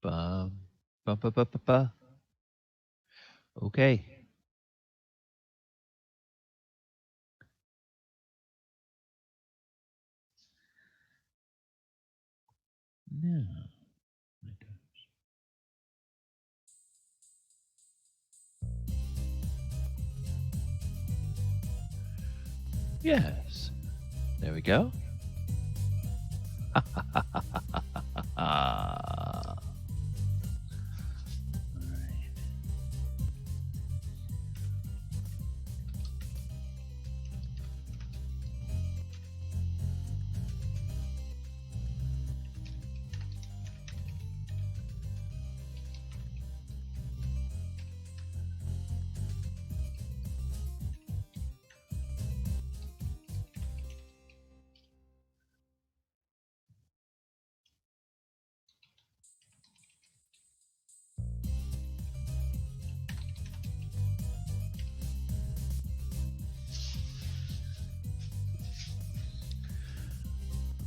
Bum, bum, ba, ba, ba, ba. Okay. No. Yes. There we go. All right.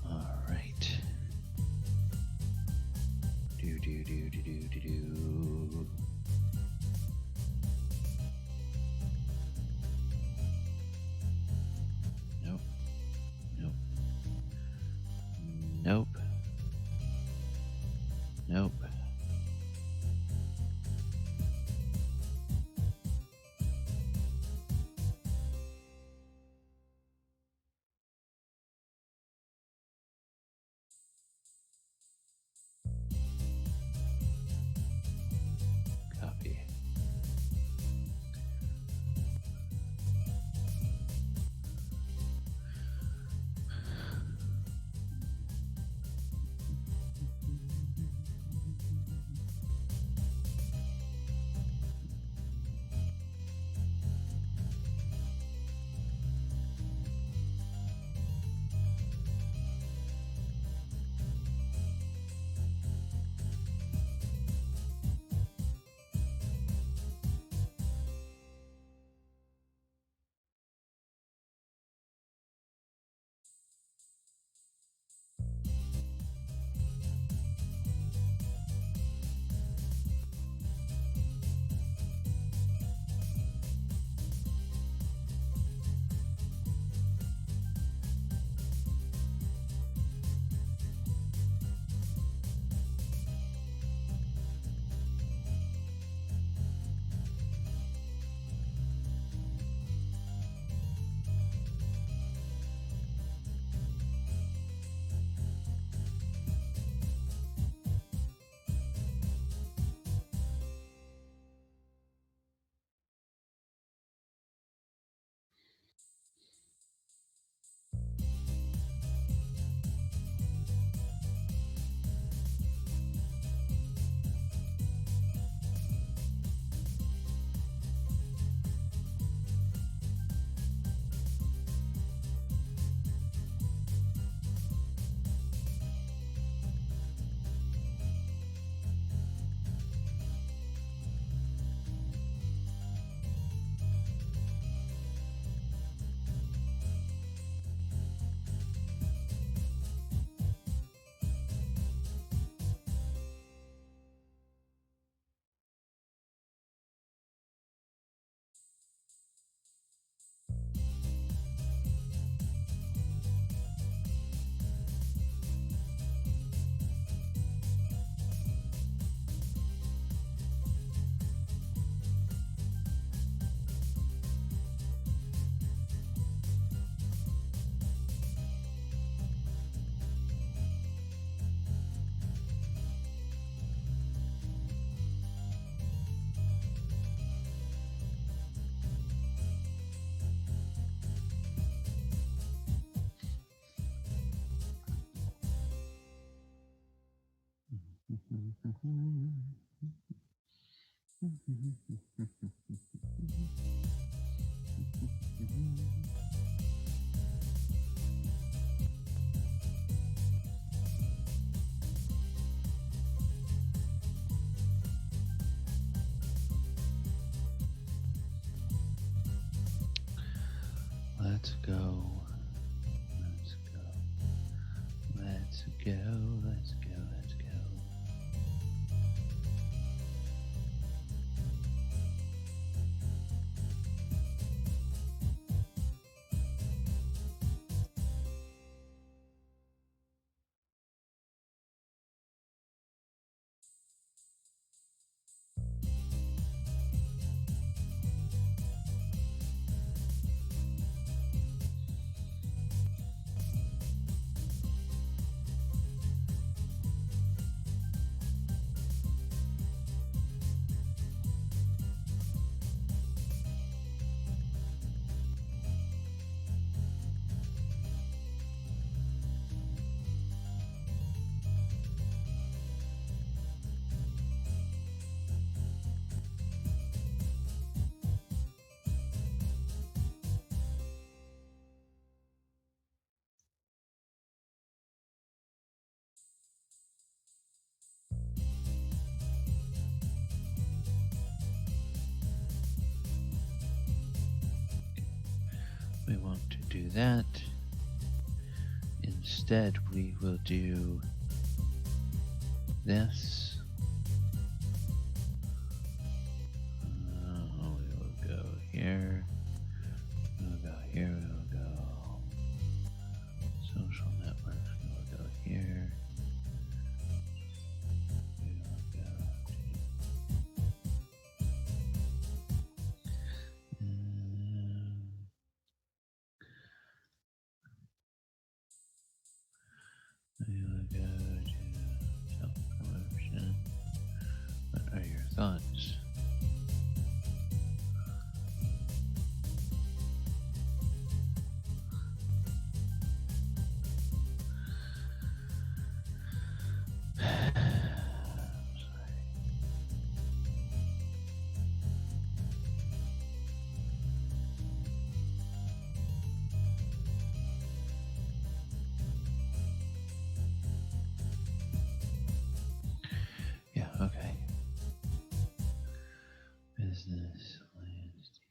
All right. Do do do do do do do. Nope. Nope. Nope. Nope. Copy. Let's go. Let's go. Let's go. Let's go. Let's go. do that. Instead, we will do this. We will go here. We'll go here. We'll go social networks. We'll go here. We will go we will go to self-promotion. What are your thoughts? Yeah, okay. Business landscape.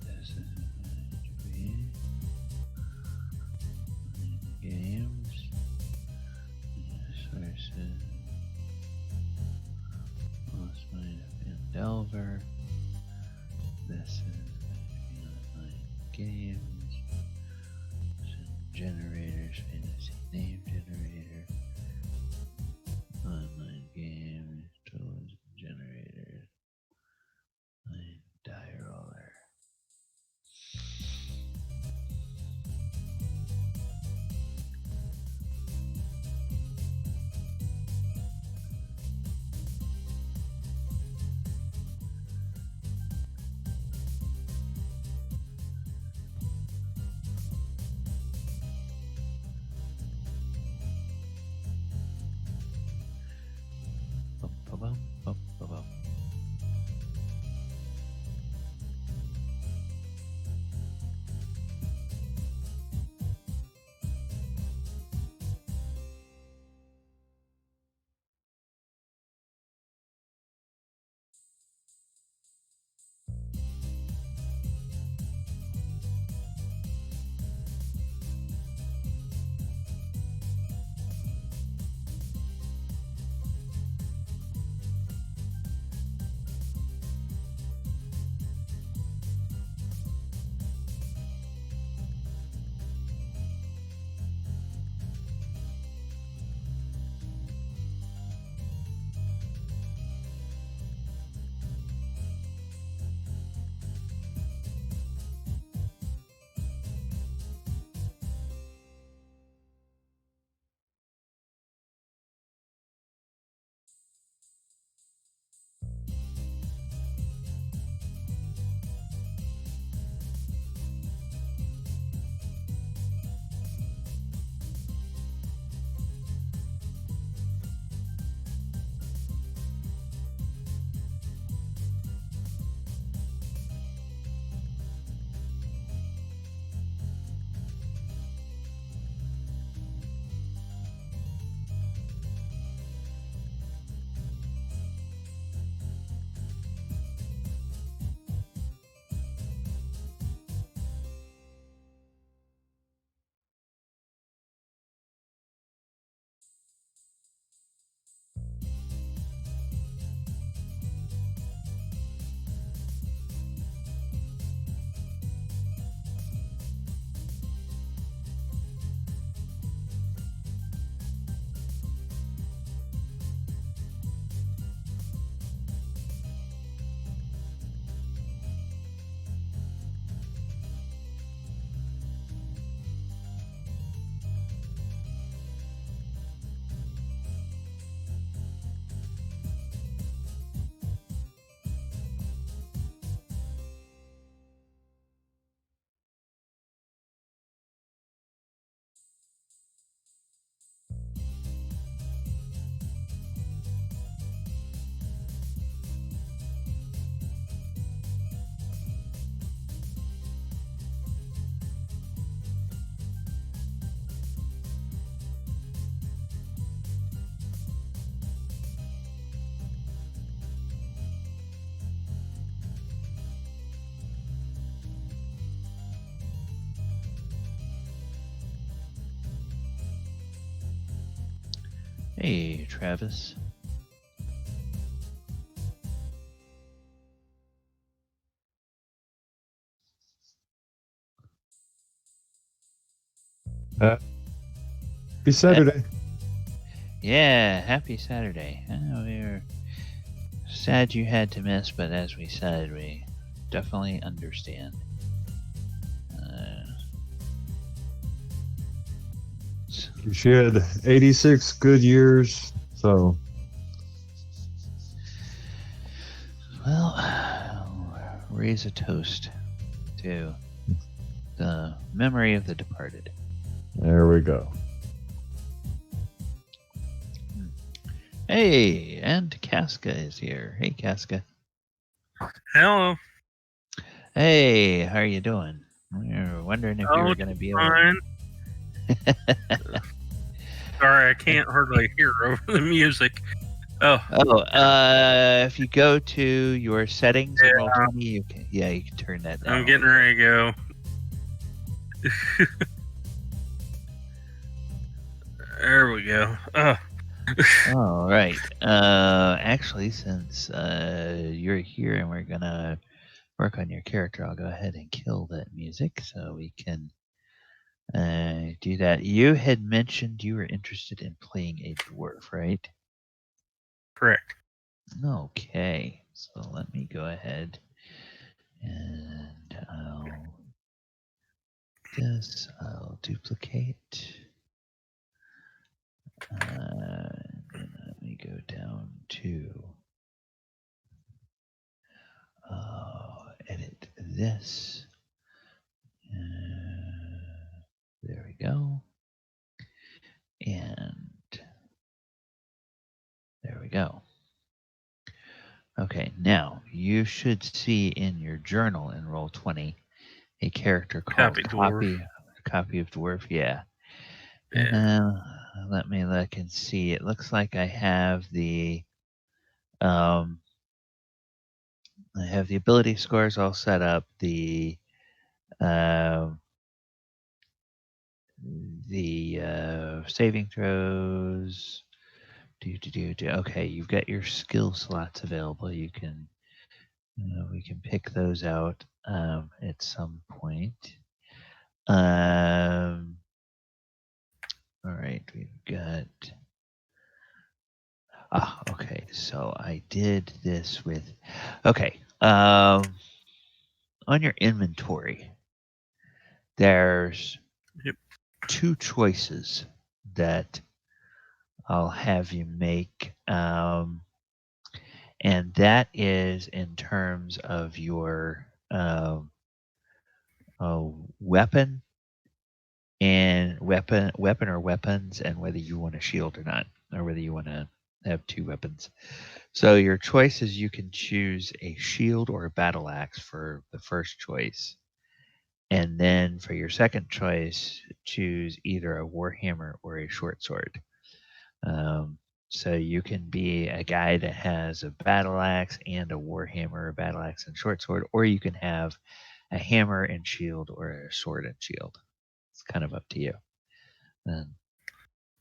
This is going to be games, sources, Lost Mine of Delver. This is going to be online games, generators, fantasy name generator, online games, tools, generators, die roller. Hey, Travis. Happy Saturday. Yeah, happy Saturday. We're sad you had to miss, but as we said, we definitely understand. She had 86 good years, so. Well, I'll raise a toast to the memory of the departed. There we go. Hey, and Casca is here. Hey, Casca. Hello. Hey, how are you doing? We were wondering if you were going to be able to... Sorry, I can't hardly hear over the music. If you go to your settings in Roll20, you can turn that down. I'm getting ready to go. There we go. All right. Actually, since you're here and we're gonna work on your character, I'll go ahead and kill that music so we can do that. You had mentioned you were interested in playing a dwarf, right? Correct. Okay. So let me go ahead and I'll duplicate. And then let me go down to edit this. There we go. And there we go. Okay, now you should see in your journal in Roll20 a character called Copy of Dwarf. Yeah. And let me look and see. It looks like I have the ability scores all set up. The saving throws. Okay, you've got your skill slots available. You can we can pick those out at some point. All right, we've got. Okay. So I did this with. Okay. On your inventory, there's two choices that I'll have you make. And that is in terms of your weapon and weapon or weapons, and whether you want a shield or not, or whether you want to have two weapons. So your choice is you can choose a shield or a battle axe for the first choice. And then for your second choice, choose either a warhammer or a short sword. So you can be a guy that has a battle axe and a warhammer, a battle axe and short sword, or you can have a hammer and shield or a sword and shield. It's kind of up to you.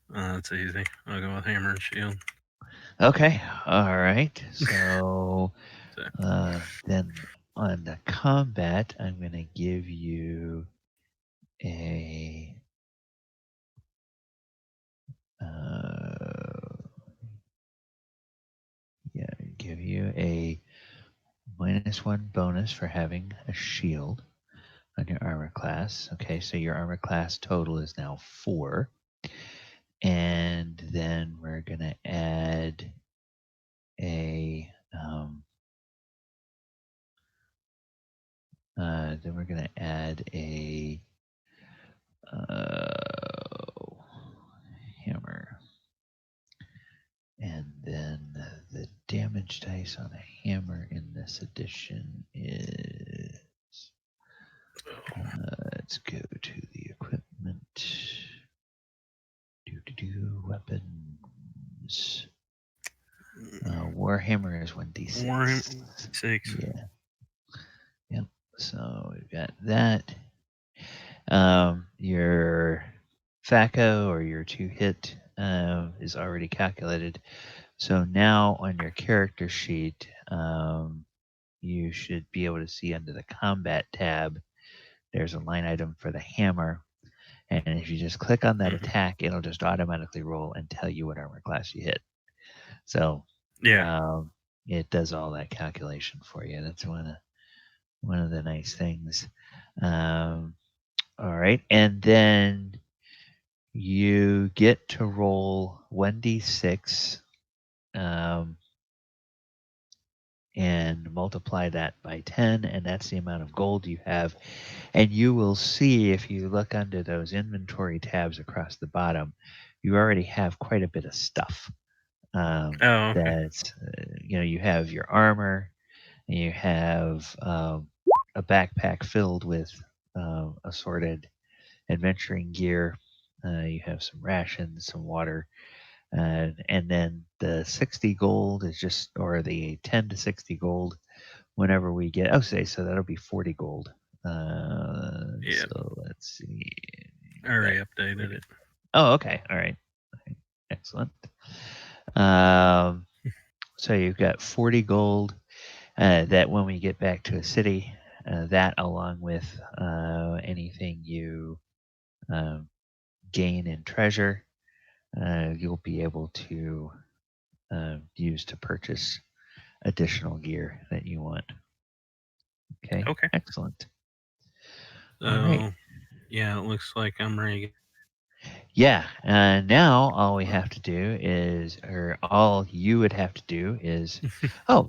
That's easy. I'll go with hammer and shield. Okay. All right. So then on the combat, I'm going to give you a give you a -1 bonus for having a shield on your armor class. Okay, so your armor class total is now 4. And then we're going to add a hammer. And then the damage dice on a hammer in this edition is. Let's go to the equipment. Weapons. Warhammer is 1d6. Warhammer 6. Yeah. Yep. So we've got that. Your FACO or your 2-hit is already calculated. So now on your character sheet, you should be able to see under the combat tab, there's a line item for the hammer. And if you just click on that attack, it'll just automatically roll and tell you what armor class you hit. So it does all that calculation for you. That's one of the nice things. All right, and then you get to roll 1d6 and multiply that by 10, and that's the amount of gold you have. And you will see, if you look under those inventory tabs across the bottom, you already have quite a bit of stuff. Okay. That's, you have your armor, and you have a backpack filled with assorted adventuring gear. You have some rations, some water, and then the 60 gold is just, or the 10 to 60 gold whenever we get, so that'll be 40 gold. So let's see. I already updated it. Oh, okay. All right. Excellent. So you've got 40 gold that when we get back to a city, that along with anything you gain in treasure, you'll be able to use to purchase additional gear that you want. Okay. Excellent. So, all right. Yeah, it looks like I'm ready. Yeah. Now all we have to do is, or all you would have to do is,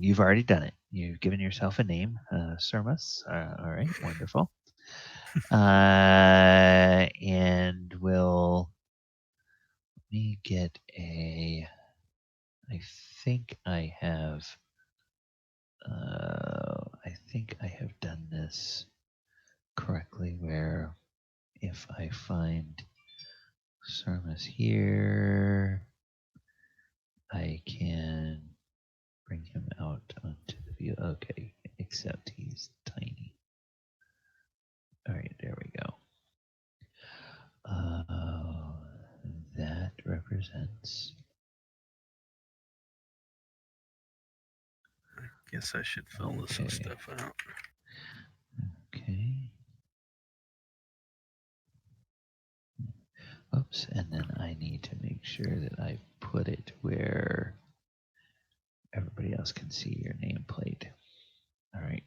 you've already done it. You've given yourself a name, Sermos. All right. Wonderful. And let me get I think I have done this correctly, where if I find Sermos here, I can bring him out onto the view. Okay, except he's tiny. All right, there we go. That represents. I guess I should fill this stuff out. Okay. Oops, and then I need to make sure that I put it where everybody else can see your nameplate. All right.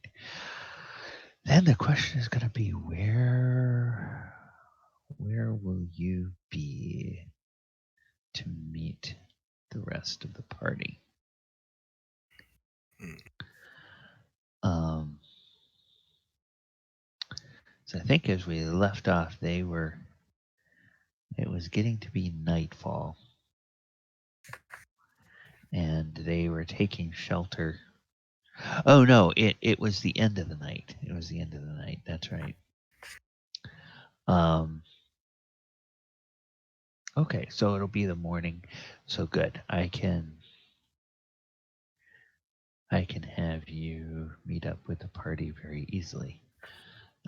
Then the question is going to be, where will you be to meet the rest of the party? So I think as we left off, it was getting to be nightfall, and they were taking shelter. Oh no, it was the end of the night. It was the end of the night. That's right. Okay, so it'll be the morning. So good. I can have you meet up with the party very easily.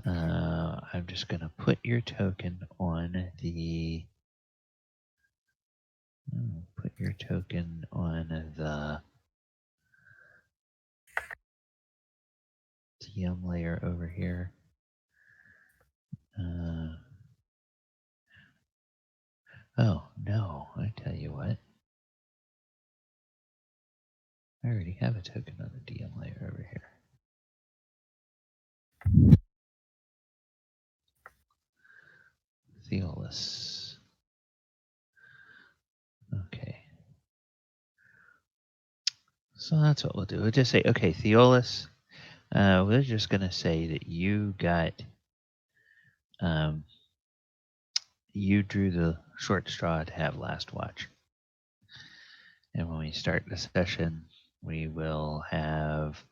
I'm just going to put your token on the. Put your token on the TM layer over here. Oh no! I tell you what. I already have a token on the DM layer over here. Theolis. Okay. So that's what we'll do. We'll just say, okay, Theolis, we're just going to say that you got, you drew the short straw to have last watch. And when we start the session, we will have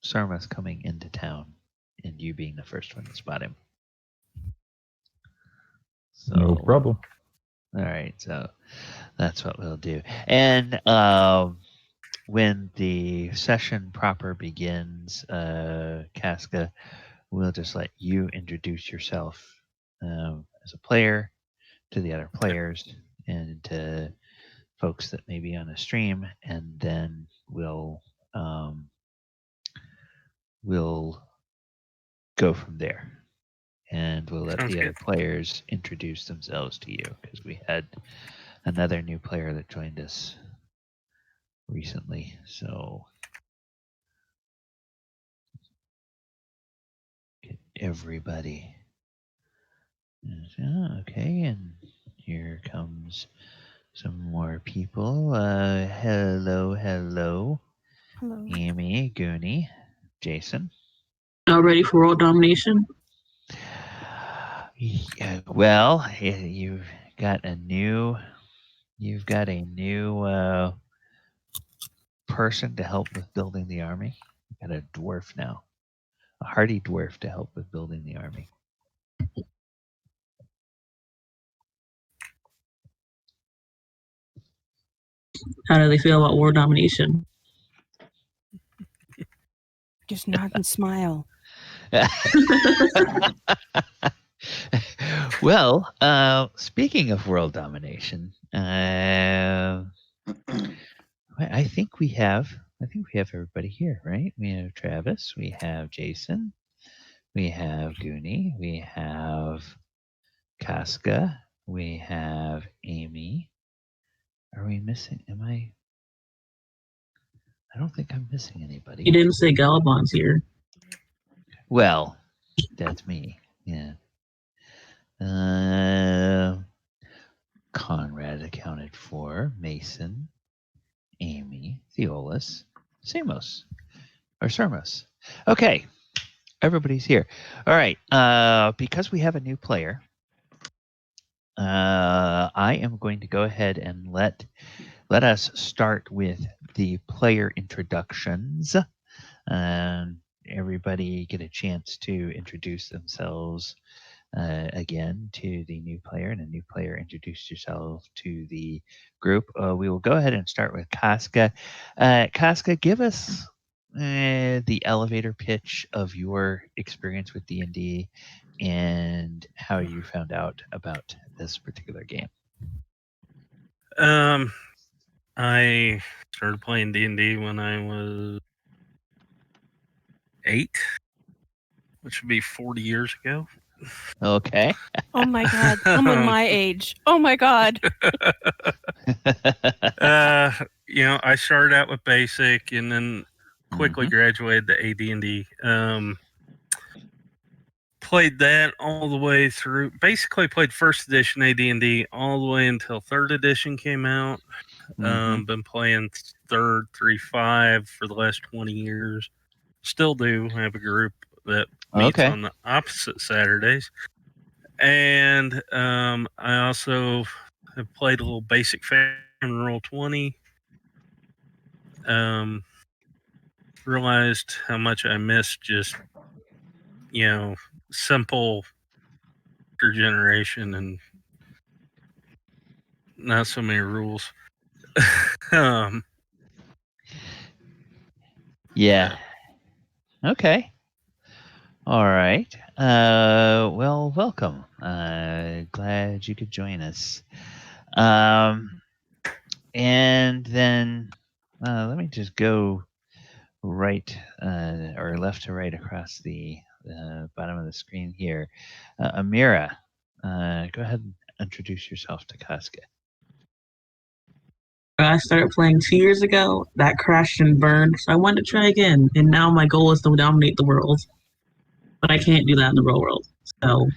Sermos coming into town and you being the first one to spot him. So, no problem. All right, so that's what we'll do. And when the session proper begins, Casca, we'll just let you introduce yourself as a player, the other players and to folks that may be on a stream, and then we'll go from there. And we'll let Sounds the other good. players introduce themselves to you, because we had another new player that joined us recently. So get everybody. Okay, and here comes some more people. Hello. Hello. Amy, Gooney, Jason. Now ready for world domination? Yeah, well, you've got a new person to help with building the army. You've got a dwarf now, a hardy dwarf to help with building the army. How do they feel about world domination? Just nod and smile. Well, speaking of world domination, I think we have everybody here, right? We have Travis, we have Jason, we have Gooney, we have Casca, we have Amy. Are we missing? I don't think I'm missing anybody. You didn't say Gallibond's here. Well, that's me. Yeah. Conrad accounted for. Mason, Amy, Theolis, Sermos. Okay. Everybody's here. All right. Because we have a new player, I am going to go ahead and let us start with the player introductions. Everybody get a chance to introduce themselves again to the new player, and a new player introduce yourself to the group. We will go ahead and start with Casca. Casca, give us the elevator pitch of your experience with D&D and how you found out about this particular game. I started playing D&D when I was 8, which would be 40 years ago. Okay. Oh my God. Someone my age. Oh my God. I started out with basic and then quickly graduated to AD&D. Played that all the way through. Basically, played first edition AD&D all the way until third edition came out. Been playing third 3.5 for the last 20 years. Still do have a group that meets on the opposite Saturdays. And I also have played a little basic fan roll 20. Realized how much I missed just, simple generation and not so many rules. Yeah. Okay. All right. Well, welcome. Glad you could join us. And then let me just go right or left to right across the bottom of the screen here. Amira, go ahead and introduce yourself to Casca. I started playing 2 years ago. That crashed and burned, so I wanted to try again. And now my goal is to dominate the world. But I can't do that in the real world. So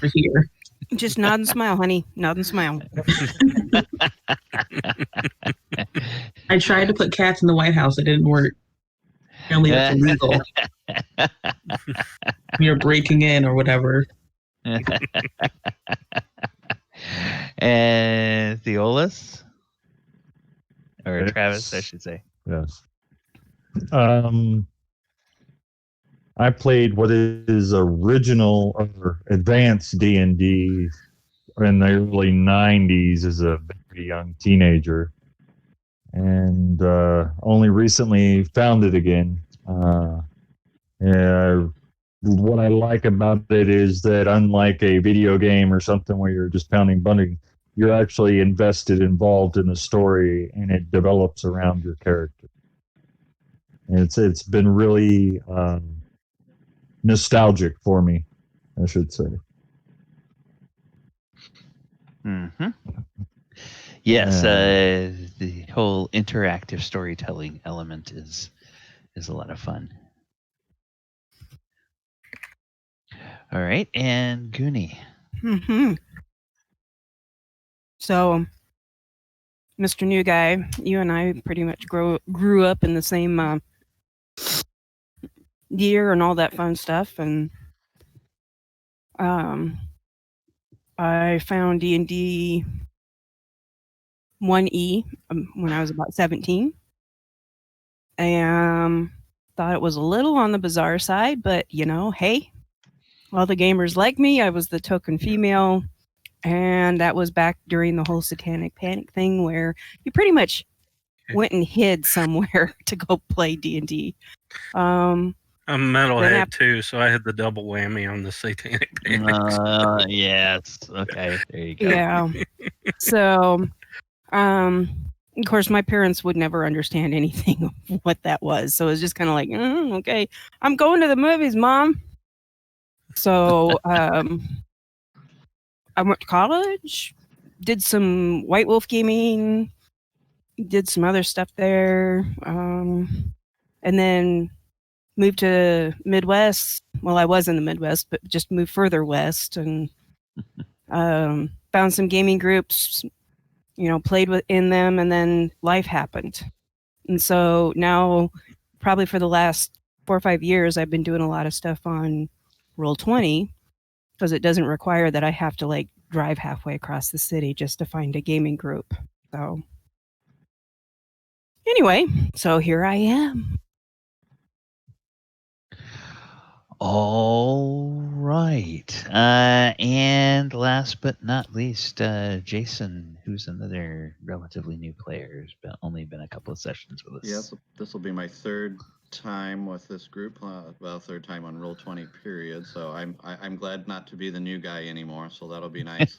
we're here. Just nod and smile, honey. Nod and smile. I tried to put cats in the White House. It didn't work. Apparently that's illegal. You're breaking in or whatever. And Theolis? Or Yes. Travis, I should say. Yes. I played what is original or advanced D&D in the early 90s as a very young teenager, and only recently found it again. what I like about it is that unlike a video game or something where you're just pounding bunting, you're actually involved in the story, and it develops around your character. And it's been really nostalgic for me, I should say. Mm-hmm. Yes, the whole interactive storytelling element is a lot of fun. All right, and Gooney. Mm-hmm. So, Mr. New Guy, you and I pretty much grew up in the same year and all that fun stuff, and I found D&D 1E when I was about 17. And thought it was a little on the bizarre side, but hey, all the gamers like me. I was the token female, and that was back during the whole satanic panic thing where you pretty much went and hid somewhere to go play D&D. I'm a metalhead too, so I had the double whammy on the satanic panic. Yes. Okay. There you go. Yeah. So, of course, my parents would never understand anything of what that was. So it was just kind of like, okay, I'm going to the movies, Mom. So I went to college, did some White Wolf gaming, did some other stuff there, and then moved to Midwest. Well, I was in the Midwest, but just moved further west and found some gaming groups, played in them, and then life happened. And so now, probably for the last 4 or 5 years, I've been doing a lot of stuff on Roll20 because it doesn't require that I have to drive halfway across the city just to find a gaming group. So anyway, so here I am. All right. And last but not least, Jason, who's another relatively new player, has only been a couple of sessions with us. Yes, this will be my third time with this group. Third time on Roll20 period. So I'm glad not to be the new guy anymore. So that'll be nice.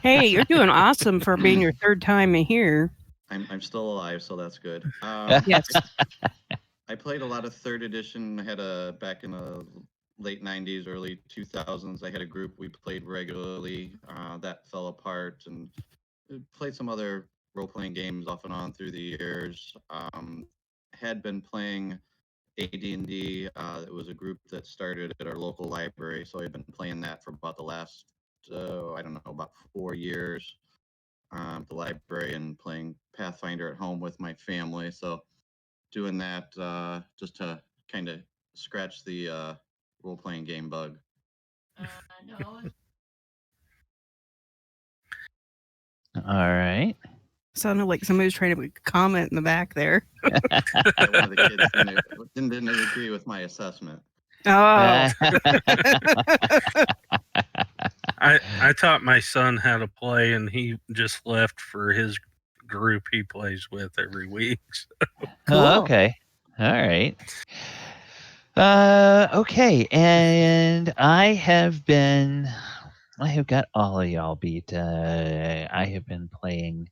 Hey, you're doing awesome for being your third time in here. I'm still alive, so that's good. Yes. I played a lot of third edition. I had back in the late 90s, early 2000s. I had a group we played regularly. That fell apart, and played some other role-playing games off and on through the years. Had been playing AD&D. It was a group that started at our local library, so I've been playing that for about the last, about 4 years. The library and playing Pathfinder at home with my family. So doing that just to kind of scratch the role-playing game bug. No. All right. Sounded like somebody was trying to comment in the back there. One of the kids didn't agree with my assessment. Oh. I taught my son how to play, and he just left for his group he plays with every week. Cool. Okay. All right. Okay. And I have got all of y'all beat. I have been playing.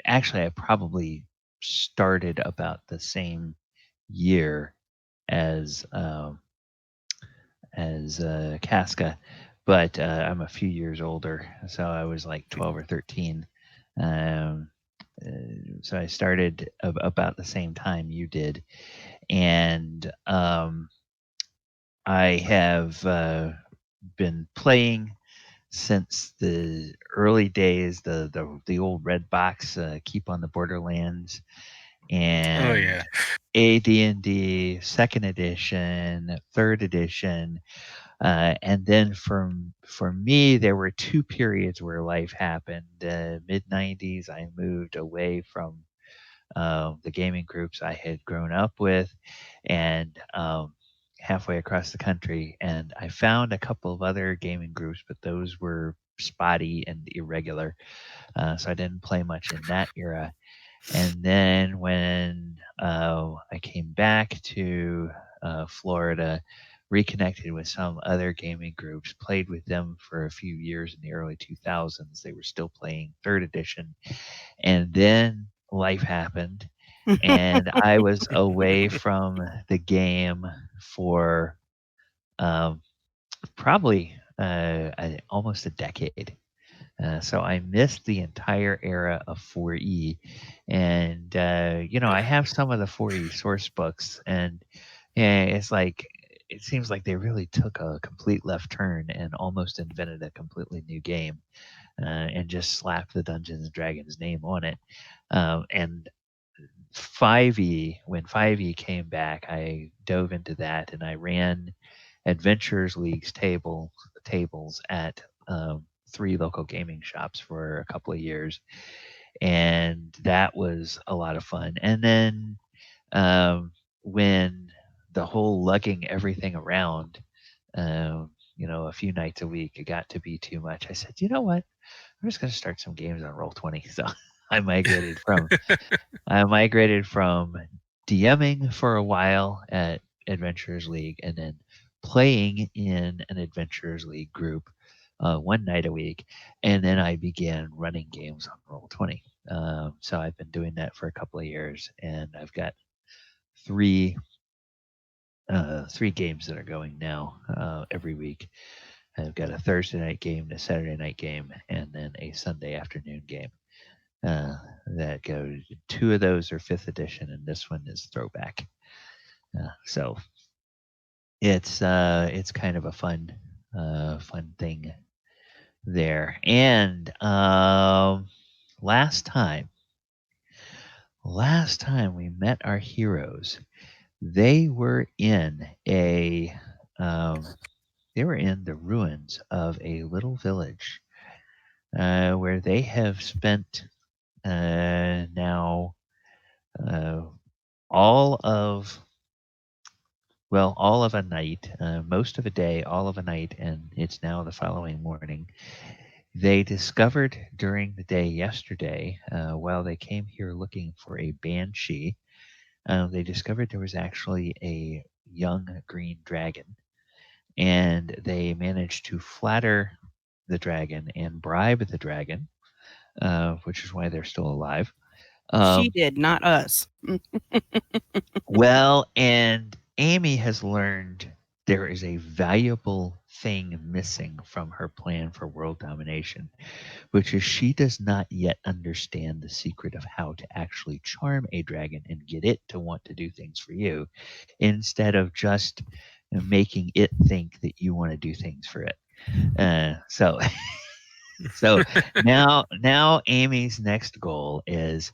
Actually, I probably started about the same year as Casca, but I'm a few years older, so I was like 12 or 13. So I started about the same time you did, and I have been playing since the early days, the old red box, Keep on the Borderlands, and AD&D Second Edition, Third Edition, and then for me, there were 2 periods where life happened. Mid '90s, I moved away from the gaming groups I had grown up with, and halfway across the country, and I found a couple of other gaming groups, but those were spotty and irregular, so I didn't play much in that era. And then when I came back to Florida reconnected with some other gaming groups, played with them for a few years in the early 2000s. They were still playing 3rd edition. And then life happened, and I was away from the game for probably almost a decade. So I missed the entire era of 4E, and I have some of the 4E source books, and it's like it seems like they really took a complete left turn and almost invented a completely new game, and just slapped the Dungeons and Dragons name on it. And 5E, when 5E came back, I dove into that, and I ran Adventurers League's tables at 3 local gaming shops for a couple of years, and that was a lot of fun. And then when the whole lugging everything around, a few nights a week, it got to be too much. I said, you know what? I'm just going to start some games on Roll20. So I migrated from DMing for a while at Adventurers League, and then playing in an Adventurers League group one night a week, and then I began running games on Roll20. So I've been doing that for a couple of years, and I've got three games that are going now every week. I've got a Thursday night game, a Saturday night game, and then a Sunday afternoon game. That goes. 2 of those are 5th edition, and this one is throwback. So it's kind of a fun thing there. And last time we met our heroes, they were in the ruins of a little village where they have spent now all of a night, most of a day, all of a night, and it's now the following morning. They discovered during the day yesterday, while they came here looking for a banshee, they discovered there was actually a young green dragon, and they managed to flatter the dragon and bribe the dragon, which is why they're still alive. She did, not us. Well, and Amy has learned there is a valuable thing missing from her plan for world domination, which is she does not yet understand the secret of how to actually charm a dragon and get it to want to do things for you, instead of just making it think that you want to do things for it. So now Amy's next goal is,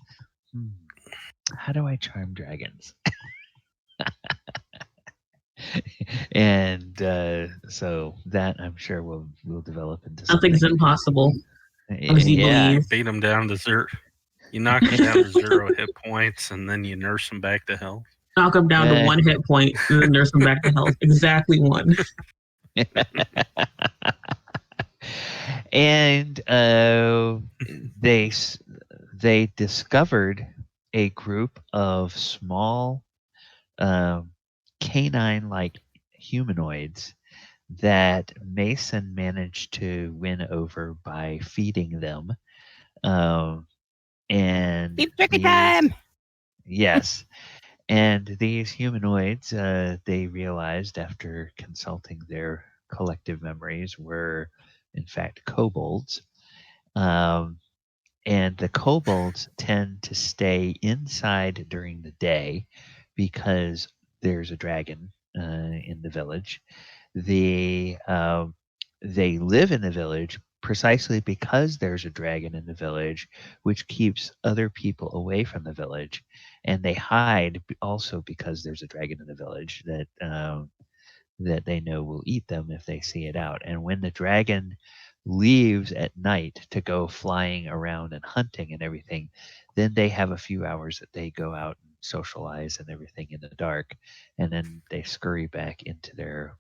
how do I charm dragons? And so that, I'm sure, will develop into Nothing's something. impossible. As you believe. Beat them down to 0. You knock them down to 0 hit points, and then you nurse them back to health. Knock them down to 1 hit point, and then nurse them back to health. Exactly 1. And they discovered a group of small canine-like humanoids that Mason managed to win over by feeding them. And Beef jerky time! Yes. And these humanoids, they realized after consulting their collective memories, were in fact kobolds. And the kobolds tend to stay inside during the day because there's a dragon in the village. They live in the village precisely because there's a dragon in the village, which keeps other people away from the village. And they hide also because there's a dragon in the village that they know will eat them if they see it out. And when the dragon leaves at night to go flying around and hunting and everything, then they have a few hours that they go out and socialize and everything in the dark, and then they scurry back into their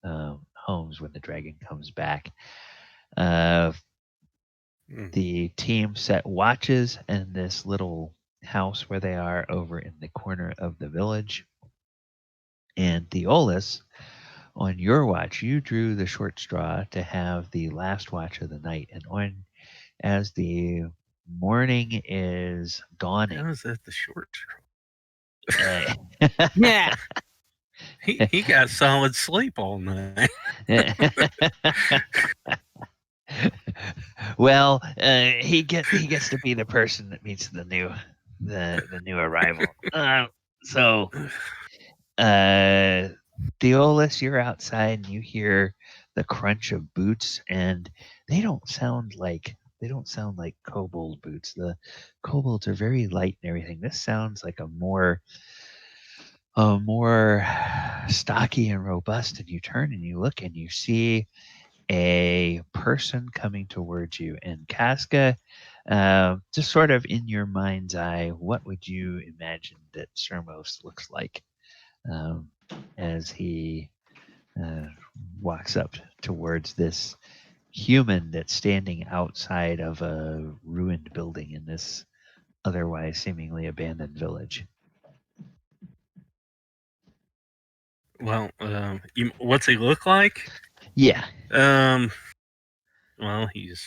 homes when the dragon comes back. The team set watches in this little house where they are over in the corner of the village, and Theolis on your watch, you drew the short straw to have the last watch of the night, and as the morning is dawning, How is that the short straw? Yeah. He got solid sleep all night. Well, he gets to be the person that meets the new arrival. So, Theolis, you're outside and you hear the crunch of boots, and they don't sound like kobold boots. The kobolds are very light and everything. This sounds like a more stocky and robust. And you turn and you look and you see a person coming towards you. And Casca, just sort of in your mind's eye, what would you imagine that Sermos looks like as he walks up towards this human that's standing outside of a ruined building in this otherwise seemingly abandoned village? Well, what's he look like? Yeah. Well, he's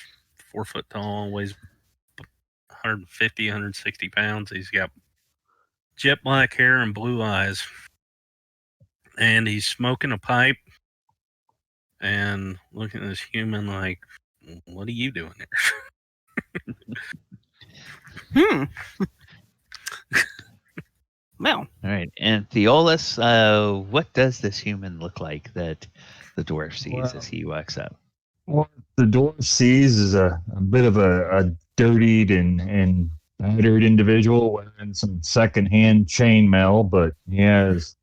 4 foot tall, weighs 150, 160 pounds. He's got jet black hair and blue eyes. And he's smoking a pipe and looking at this human like, what are you doing there? Well, All right. And Theolis, what does this human look like that the dwarf sees as he walks up? What the dwarf sees is a bit of a dirtied and battered individual wearing some secondhand chainmail, but he has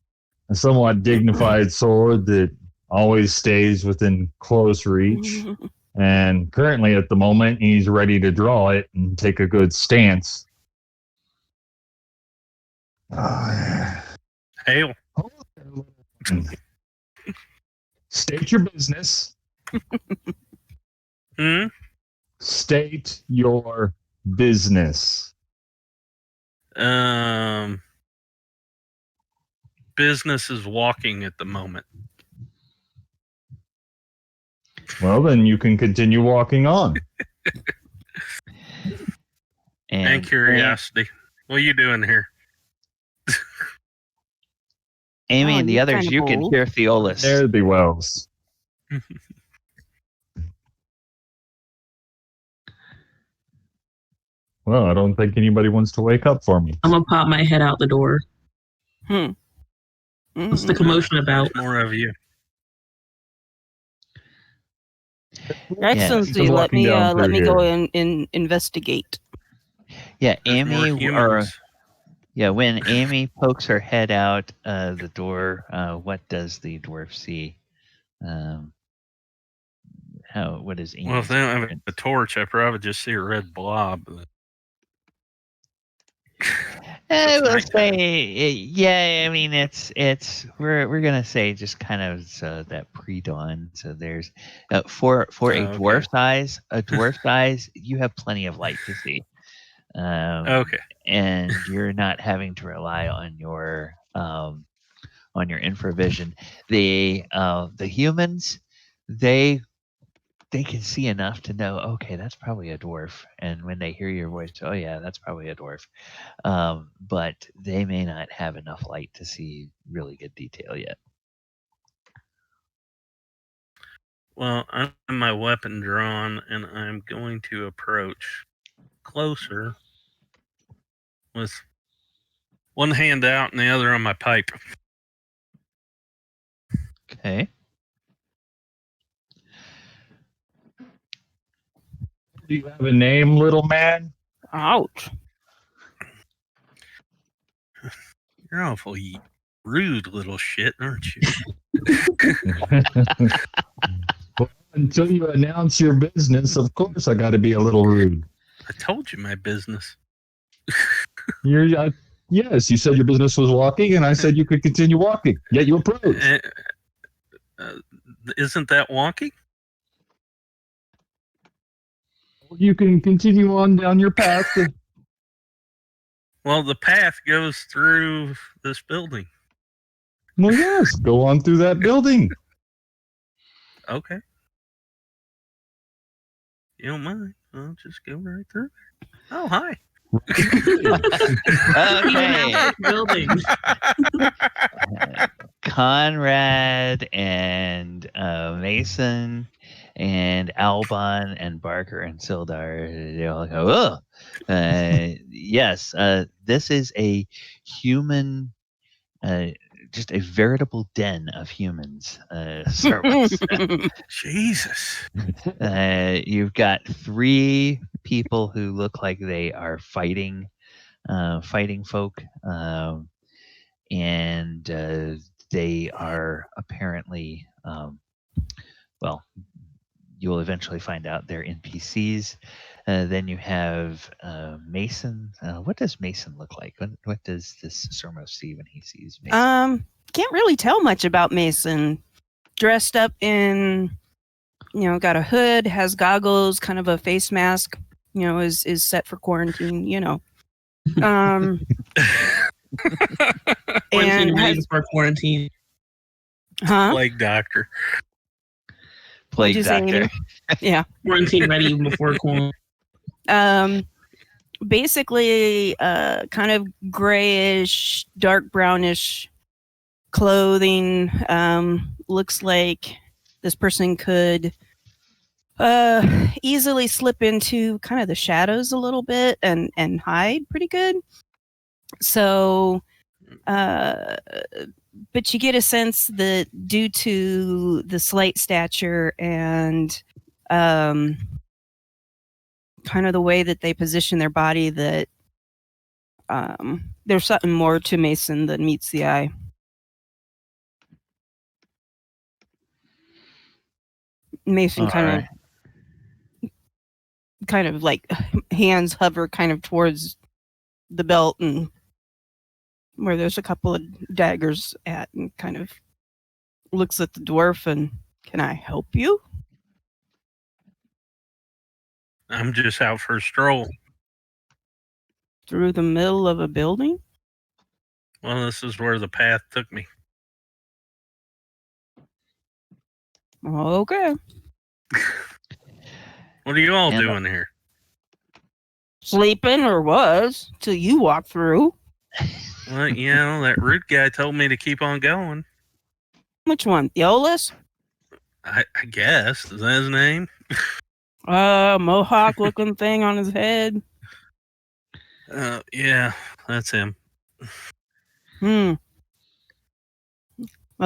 a somewhat dignified sword that always stays within close reach. And currently, at the moment, he's ready to draw it and take a good stance. Hail. State your business. State your business. Business is walking at the moment. Well, then you can continue walking on. And curiosity. What are you doing here? Amy Oh, and the you're others, kinda you can bold. hear Theolis. There be wells. Well, I don't think anybody wants to wake up for me. I'm gonna pop my head out the door. What's the commotion about? There's more of you. Your Excellency, He's let walking me down let through me go here. and investigate. Yeah, There's more Amy, or humans. yeah, when Amy pokes her head out the door, what does the dwarf see? What is Amy's Well, if they don't have appearance? a torch, I probably just see a red blob. I will nighttime. say, yeah. I mean, it's we're gonna say just kind of that pre-dawn. So there's for a dwarf size, you have plenty of light to see. Okay. And you're not having to rely on your infravision. The humans, they can see enough to know, okay, that's probably a dwarf. And when they hear your voice, oh yeah, that's probably a dwarf. But they may not have enough light to see really good detail yet. Well, I have my weapon drawn, and I'm going to approach closer with one hand out and the other on my pipe. Okay. Do you have a name, little man? Ouch. You're awfully rude little shit, aren't you? Well, until you announce your business, of course I got to be a little rude. I told you my business. Yes, you said your business was walking, and I said you could continue walking. Yet you approached. Isn't that wonky? You can continue on down your path. Well, the path goes through this building. Well, yes, go on through that building. Okay. You don't mind? I'll just go right through. Oh, hi. Okay. Building. Conrad and Mason and Albon and Barker and Sildar, they all go, oh. Yes, this is a human, just a veritable den of humans. Sermos. Jesus. You've got 3 people who look like they are fighting folk. And they are apparently, well, you'll eventually find out they're NPCs. Then you have Mason. What does Mason look like? What does this Sermos see when he sees Mason? Can't really tell much about Mason. Dressed up in, got a hood, has goggles, kind of a face mask, is set for quarantine, Quarantine and ready has, for quarantine. huh? Plague doctor. Plague you say, doctor. Amy? Yeah. Quarantine ready even before quarantine. Basically, kind of grayish, dark brownish clothing. Looks like this person could easily slip into kind of the shadows a little bit and hide pretty good. So, but you get a sense that due to the slight stature and kind of the way that they position their body, that there's something more to Mason than meets the eye. Mason kind of like hands hover kind of towards the belt and where there's a couple of daggers at, and kind of looks at the dwarf and, can I help you? I'm just out for a stroll. Through the middle of a building? Well, this is where the path took me. Okay. What are you all And- doing here? Sleeping, or was, till you walked through. Well, that rude guy told me to keep on going. Which one? Theolis? I guess. Is that his name? Mohawk looking thing on his head. Yeah, that's him. Well,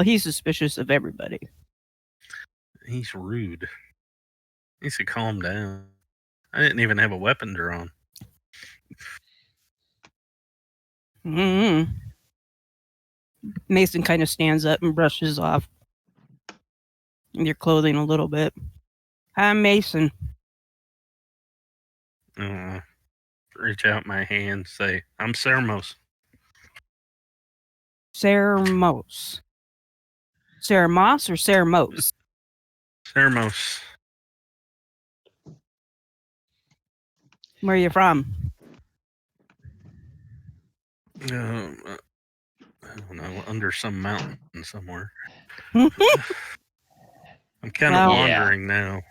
he's suspicious of everybody. He's rude. He should calm down. I didn't even have a weapon drawn. Mason kind of stands up and brushes off your clothing a little bit. Hi, Mason. Reach out my hand, say, I'm Sermos. Sermos. Sermos or Sermos? Sermos. Where are you from? I don't know, under some mountain somewhere. I'm kind of Well, wandering now.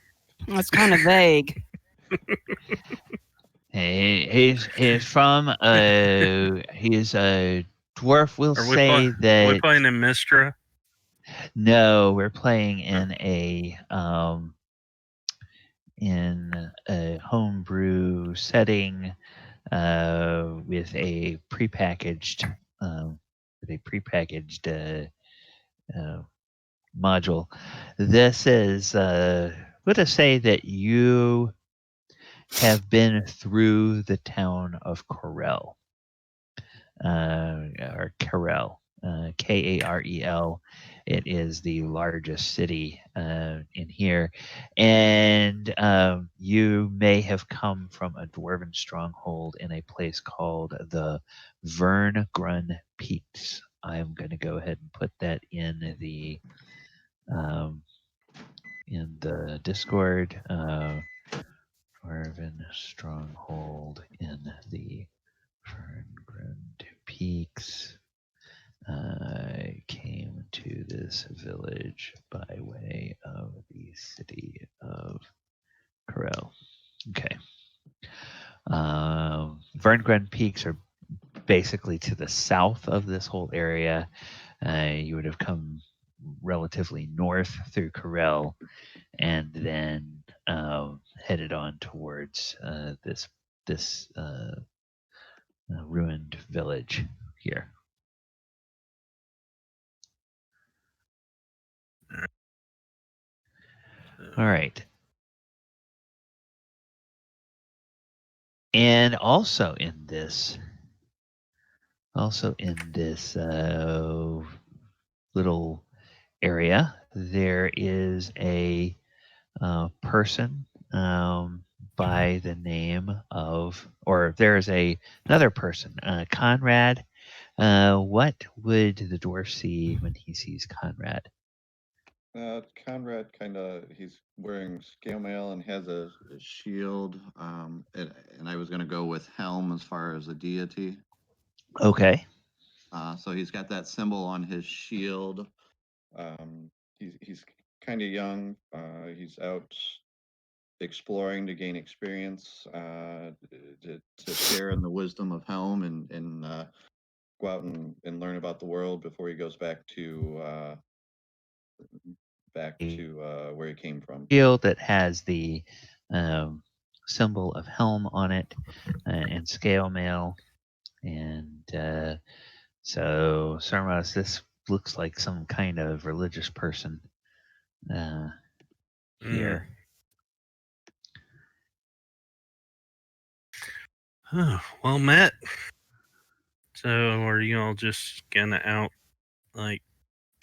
That's kind of vague. He's from he's a dwarf. We'll Are say we that playing in Mistra? no, we're playing in a homebrew setting with a prepackaged module. This is let us say that you have been through the town of Corel, or Karel, Karel. It is the largest city in here, and you may have come from a dwarven stronghold in a place called the Verngrun Peaks. I'm going to go ahead and put that in the Discord. Dwarven stronghold in the Ferngrund Peaks. I came to this village by way of the city of Corel. Okay. Verngren Peaks are basically to the south of this whole area. You would have come relatively north through Corel and then headed on towards this ruined village here. All right. And also in this little area, there is a person by the name of, or there's another person, Conrad. What would the dwarf see when he sees Conrad? Conrad he's wearing scale mail and has a shield. And I was going to go with helm as far as a deity. Okay. So he's got that symbol on his shield. He's kind of young. He's out exploring to gain experience, to share in the wisdom of helm and go out and learn about the world before he goes back to where he came from. Shield that has the symbol of helm on it and scale mail. And so, Sermos, this looks like some kind of religious person here. Oh, well, Matt. So, are you all just gonna out like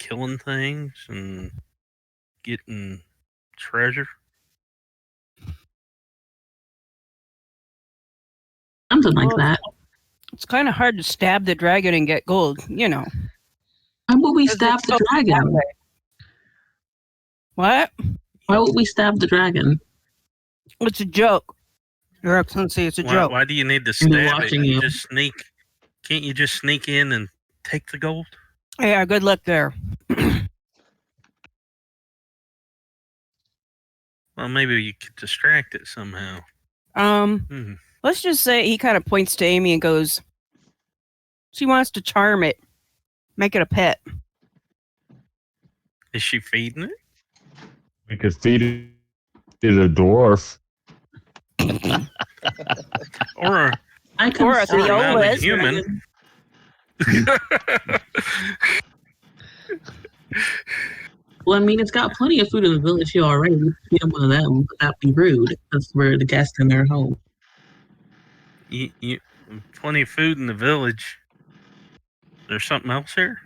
killing things and getting treasure? Something like that. It's kind of hard to stab the dragon and get gold, you know. Why would we stab the dragon? What? Why would we stab the dragon? It's a joke. Your Excellency, it's a joke. Why do you need to I've been stab it? watching you. Just sneak. Can't you just sneak in and take the gold? Yeah, good luck there. Well, maybe you could distract it somehow. Let's just say he kind of points to Amy and goes, she wants to charm it. Make it a pet. Is she feeding it? We could feed it a dwarf. Or I Or a conform. Theolis. Human. Well, I mean, it's got plenty of food in the village here already. We could feed them one of them, but that'd be rude. That's where the guests in their home. You, plenty of food in the village. There's something else here?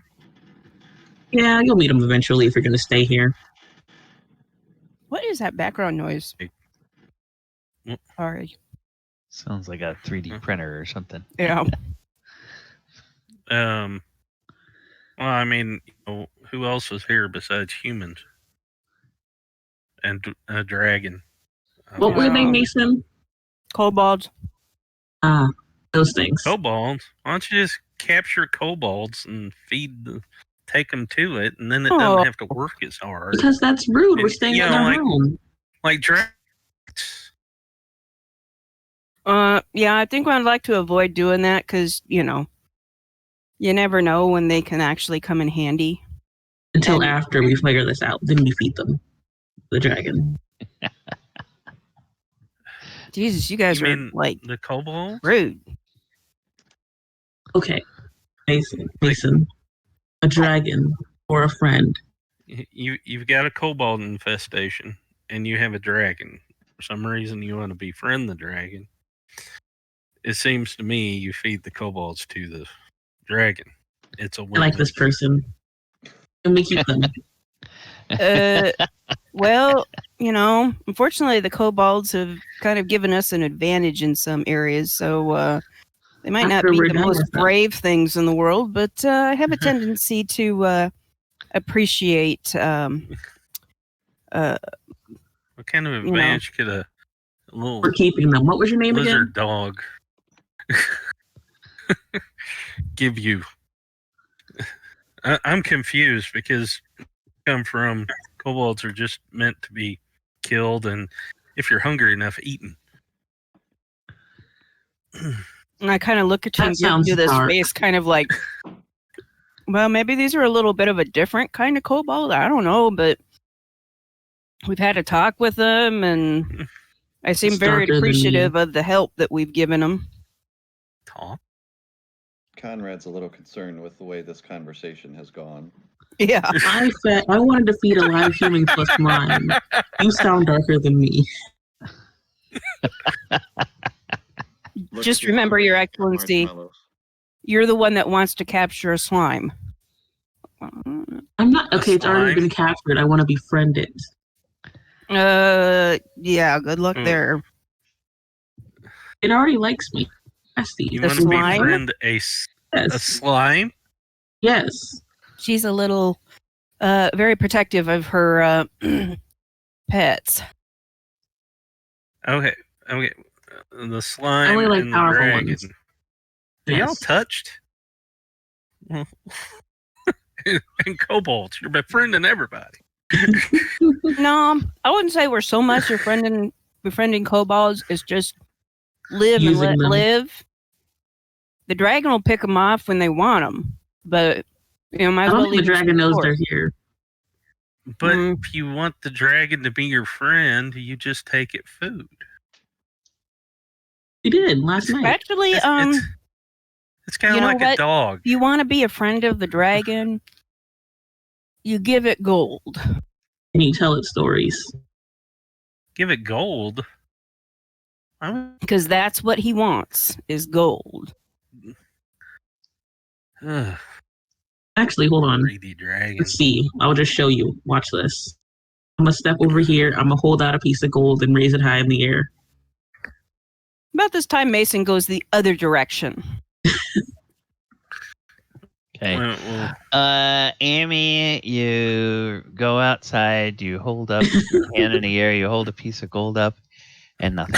Yeah, you'll meet them eventually if you're going to stay here. What is that background noise? Sorry. Sounds like a 3D printer or something. Yeah. Well, I mean, who else is here besides humans? And a dragon. What were they, Mason? Kobolds. Those things. Kobolds? Why don't you just capture kobolds and take them to it, and then it doesn't have to work as hard. Because that's rude. We're staying in their home. Like dragons. Yeah, I think I'd like to avoid doing that because, you know, you never know when they can actually come in handy. Until after we figure this out, then we feed them the dragon. Jesus, you guys are like the kobolds? Rude. Okay, Mason, a dragon or a friend. You've got a kobold infestation, and you have a dragon. For some reason, you want to befriend the dragon. It seems to me you feed the kobolds to the dragon. It's a win. I like this person. And we keep them. Well, you know, unfortunately, the kobolds have kind of given us an advantage in some areas, so they might not be the most brave things in the world, but I have a tendency to appreciate. What kind of advantage could a little? We're keeping them. What was your name lizard again? Dog. Give you. I'm confused because you come from Kobolds are just meant to be killed, and if you're hungry enough, eaten. And I kind of look at you That and give sounds you this dark. face kind of like, well, maybe these are a little bit of a different kind of kobold. I don't know, but we've had a talk with them, and I seem It's very darker than appreciative of the help that we've given them. Talk. Conrad's a little concerned with the way this conversation has gone. Yeah. I wanted to feed a live human plus mine. You sound darker than me. Look Just at you, remember, Your Conrad, Excellency, marshmallows. you're the one that wants to capture a slime. I'm not. Okay, it's already slime? been captured. I want to befriend it. Yeah, good luck Hmm. there. It already likes me. I see. You The want to slime? befriend a Yes. slime? Yes. She's a little, very protective of her pets. Okay. The slime I only like and the powerful dragon. ones. Are y'all Yes. touched? and kobolds, you're befriending everybody. No, I wouldn't say we're so much befriending kobolds. It's just live and Using let them. live. The dragon will pick them off when they want them, but might I as well don't think the leave them dragon to knows the they're forest. here. But Mm. if you want the dragon to be your friend, you just take it food. We did last night. Actually, It's kind you of know like a what? dog. if you want to be a friend of the dragon, you give it gold. And you tell it stories. Give it gold. I'm Because that's what he wants, is gold. Actually, hold on. greedy dragon. Let's see. I'll just show you. Watch this. I'm gonna step over here. I'm gonna hold out a piece of gold and raise it high in the air. About this time, Mason goes the other direction. Okay. Well, Amy, you go outside, you hold up your hand in the air, you hold a piece of gold up, and nothing.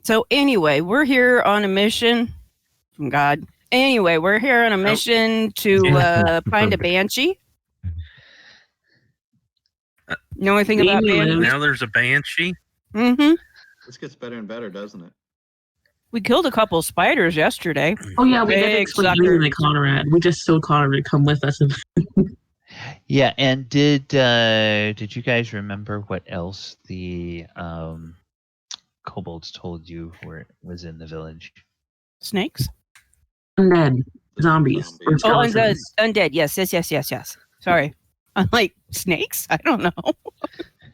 So anyway, we're here on a mission from God. Anyway, we're here on a mission to find a banshee. Know anything about Amy banshees? lives- now there's a banshee. Mm-hmm. This gets better and better, doesn't it? We killed a couple spiders yesterday. Oh yeah, we did Big explain sucker. everything to Conrad. We just told Conrad to come with us. Yeah, and did you guys remember what else the kobolds told you was in the village? Snakes? Undead. Zombies. Or Oh, undead. skeletons. Undead. Yes. Sorry. I'm like, snakes? I don't know.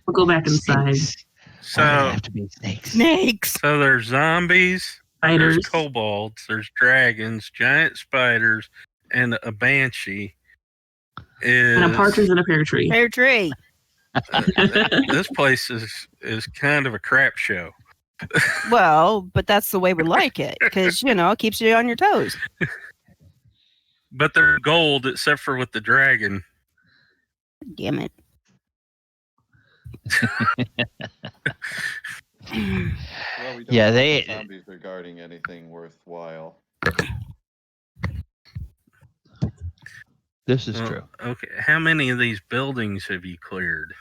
We'll go back inside. Snakes. So, Why do they have to be snakes? Snakes. so there's zombies, Spiders. there's kobolds, there's dragons, giant spiders, and a banshee. And a partridge in a pear tree. Pear tree. This place is kind of a crap show. Well, but that's the way we like it because, it keeps you on your toes. But they're gold except for with the dragon. Damn it. Well, we don't Yeah, know they- the zombies regarding anything worthwhile. This is Well, true. Okay, how many of these buildings have you cleared?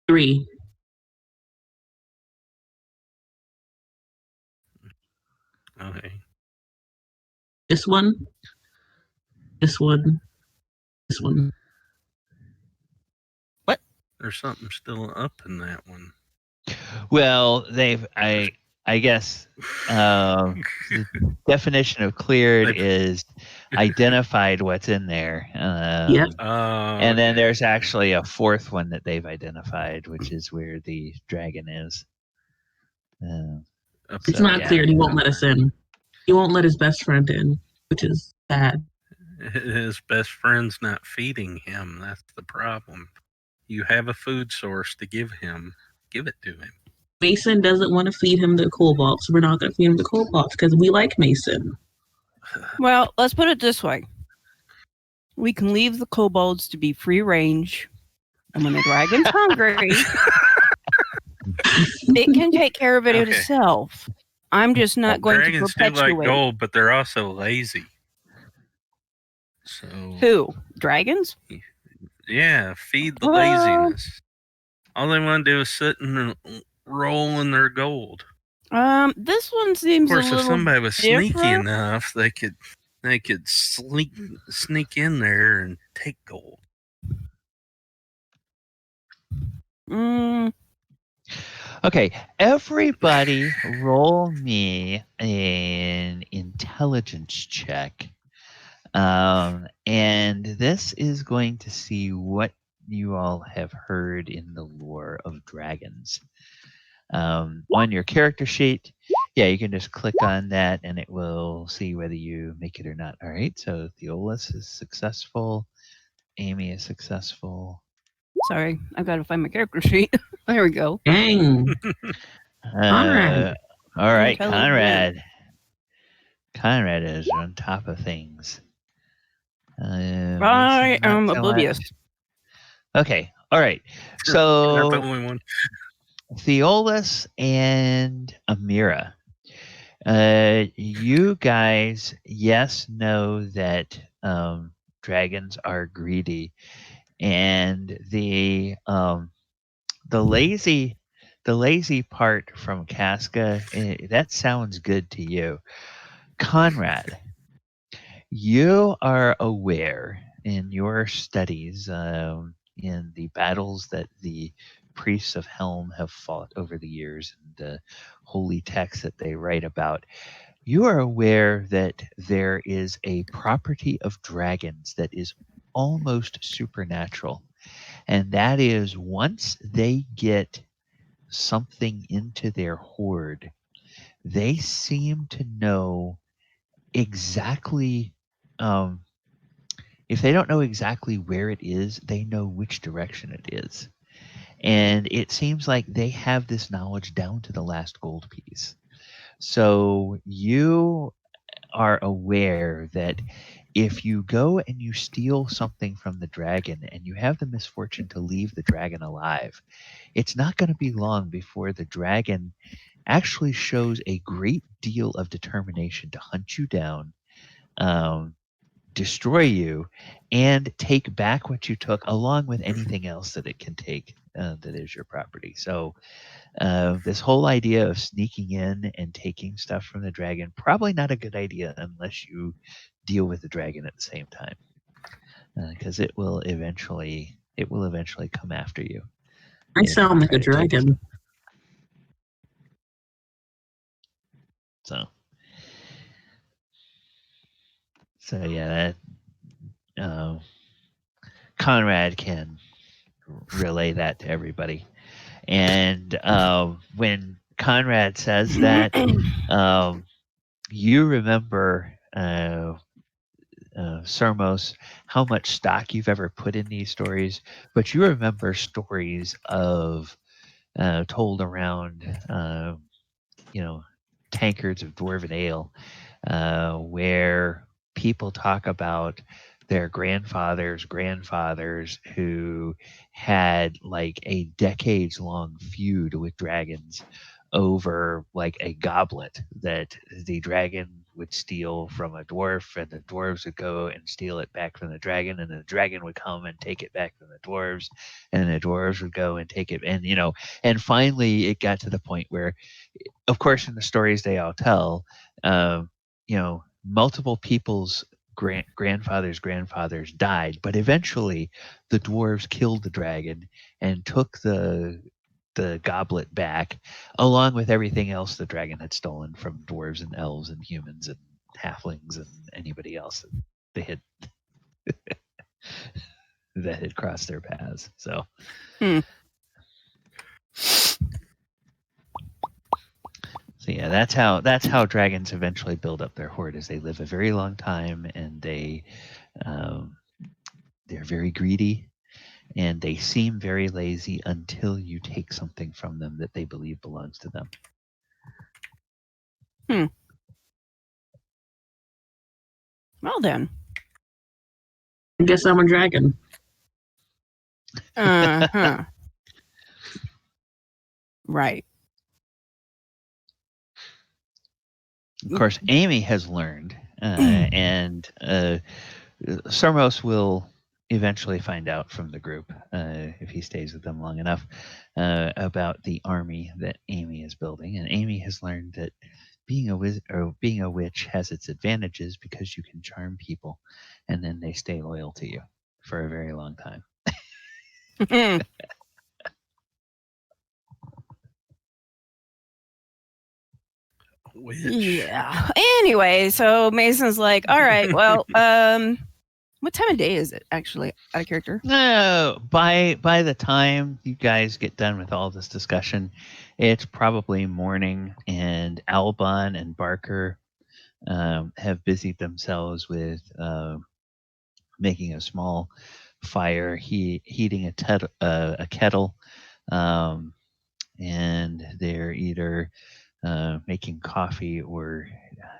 3. Okay. This one. This one. This one. There's something still up in that one. Well, I guess the definition of cleared They've- is identified what's in there. Yep. And then there's actually a fourth one that they've identified, which is where the dragon is. It's So, not yeah. clear. He won't let us in. He won't let his best friend in, which is bad. His best friend's not feeding him. That's the problem. You have a food source to give him. Give it to him. Mason doesn't want to feed him the cobalt, so we're not going to feed him the cobalt because we like Mason. Well, let's put it this way. We can leave the kobolds to be free range. And when the dragon's hungry, it can take care of it Okay. itself. I'm just not going to Dragons do like perpetuate. gold, but they're also lazy. So Who? Dragons? yeah, feed the Well- laziness. All they want to do is sit and roll in their gold. This one Of seems a course, if little somebody was sneaky different. enough, they could sneak in there and take gold. Mm, Okay, everybody roll me an intelligence check. And this is going to see what you all have heard in the lore of dragons. On your character sheet, yeah, you can just click on that and it will see whether you make it or not. All right, so Theolis is successful. Amy is successful. sorry, I've got to find my character sheet. There we go. Dang. Conrad. All right, Intelligent. Conrad is on top of things. I Mason, not am so much. oblivious. Okay, all right. You're not the So only one. Theolis and Amira, you guys, yes, know that dragons are greedy, and the lazy part from Casca, that sounds good to you. Conrad, you are aware in your studies, in the battles that the priests of Helm have fought over the years and the holy texts that they write about, you are aware that there is a property of dragons that is almost supernatural. And that is once they get something into their hoard, they seem to know exactly, if they don't know exactly where it is, they know which direction it is. And it seems like they have this knowledge down to the last gold piece. So you are aware that if you go and you steal something from the dragon and you have the misfortune to leave the dragon alive, it's not going to be long before the dragon actually shows a great deal of determination to hunt you down, destroy you, and take back what you took, along with anything else that it can take that is your property. So this whole idea of sneaking in and taking stuff from the dragon, probably not a good idea unless you deal with the dragon at the same time, because it will eventually come after you. I and sound like try a to take dragon. So yeah, that Conrad can relay that to everybody. And when Conrad says that, you remember, Sermos, how much stock you've ever put in these stories, but you remember stories of told around, tankards of dwarven ale, where people talk about their grandfathers who had like a decades long feud with dragons over like a goblet that the dragon would steal from a dwarf, and the dwarves would go and steal it back from the dragon, and the dragon would come and take it back from the dwarves, and the dwarves would go and take it, and finally it got to the point where, of course, in the stories they all tell, multiple people's grandfathers died, but eventually the dwarves killed the dragon and took the goblet back, along with everything else the dragon had stolen from dwarves and elves and humans and halflings and anybody else that they had that had crossed their paths. So. So yeah, that's how dragons eventually build up their hoard. Is they live a very long time, and they're very greedy, and they seem very lazy until you take something from them that they believe belongs to them. Well then. I guess I'm a dragon. Uh-huh. Right. Of course, Amy has learned, and Sermos will eventually find out from the group, if he stays with them long enough, about the army that Amy is building. And Amy has learned that being a witch has its advantages because you can charm people, and then they stay loyal to you for a very long time. Witch. Yeah. Anyway, so Mason's like, all right, well, what time of day is it actually? Out of character. No, by the time you guys get done with all this discussion, it's probably morning, and Albon and Barker have busied themselves with making a small fire, heating a kettle, and they're either making coffee or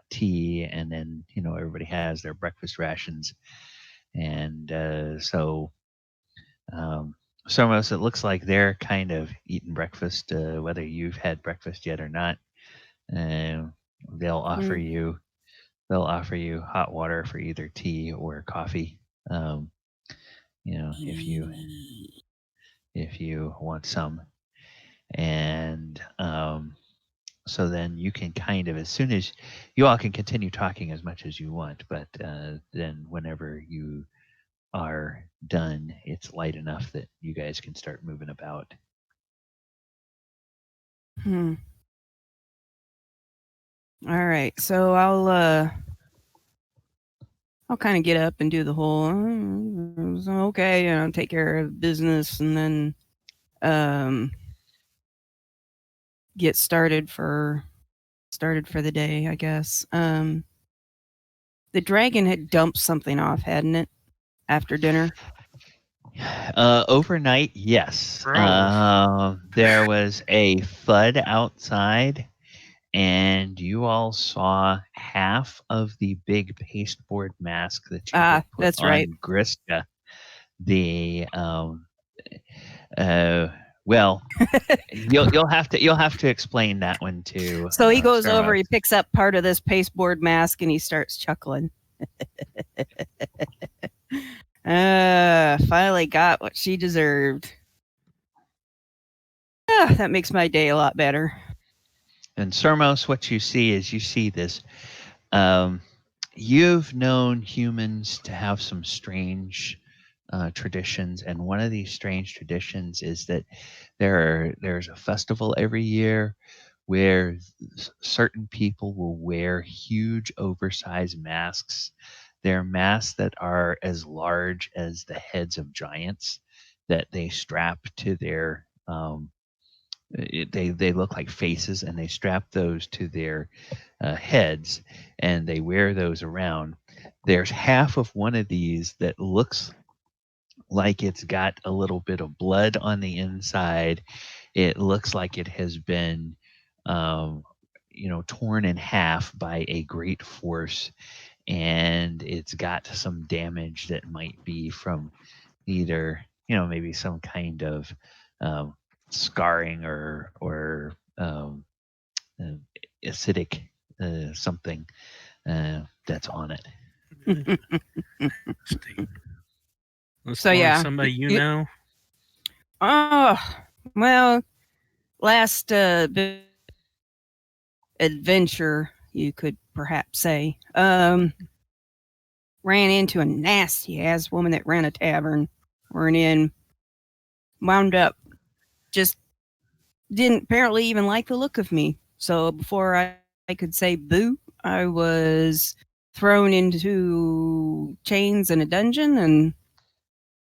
tea, and then everybody has their breakfast rations, and so Somos, it looks like they're kind of eating breakfast, whether you've had breakfast yet or not. They'll offer you hot water for either tea or coffee. If you want some, and so then you can kind of, as soon as you all can continue talking as much as you want, but then whenever you are done, it's light enough that you guys can start moving about. All right, so I'll kind of get up and do the whole okay, take care of business, and then get started for the day, I guess. The dragon had dumped something off, hadn't it, after dinner? Overnight, yes. There was a thud outside, and you all saw half of the big pasteboard mask that you had put that's on right. Grista. The well, you'll have to explain that one too. So he goes Sermos. over, he picks up part of this pasteboard mask, and he starts chuckling. Finally got what she deserved. That makes my day a lot better. And Sermos, what you see this. You've known humans to have some strange traditions, and one of these strange traditions is that there's a festival every year where certain people will wear huge oversized masks. They're masks that are as large as the heads of giants that they strap to their they look like faces, and they strap those to their heads, and they wear those around. There's half of one of these that looks like it's got a little bit of blood on the inside. It looks like it has been torn in half by a great force, and it's got some damage that might be from either maybe some kind of scarring or acidic something that's on it. So yeah, somebody you know. Oh well, last adventure, you could perhaps say, ran into a nasty ass woman that ran a tavern. Wound up just didn't apparently even like the look of me. So before I could say boo, I was thrown into chains in a dungeon, and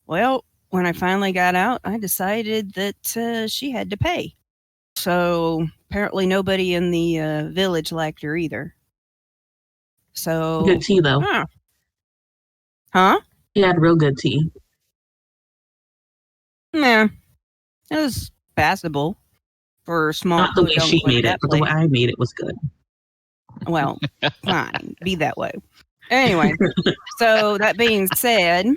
well, when I finally got out, I decided that she had to pay. So apparently nobody in the village liked her either. So good tea though. Huh? He had real good tea. Nah, it was passable for a small. Not the way she made it, but the way I made it was good. Well, fine, be that way. Anyway, so that being said,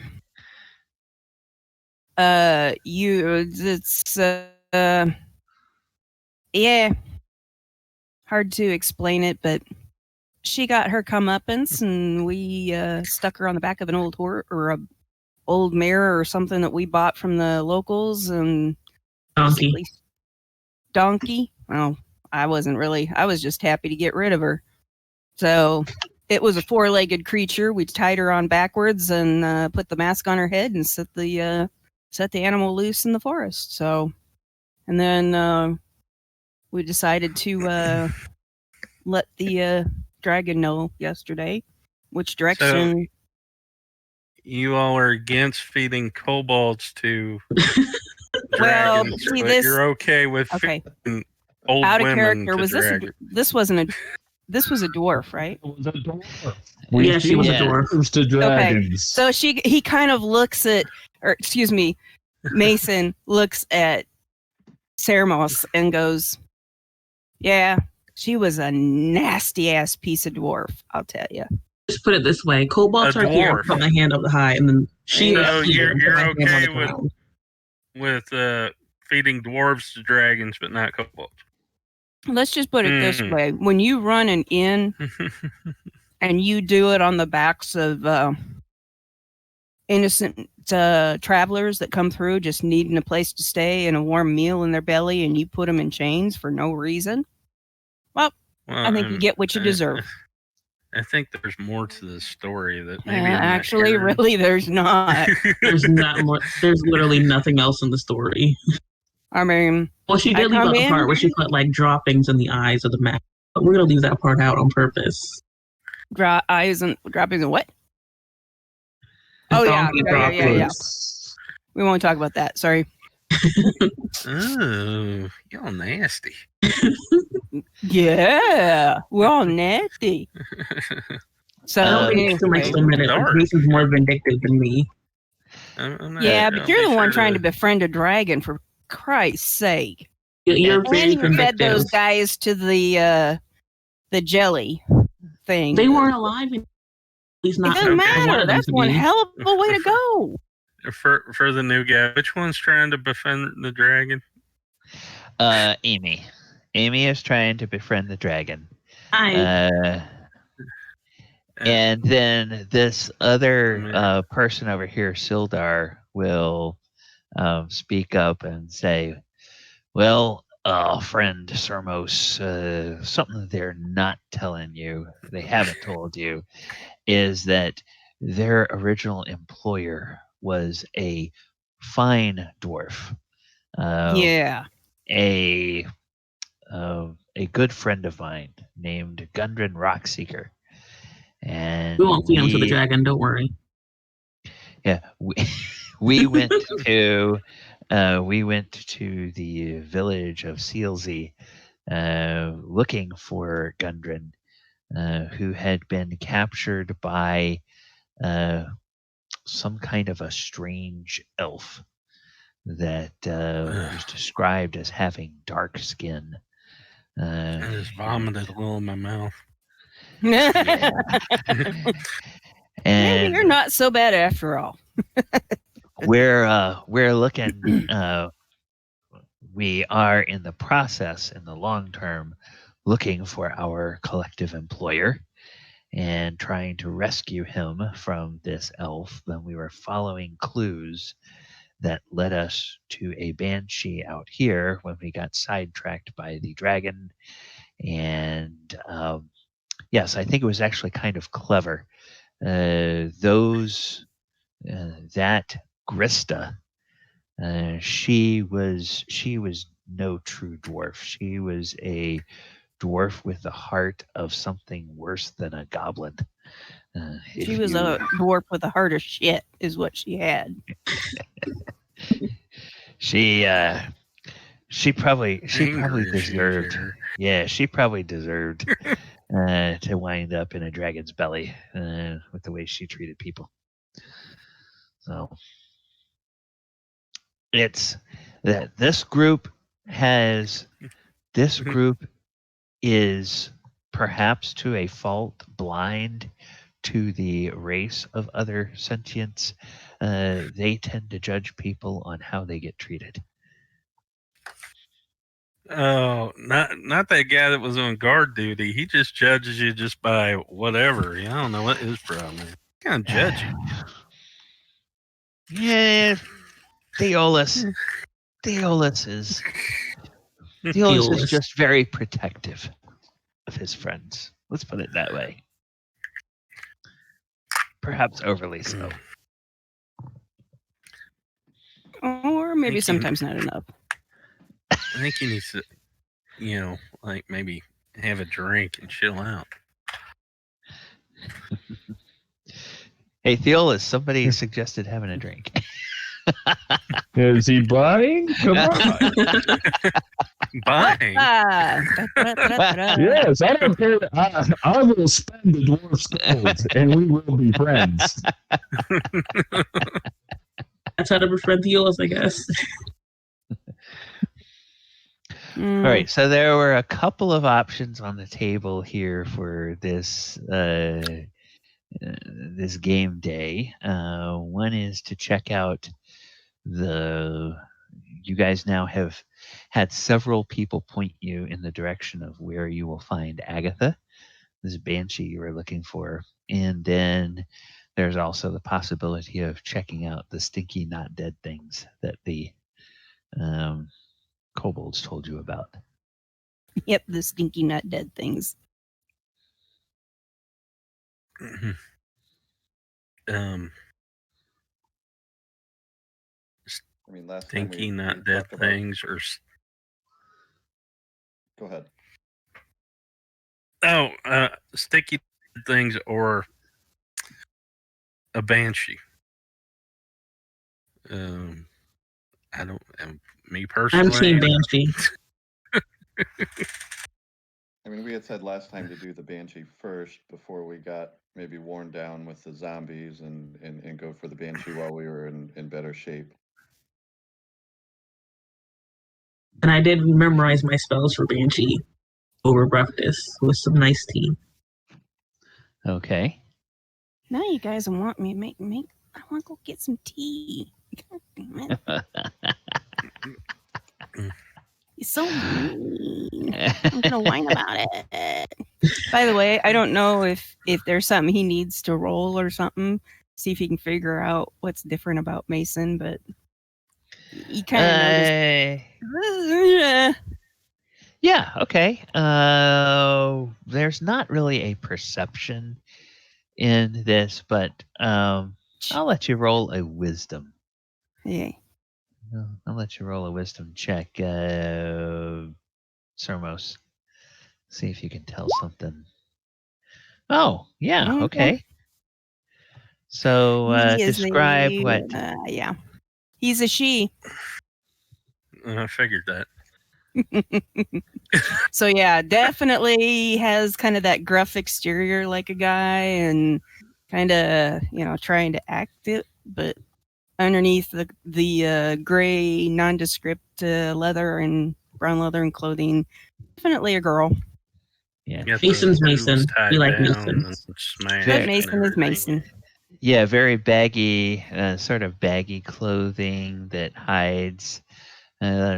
yeah, hard to explain it, but she got her comeuppance, and we stuck her on the back of an old horse or a old mare or something that we bought from the locals, and Donkey. Donkey. Well, I wasn't really. I was just happy to get rid of her. So it was a 4-legged creature. We tied her on backwards and put the mask on her head and set the animal loose in the forest. So, and then we decided to let the dragon know yesterday which direction. You all are against feeding kobolds to Well, dragons, see but this. you're okay with Okay, feeding old out of women character. to Was dragons. this wasn't a this was a dwarf, right? It was a dwarf. Yeah, she was a Yeah. dwarf. Dwarves to dragons. So he kind of looks at, or excuse me, Mason looks at Sermos and goes, "Yeah, she was a nasty ass piece of dwarf. I'll tell you." Just put it this way: kobolds A are here. dwarf. Put my hand up high, and then she. So is here, you're put my hand on okay the with- ground. With feeding dwarves to dragons, but not kobolds. Let's just put it this Mm. way: when you run an inn and you do it on the backs of innocent travelers that come through just needing a place to stay and a warm meal in their belly, and you put them in chains for no reason, Well, I think you get what you deserve. I think there's more to the story that maybe I'm not Actually, hearing. really, there's not. There's not more. There's literally nothing else in the story. I mean, Well, she I did leave come out the in- part where she put like droppings in the eyes of the map, but we're gonna leave that part out on purpose. eyes and droppings and what? Oh yeah, Donkey yeah. droppings. We won't talk about that. Sorry. Oh, y'all nasty. Yeah, we're all nasty. So I don't think it's too much anyway, to admit it. Dark. Jason's more vindictive than me. I'm not- yeah, I'll but be you're the sure one trying to befriend a dragon, for Christ's sake. You're And very you fed vindictive. those guys to the jelly thing. They weren't alive. At least It not. doesn't I wanted matter. them That's to one be. hell of a way to go. For the new guy, which one's trying to befriend the dragon? Amy. Amy is trying to befriend the dragon. And then this other person over here, Sildar, will speak up and say, well, friend Sermos, something they're not telling you, they haven't told you, is that their original employer was a fine dwarf. Yeah. A good friend of mine named Gundren Rockseeker. And We won't feed him to the dragon. Don't worry. Yeah, we went to the village of Sealsey, looking for Gundren, who had been captured by some kind of a strange elf that was described as having dark skin. I just vomited a little in my mouth. Maybe And you're not so bad after all. we're looking. We are in the process, in the long term, looking for our collective employer and trying to rescue him from this elf. Then we were following clues that led us to a banshee out here when we got sidetracked by the dragon. And yes, I think it was actually kind of clever. That Grista, she was no true dwarf. She was a dwarf with the heart of something worse than a goblin. She was a dwarf with a heart of shit, is what she had. She probably Angry deserved. shooter. Yeah, she probably deserved to wind up in a dragon's belly with the way she treated people. So it's that this group is perhaps to a fault blind to the race of other sentients. They tend to judge people on how they get treated. Oh, not that guy that was on guard duty. He just judges you just by whatever. I don't know what his problem is. Kind of judgy. Yeah, Theolis. Theolis is Theolis. just very protective of his friends. Let's put it that way. Perhaps overly so. Or maybe Thank you. sometimes not enough. I think he needs to, like maybe have a drink and chill out. Hey, Theolis, somebody suggested having a drink. Is he buying? Come on. Buying. Yes, I don't care. I will spend the dwarf's gold, and we will be friends. That's how to befriend Theolis, I guess. All right, so there were a couple of options on the table here for this this game day. One is to check out you guys now have had several people point you in the direction of where you will find Agatha, this banshee you were looking for. And then there's also the possibility of checking out the stinky not dead things that the kobolds told you about. Yep, the stinky not dead things. I mean, last time Stinky we not dead talked about- things or Go ahead. sticky things or a banshee. I don't. Me personally, I'm Team Banshee. I mean, we had said last time to do the Banshee first before we got maybe worn down with the zombies and go for the Banshee while we were in better shape. And I did memorize my spells for Banshee over breakfast with some nice tea. Okay. Now you guys want me to make. I want to go get some tea. God damn it. He's so mean. I'm gonna whine about it. By the way, I don't know if there's something he needs to roll or something. See if he can figure out what's different about Mason, but he kind of noticed. Yeah, okay. There's not really a perception in this, but I'll let you roll a wisdom. Yeah. I'll let you roll a wisdom check, Sermos. See if you can tell something. Oh, yeah, okay. So describe what. Yeah. He's a she. I figured that. So yeah, definitely has kind of that gruff exterior like a guy and kind of, trying to act it, but underneath the gray nondescript leather and brown leather and clothing, definitely a girl. Yeah. Mason's Mason. We like Mason. But Mason is Mason. Yeah, very baggy, sort of baggy clothing that hides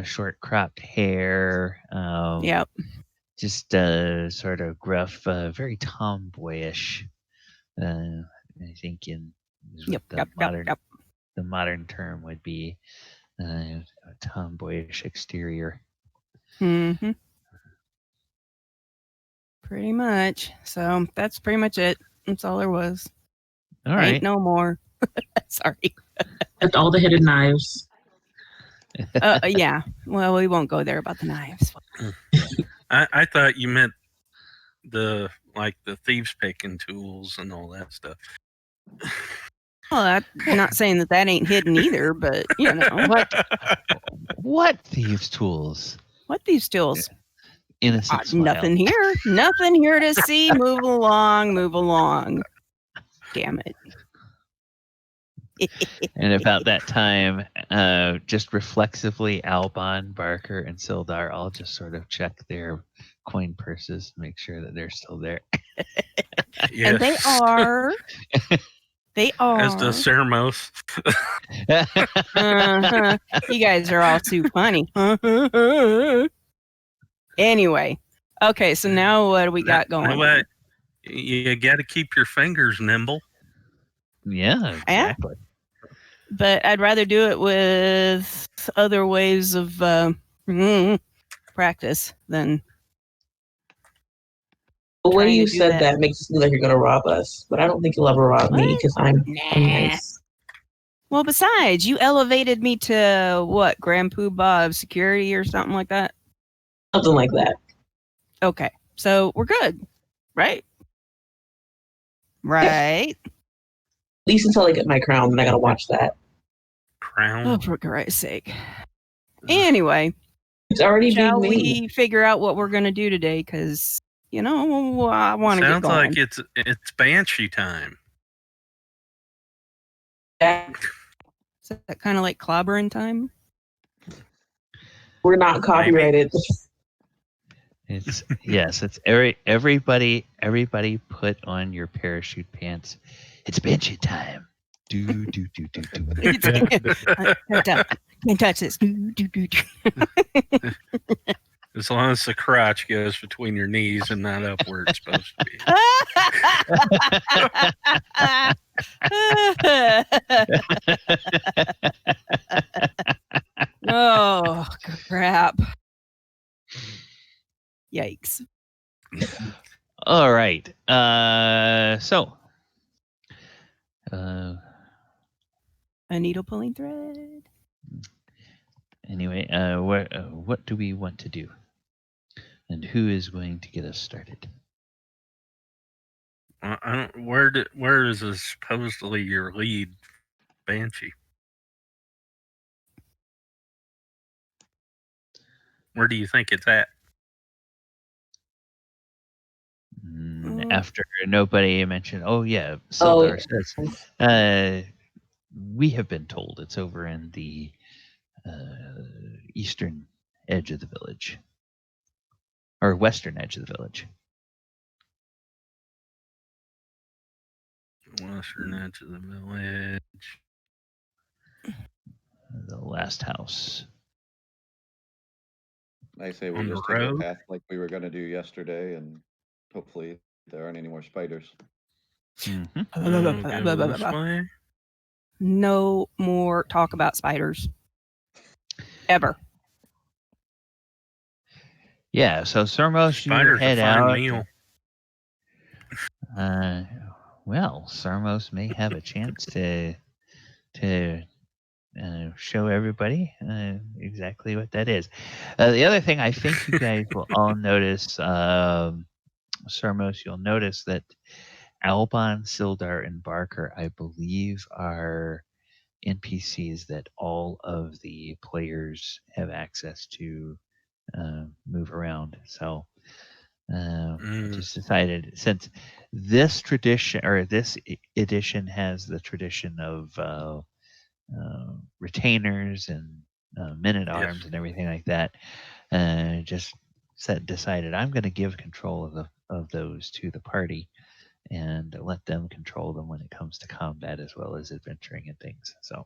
short cropped hair. Yep. Just sort of gruff, very tomboyish. I think the modern term would be a tomboyish exterior. Mm-hmm. Pretty much. So that's pretty much it. That's all there was. All right. Ain't no more. Sorry. That's all the hidden knives. Yeah. Well, we won't go there about the knives. I thought you meant the thieves picking tools and all that stuff. Well, I'm not saying that ain't hidden either, but what thieves' tools? What thieves' tools? Innocent. Nothing here. Nothing here to see. Move along. Move along. Damn it. And about that time, just reflexively, Albon, Barker, and Sildar all just sort of check their coin purses to make sure that they're still there. Yes. And they are. They are. As does Sermos. You guys are all too funny. Anyway, okay, so now what do we got going on? You got to keep your fingers nimble. Yeah, exactly. But I'd rather do it with other ways of practice than. The way trying you to do said that makes it seem like you're gonna rob us, but I don't think you'll ever rob me What? because I'm Nah. nice. Well, besides, you elevated me to what, Grand Poobah of security or something like that? Something like that. Okay, so we're good, right? Right. At least until I get my crown, then I gotta watch that. Crown. Oh, for Christ's sake. Anyway, It's already shall being made. we figure out what we're going to do today? Because, I want to get Sounds going. like it's Banshee time. Is that kind of like clobbering time? We're not copyrighted. It's yes, it's everybody put on your parachute pants. It's Banshee time. Do do do do do. Can't touch this. As long as the crotch goes between your knees and not up where it's supposed to be. Oh, crap. Yikes. All right. A needle pulling thread. Anyway, what do we want to do? And who is going to get us started? I don't. Where is supposedly your lead Banshee? Where do you think it's at? After nobody mentioned, oh yeah, Sildar says, we have been told it's over in the eastern edge of the village, or western edge of the village. Western edge of the village. The last house. I say we On the just take a road? path like we were going to do yesterday, and hopefully there aren't any more spiders. Go this way. No more talk about spiders. Ever. Yeah, so Sermos, you Spiders head a fine out. meal. Well, Sermos may have a chance to show everybody exactly what that is. The other thing I think you guys will all notice, Sermos, you'll notice that Albon, Sildar, and Barker, I believe, are NPCs that all of the players have access to move around. So just decided, since this tradition or this edition has the tradition of retainers and men-at-arms and everything like that, decided I'm going to give control of those to the party and let them control them when it comes to combat as well as adventuring and things. So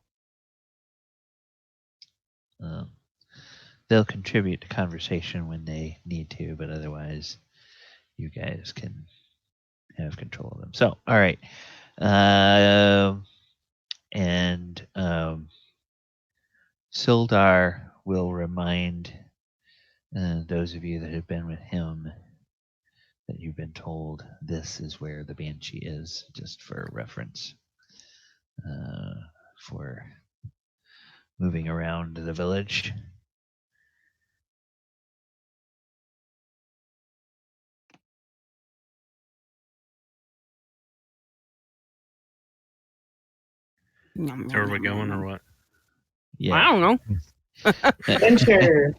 they'll contribute to conversation when they need to, but otherwise you guys can have control of them. So, all right. Sildar will remind those of you that have been with him that you've been told this is where the Banshee is, just for reference, for moving around the village. So are we going or what? Yeah. I don't know. Adventure.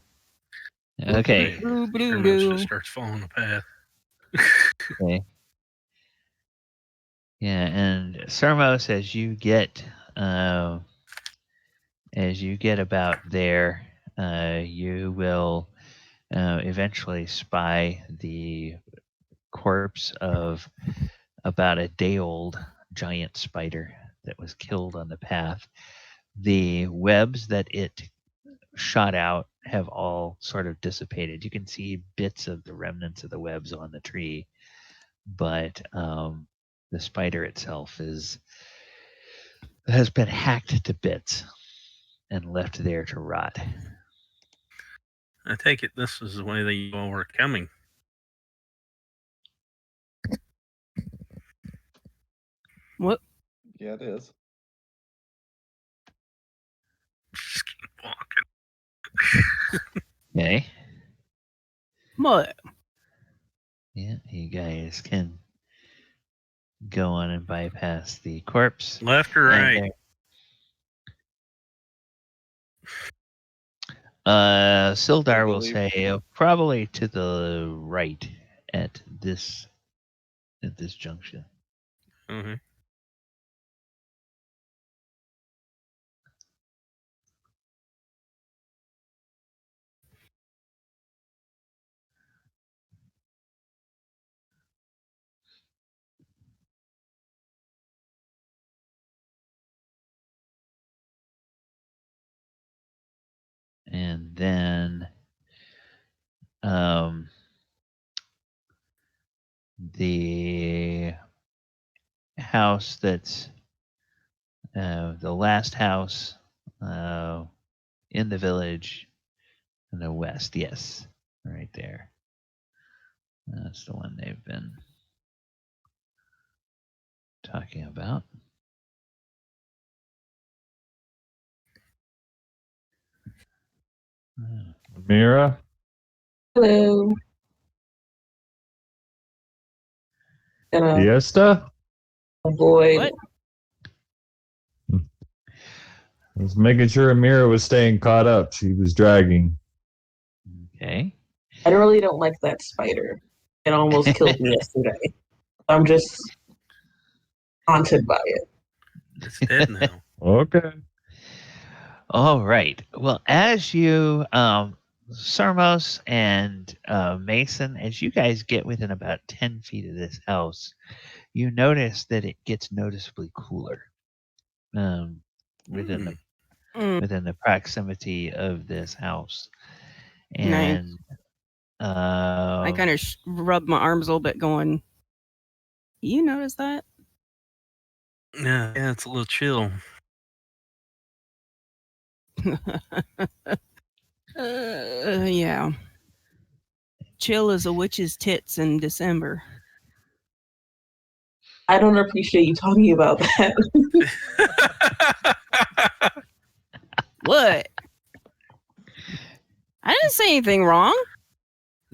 Okay. Sermos just starts following the path. Okay. Yeah, and Sermos, as you get about there, you will eventually spy the corpse of about a day-old giant spider that was killed on the path. The webs that it shot out have all sort of dissipated. You can see bits of the remnants of the webs on the tree, but the spider itself has been hacked to bits and left there to rot. I take it this is the way that you all were coming. What? Yeah, it is. Just keep walking. Okay. What? Yeah, you guys can go on and bypass the corpse. Left or And right? there- Sildar will believe- say probably to the right at this junction. Mhm. And then the house that's the last house in the village in the west. Yes, right there. That's the one they've been talking about. Amira? Hello. Gonna Fiesta? avoid. What? I was making sure Amira was staying caught up. She was dragging. Okay. I really don't like that spider. It almost killed me yesterday. I'm just haunted by it. It's dead now. Okay. All right. Well, as you, Sermos and Mason, as you guys get within about 10 feet of this house, you notice that it gets noticeably cooler within the within the proximity of this house. And I kind of rubbed my arms a little bit, going, "You notice that?" Yeah, it's a little chill. Yeah. Chill as a witch's tits in December. I don't appreciate you talking about that. What? I didn't say anything wrong.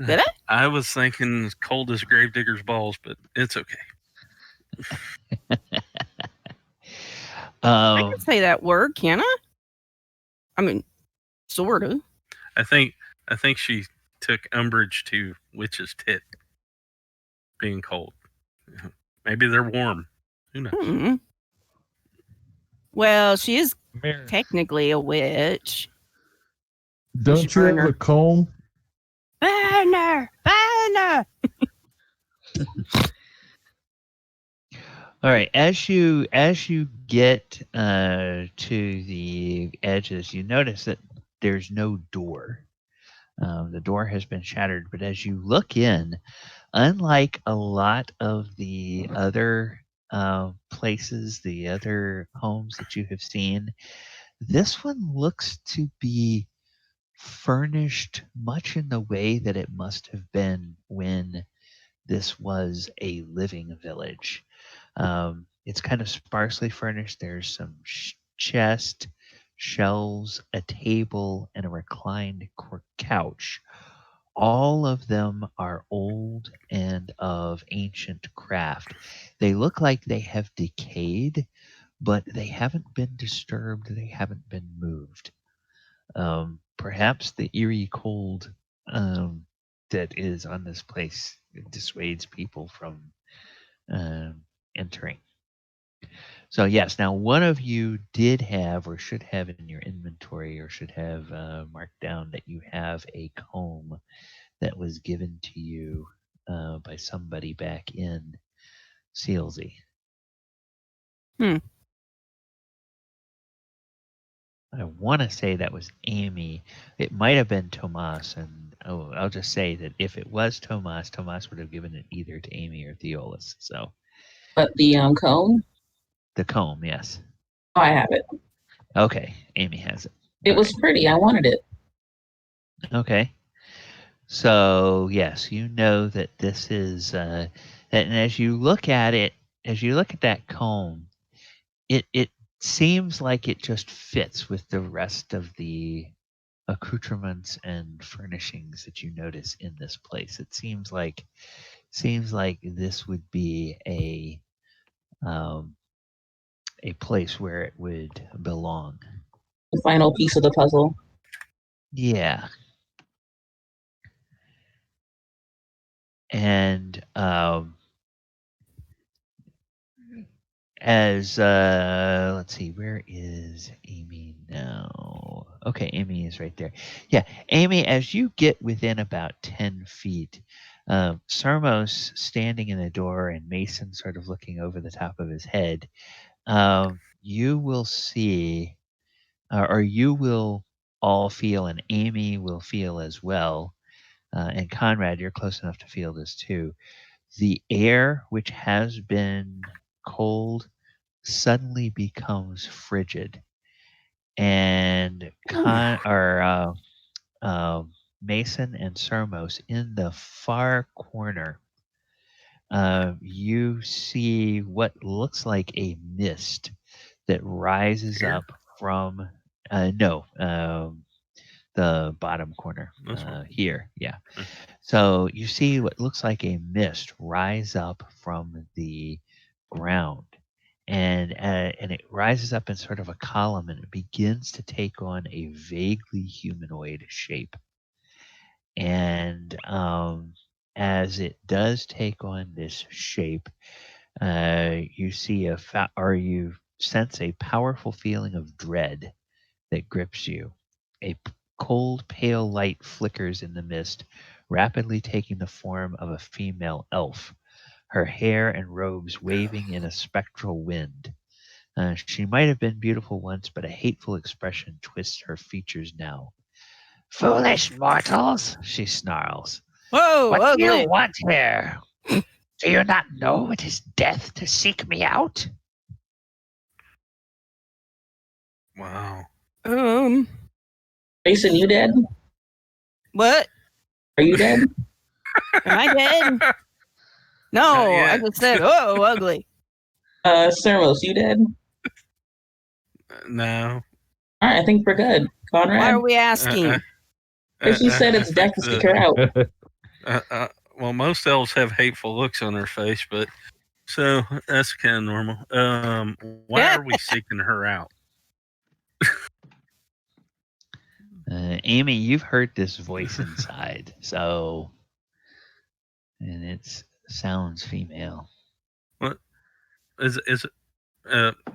Did I? I was thinking as cold as Gravedigger's balls, but it's okay. I can say that word, can I? I mean, sort of. I think she took umbrage to witch's tit being cold. Maybe they're warm. Who knows? Hmm. Well, she is Amira, technically a witch. don't you have burn her. a comb? Banner! Banner! all right, as you get to the edges, you notice that there's no door. The door has been shattered, but as you look in, unlike a lot of the other places, the other homes that you have seen, this one looks to be furnished much in the way that it must have been when this was a living village. It's kind of sparsely furnished. There's some chest, shelves, a table, and a reclined couch. All of them are old and of ancient craft. They look like they have decayed, but they haven't been disturbed. They haven't been moved. Perhaps the eerie cold that is on this place dissuades people from entering. So yes, now one of you did have or should have in your inventory or should have marked down that you have a comb that was given to you by somebody back in Sealsy. I want to say that was Amy. It might have been Tomas, and I'll just say that if it was Tomas, Tomas would have given it either to Amy or Theolis. So But the cone, the comb, yes. oh, I have it. Okay, Amy has it. It All was pretty. I wanted it. right. Okay. So yes, you know that this is, and as you look at it, as you look at that comb, it seems like it just fits with the rest of the accoutrements and furnishings that you notice in this place. It seems like this would be a place where it would belong. The final piece of the puzzle. Yeah. And as let's see, where is Amy now? Okay, Amy is right there. Yeah, Amy, as you get within about 10 feet, Sermos standing in the door and Mason sort of looking over the top of his head, you will see, or you will all feel, and Amy will feel as well, and Conrad, you're close enough to feel this too. The air, which has been cold, suddenly becomes frigid, and Mason and Sermos in the far corner, you see what looks like a mist that rises Here? up from the bottom corner This one? here. Yeah. Hmm. So you see what looks like a mist rise up from the ground, and it rises up in sort of a column, and it begins to take on a vaguely humanoid shape. And as it does take on this shape, you see you sense a powerful feeling of dread that grips you. A cold, pale light flickers in the mist, rapidly taking the form of a female elf, her hair and robes waving in a spectral wind. She might have been beautiful once, but a hateful expression twists her features now. Foolish mortals, she snarls. Whoa, What do ugly. you want here? Do you not know it is death to seek me out? Wow. Mason, you dead? What? Are you dead? Am I dead? No, Not yet. I just said, oh, ugly. Sermos, you dead? No. All right, I think we're good. Conrad? Why are we asking? Because you said it's death to seek her out. Well, most elves have hateful looks on their face, but so that's kind of normal. Why are we seeking her out? Amy, you've heard this voice inside, so, and it sounds female. What is it?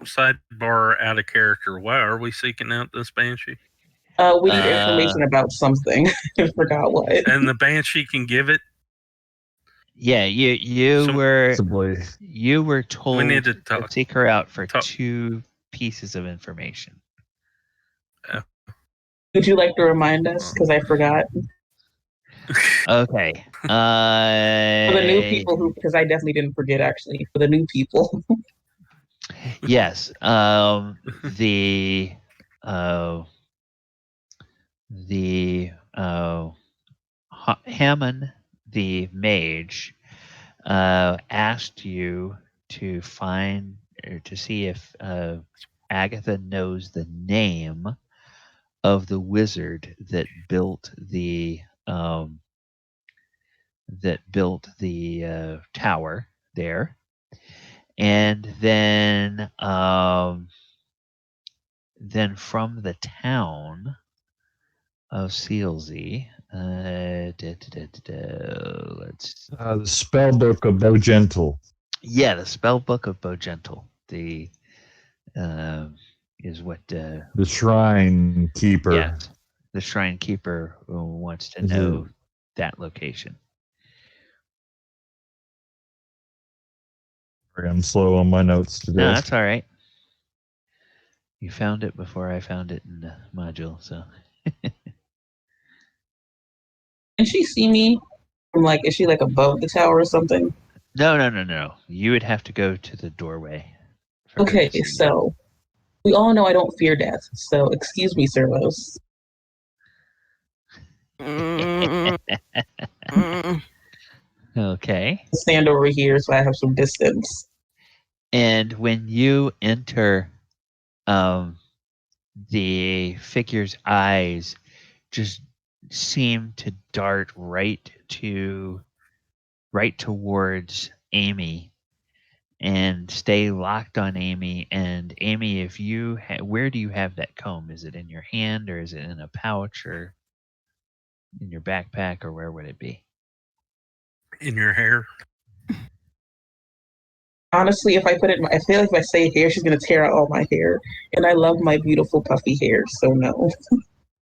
Sidebar out of character. Why are we seeking out this banshee? We need information about something. I forgot what. And the banshee can give it. Yeah, you were told We need to to seek her out for 2 pieces of information. Would you like to remind us? Because I forgot. Okay. For the new people because I definitely didn't forget actually. For the new people. Yes. Hammond, the mage, asked you to find or to see if Agatha knows the name of the wizard that built the tower there, and then from the town of Sealsea, let's The spell book of Bogentle. yeah, the spell book of Bogentle. Is what The shrine keeper. yes, the shrine keeper wants to know that location. I'm slow on my notes today. No, that's all right. You found it before I found it in the module, so. Can she see me? From like, is she like above the tower or something? No. You would have to go to the doorway. for her Okay, to see you. so we all know I don't fear death. So excuse me, Sermos. Mm, mm. Okay. Stand over here so I have some distance. And when you enter, the figure's eyes just seem to dart right towards Amy and stay locked on Amy. And Amy, if you where do you have that comb? Is it in your hand, or is it in a pouch, or in your backpack, or where would it be? In your hair. Honestly, if I put it, I feel like if I say hair, she's gonna tear out all my hair, and I love my beautiful puffy hair. So no, I'm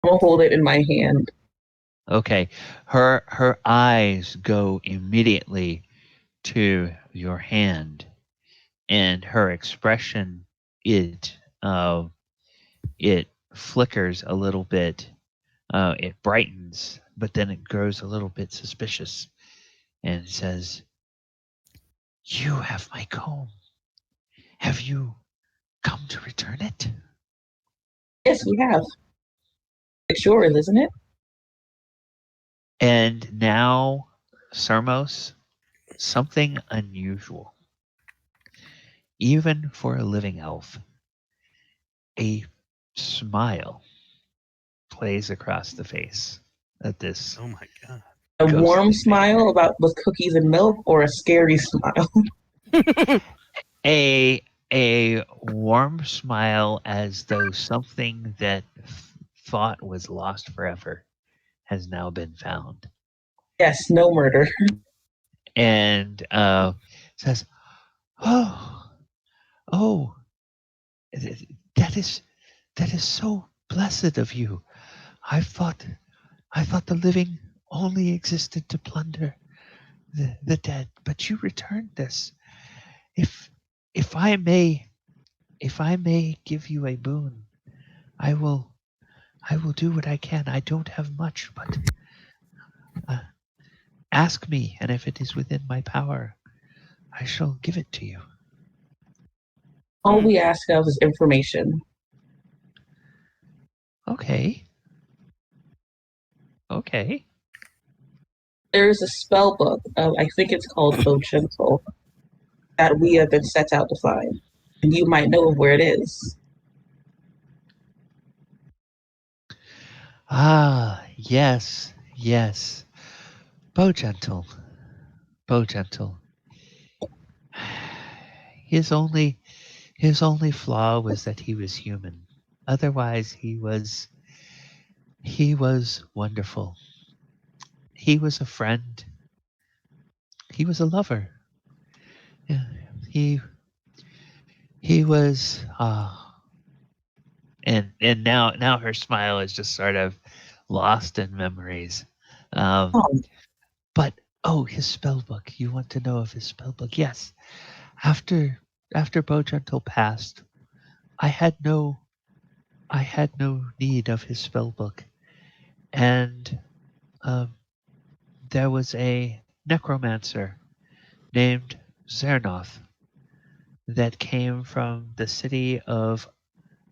gonna hold it in my hand. Okay. Her eyes go immediately to your hand, and her expression it flickers a little bit. It brightens, but then it grows a little bit suspicious and says, "You have my comb. Have you come to return it?" Yes, we have. It's yours, isn't it? And now, Sermos, something unusual, even for a living elf. A smile plays across the face of this Oh my god. A ghostly warm figure. smile about with cookies and milk, or a scary smile. A warm smile, as though something that thought was lost forever has now been found, Yes, no murder. and says, "Oh, oh, that is so blessed of you. I thought the living only existed to plunder the dead, but you returned this. If I may give you a boon, I will do what I can. I don't have much, but ask me, and if it is within my power, I shall give it to you." All we ask of is information. Okay. Okay. There is a spell book, I think it's called Gentle, that we have been set out to find. And you might know of where it is. Ah, yes. Gentle. Gentle. His only flaw was that he was human. Otherwise, he was wonderful. He was a friend. He was a lover. Yeah, he was and now her smile is just sort of lost in memories. Oh, But his spell book. You want to know of his spell book? Yes. After Gentle passed, I had no need of his spell book, and there was a necromancer named Zernoth that came from the city of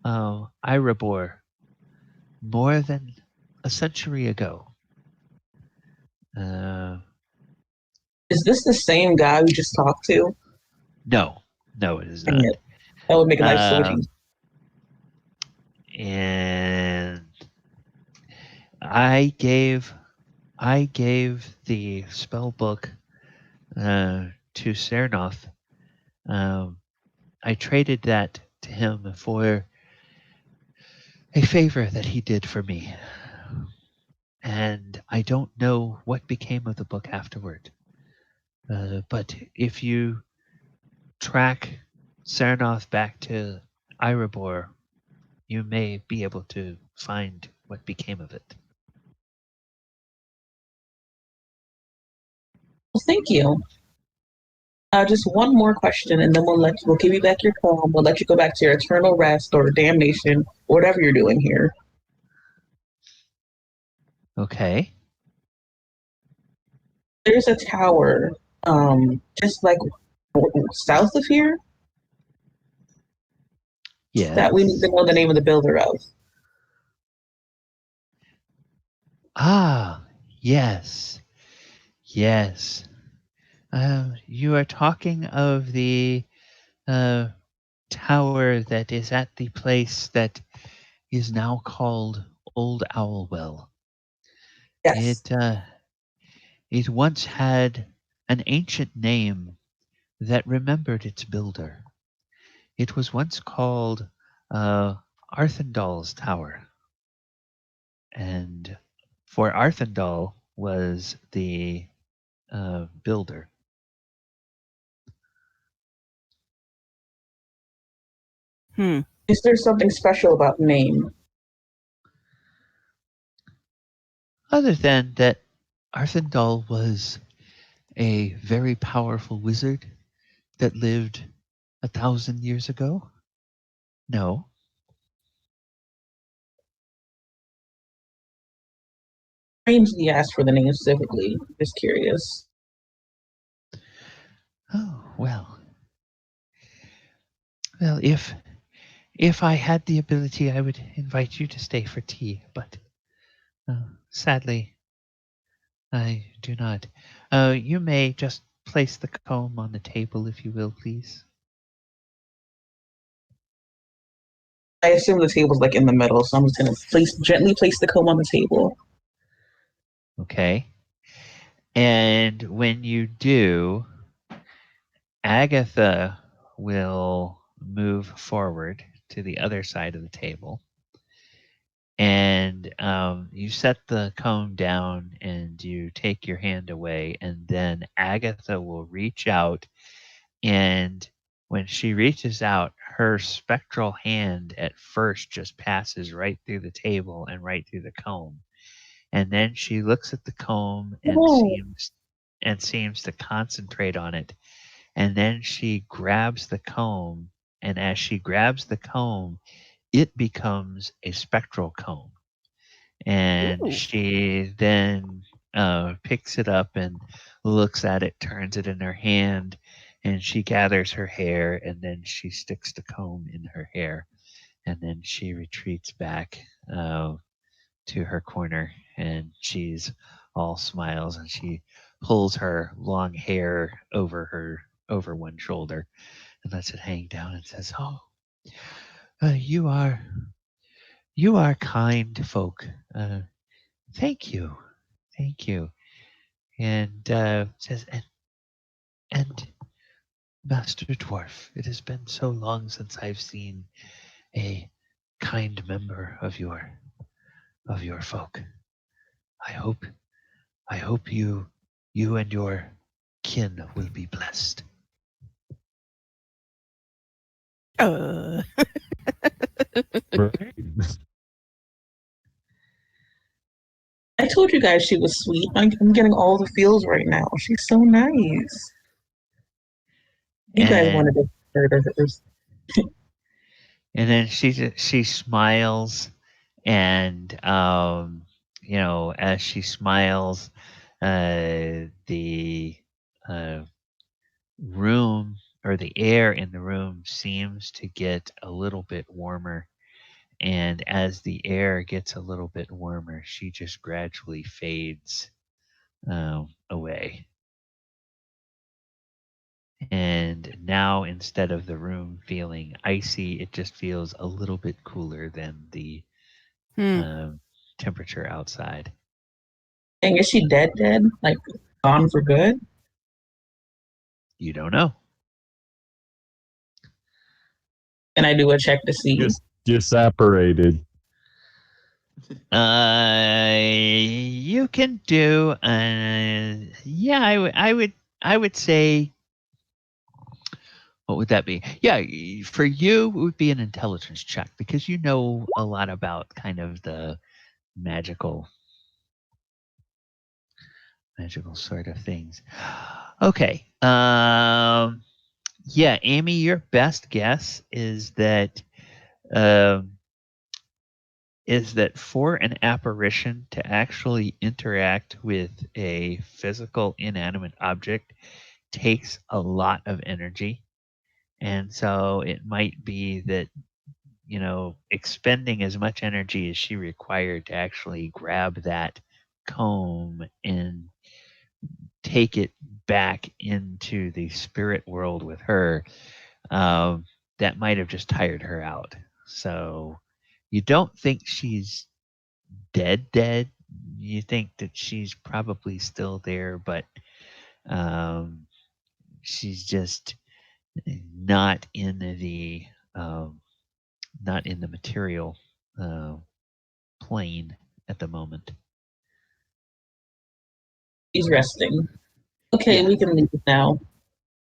Erebor more than a century ago. is this the same guy we just talked to? No, it is Dang not. it. That would make life so much easier. And I gave the spell book to Zernoth. I traded that to him for a favor that he did for me. And I don't know what became of the book afterward. But if you track Zernoth back to Erebor, you may be able to find what became of it. Well, thank you. Just one more question, and then we'll give you back your poem. We'll let you go back to your eternal rest or damnation, or whatever you're doing here. Okay. There's a tower, just like south of here, Yeah. that we need to know the name of the builder of. Ah, yes. Yes. You are talking of the tower that is at the place that is now called Old Owlwell. Yes. It once had an ancient name that remembered its builder. It was once called Arthendal's Tower. And for Arthendal was the builder. Is there something special about the name? Other than that, Arthendal was a very powerful wizard that lived 1,000 years ago? No. Strangely asked for the name specifically. Just curious. Oh, well. Well, if I had the ability, I would invite you to stay for tea, but sadly, I do not. You may just place the comb on the table, if you will, please. I assume the table's like in the middle, so I'm just gonna gently place the comb on the table. Okay. And when you do, Agatha will move forward to the other side of the table. And you set the comb down and you take your hand away. And then Agatha will reach out. And when she reaches out, her spectral hand at first just passes right through the table and right through the comb. And then she looks at the comb and seems to concentrate on it. And then she grabs the comb, and as she grabs the comb, it becomes a spectral comb. And Ooh. she then picks it up and looks at it, turns it in her hand, and she gathers her hair, and then she sticks the comb in her hair. And then she retreats back to her corner, and she's all smiles, and she pulls her long hair over one shoulder and lets it hang down and says, "Oh, you are kind folk. Thank you, thank you." And says, and Master Dwarf, it has been so long since I've seen a kind member of your folk. I hope you and your kin will be blessed. Right. I told you guys she was sweet. I'm getting all the feels right now. She's so nice. You guys And- wanted to hurt her. And then she smiles, and as she smiles, the room or the air in the room seems to get a little bit warmer. And as the air gets a little bit warmer, she just gradually fades away. And now, instead of the room feeling icy, it just feels a little bit cooler than the temperature outside. Dang, is she dead? Like, gone for good? You don't know. Can I do a check to see? Just separated. You can do. Yeah, I would say. What would that be? Yeah, for you, it would be an intelligence check because you know a lot about kind of the magical sort of things. Okay. Yeah, Amy, your best guess is that um, for an apparition to actually interact with a physical inanimate object takes a lot of energy. And so it might be that, expending as much energy as she required to actually grab that comb and take it back into the spirit world with her, that might have just tired her out. So you don't think she's dead. You think that she's probably still there, but um, she's just not in the material plane at the moment. He's resting. Okay, Yeah. we can leave now.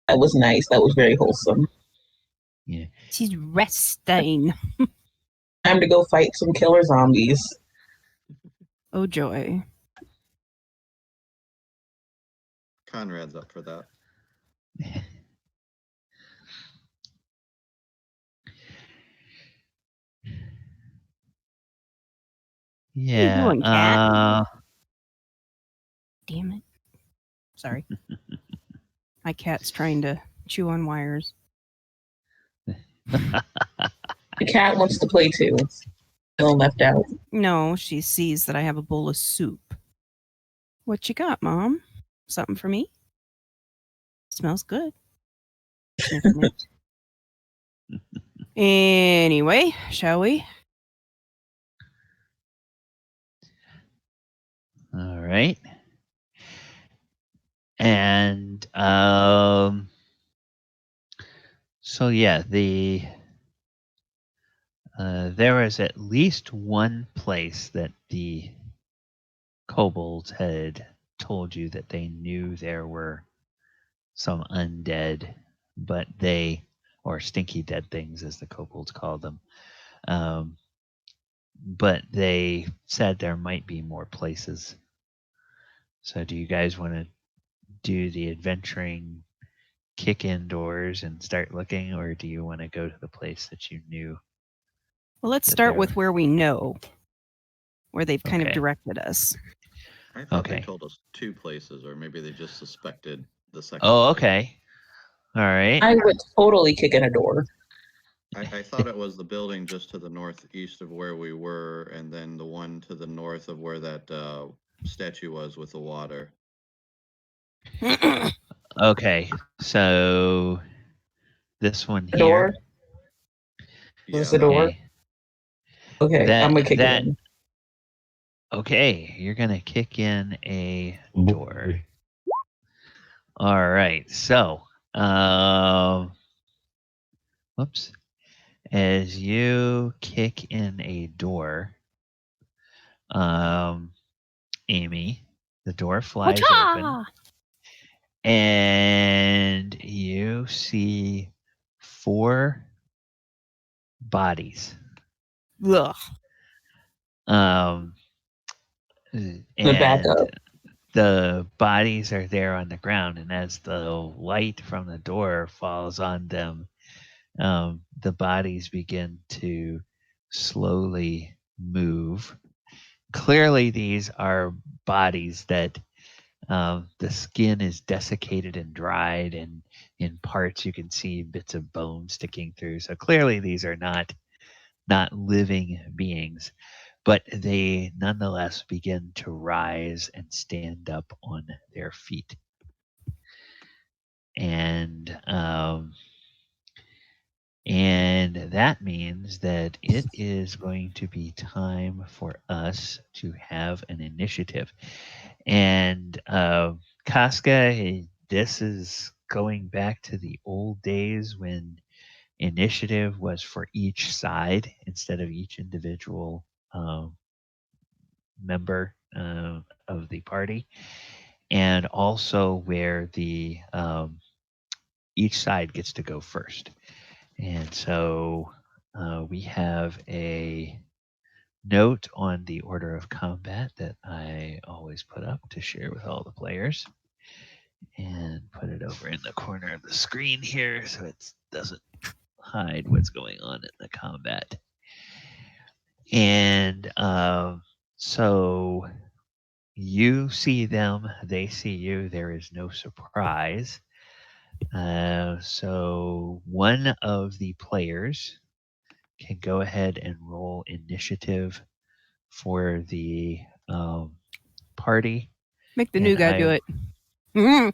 That was nice. That was very wholesome. Yeah. She's resting. Time to go fight some killer zombies. Oh joy. Conrad's up for that. Yeah. doing, cat? Damn it. Sorry. My cat's trying to chew on wires. The cat wants to play too. Feeling left out. No, she sees that I have a bowl of soup. What you got, Mom? Something for me? Smells good. Sniff, sniff. Anyway, shall we? All right. And so yeah, there was at least one place that the kobolds had told you that they knew there were some undead, but or stinky dead things, as the kobolds called them. But they said there might be more places. So do you guys want to do the adventuring, kick in doors and start looking, or do you want to go to the place that you knew? Well, let's that start there with were- where we know, where they've kind of Okay. directed us. I thought Okay. they told us 2 places, or maybe they just suspected the second. Oh, place. okay. All right. I would totally kick in a door. I thought it was the building just to the northeast of where we were, and then the one to the north of where that statue was with the water. Okay. So this one The here. door? Yeah, Was the that door? one. Okay, That- I'm gonna kick that- it in. Okay, you're gonna kick in a Boy. door. All right. So, whoops. As you kick in a door, Amy, the door flies open, Whatcha? and you see 4 bodies. Ugh. And The backup. the bodies are there on the ground, and as the light from the door falls on them, the bodies begin to slowly move. Clearly, these are bodies that the skin is desiccated and dried, and in parts you can see bits of bone sticking through. So clearly, these are not living beings, but they nonetheless begin to rise and stand up on their feet. And that means that it is going to be time for us to have an initiative. And Casca, this is going back to the old days when initiative was for each side instead of each individual member of the party, and also where the each side gets to go first. And so we have a note on the order of combat that I always put up to share with all the players. and put it over in the corner of the screen here so it doesn't hide what's going on in the combat. And so you see them, they see you. There is no surprise. So one of the players can go ahead and roll initiative for the party. Make the And new guy do it. Mhm.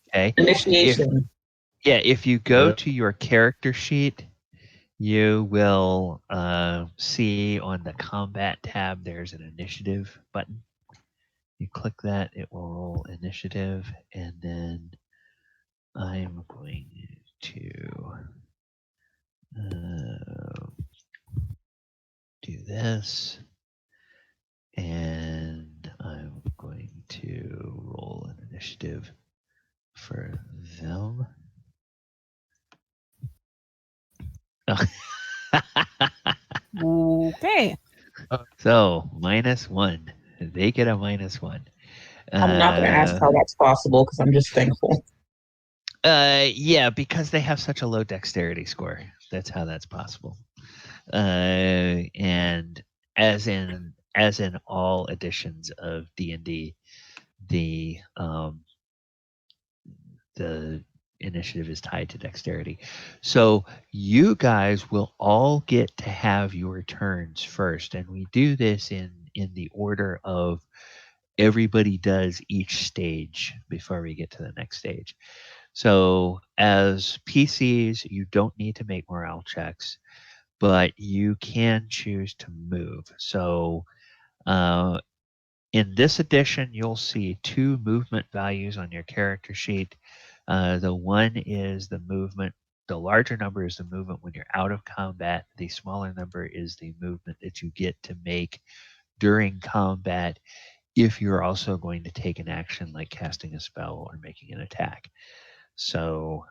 Okay. Initiation. If you go Yep. to your character sheet, you will see on the combat tab there's an initiative button. You click that, it will roll initiative, and then I'm going to do this, and I'm going to roll an initiative for them. Okay. So -1. They get a -1. I'm not going to ask how that's possible because I'm just thankful. Yeah, because they have such a low dexterity score. That's how that's possible. And as in all editions of D&D, the initiative is tied to dexterity. So you guys will all get to have your turns first, and we do this in the order of everybody does each stage before we get to the next stage. So as PCs, you don't need to make morale checks, but you can choose to move. So in this edition, you'll see 2 movement values on your character sheet. The one is the movement. The larger number is the movement when you're out of combat. The smaller number is the movement that you get to make during combat if you're also going to take an action like casting a spell or making an attack. So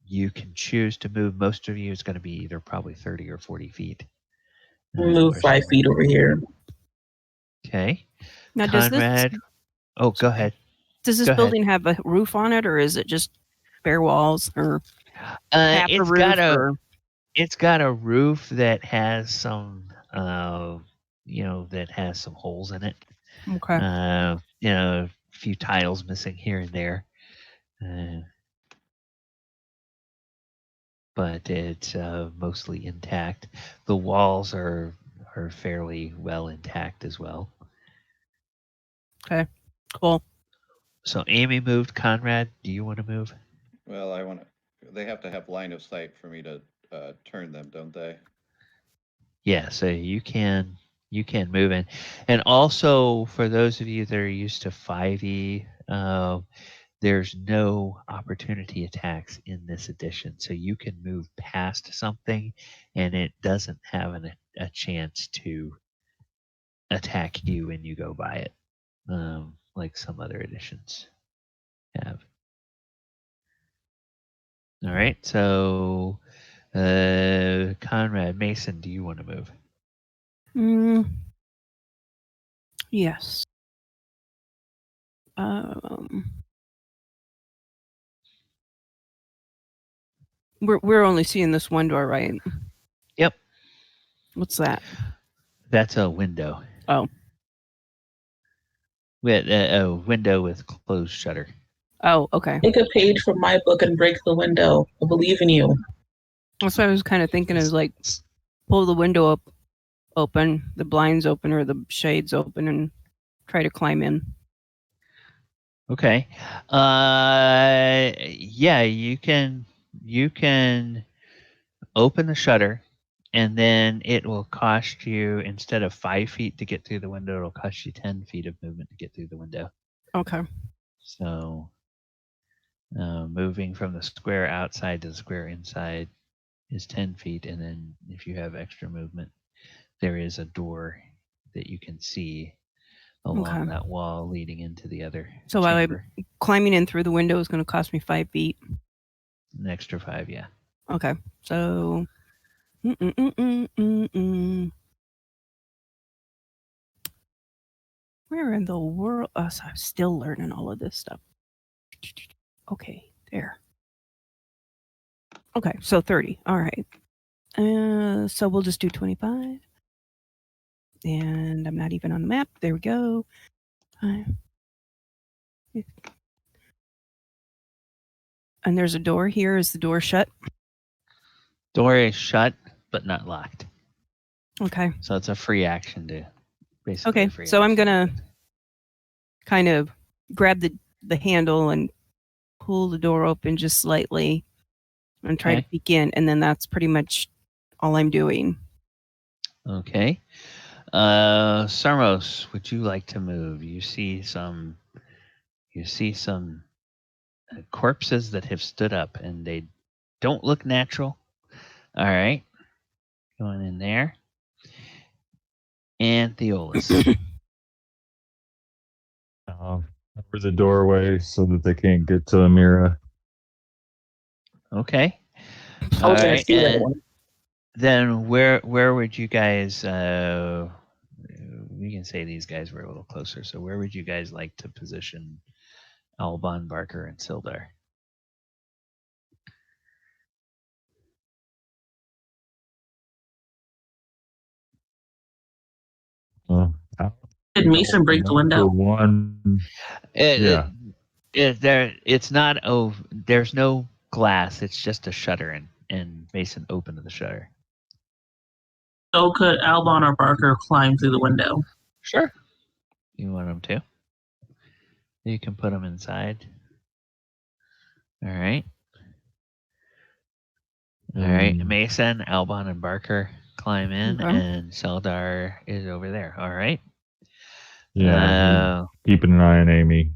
you can choose to move. Most of you is going to be either probably 30 or 40 feet. Move 5 feet over here. Okay. Now, does Conrad. Oh, go ahead. this Go ahead. building have a roof on it, or is it just bare walls, or half a It's roof? got a roof that has some that has some holes in it. Okay. A few tiles missing here and there. But it's mostly intact. The walls are fairly well intact as well. Okay. Cool. So Amy moved. Conrad, do you want to move? Well, they have to have line of sight for me to turn them, don't they? Yeah, so you can move in. And also for those of you that are used to 5e, there's no opportunity attacks in this edition. So you can move past something and it doesn't have a chance to attack you when you go by it, like some other editions have. All right, so Conrad, Mason, do you want to move? Yes. We're only seeing this one door, right? Yep. What's that? That's a window. Oh. With a window with closed shutter. Oh, okay. Take a page from my book and break the window. I believe in you. That's what I was kind of thinking, is like pull the window up, open, the blinds open or the shades open, and try to climb in. Okay. Yeah, you can open the shutter, and then it will cost you, instead of 5 feet to get through the window, it'll cost you 10 feet of movement to get through the window. Okay. So moving from the square outside to the square inside is 10 feet, and then if you have extra movement, there is a door that you can see along that wall leading into the other so chamber. Climbing in through the window is going to cost me 5 feet. An extra 5, yeah. Okay. So Where in the world? So I'm still learning all of this stuff. Okay, there. Okay, so 30. All right. So we'll just do 25. And I'm not even on the map. There we go. And there's a door here. Is the door shut? Door is shut, but not locked. Okay. So it's a free action to basically. Okay, so I'm gonna kind of grab the handle and pull the door open just slightly and try to peek in, and then that's pretty much all I'm doing. Okay. Sermos, would you like to move? You see some corpses that have stood up, and they don't look natural. All right. Going in there. And Theolis. Over the doorway so that they can't get to Amira. Okay. I All was gonna right. see that And one. then where would you guys? We can say these guys were a little closer. So where would you guys like to position Alban, Barker, and Sildar? Did Mason break the window? One. Yeah. It's not. Oh, there's no glass. It's just a shutter, and Mason opened the shutter. So could Albon or Barker climb through the window? Sure. You want them to? You can put them inside. All right. All right. Mason, Albon, and Barker climb in, and Sildar is over there. All right. Yeah. Keeping an eye on Amy.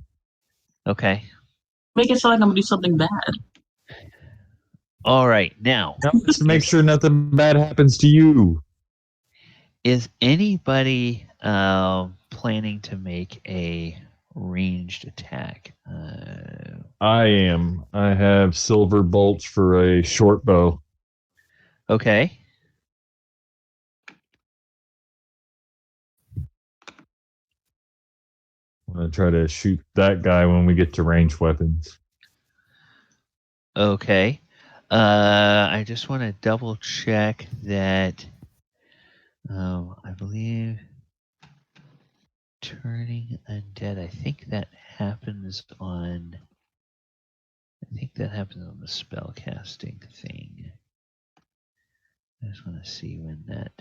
Okay. Make it sound like I'm gonna do something bad. All right. Now, just to make sure nothing bad happens to you. Is anybody planning to make a ranged attack? I am. I have silver bolts for a short bow. Okay. I'm going to try to shoot that guy when we get to ranged weapons. Okay. I just want to double check that. I believe turning undead. I think that happens on. I think that happens on the spellcasting thing. I just want to see when that.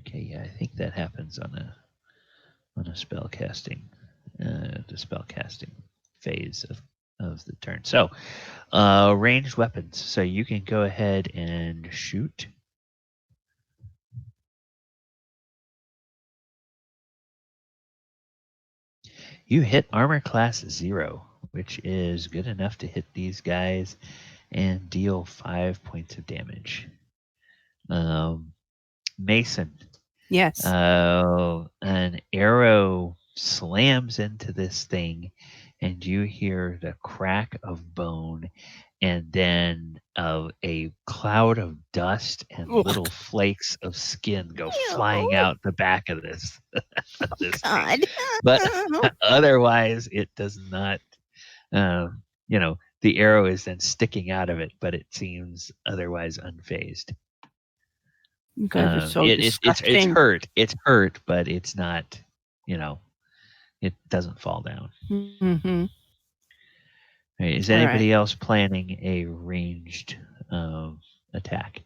Okay, yeah, I think that happens on a spellcasting, the spellcasting phase of the turn. So, ranged weapons. So you can go ahead and shoot. You hit armor class 0, which is good enough to hit these guys and deal 5 points of damage. Mason. Yes. An arrow slams into this thing, and you hear the crack of bone, and then a cloud of dust and little flakes of skin go flying out the back of this. God. But otherwise, it does not. The arrow is then sticking out of it, but it seems otherwise unfazed. You guys are so it's hurt. It's hurt, but it's not. It doesn't fall down. Mm-hmm. Right, is anybody else planning a ranged attack?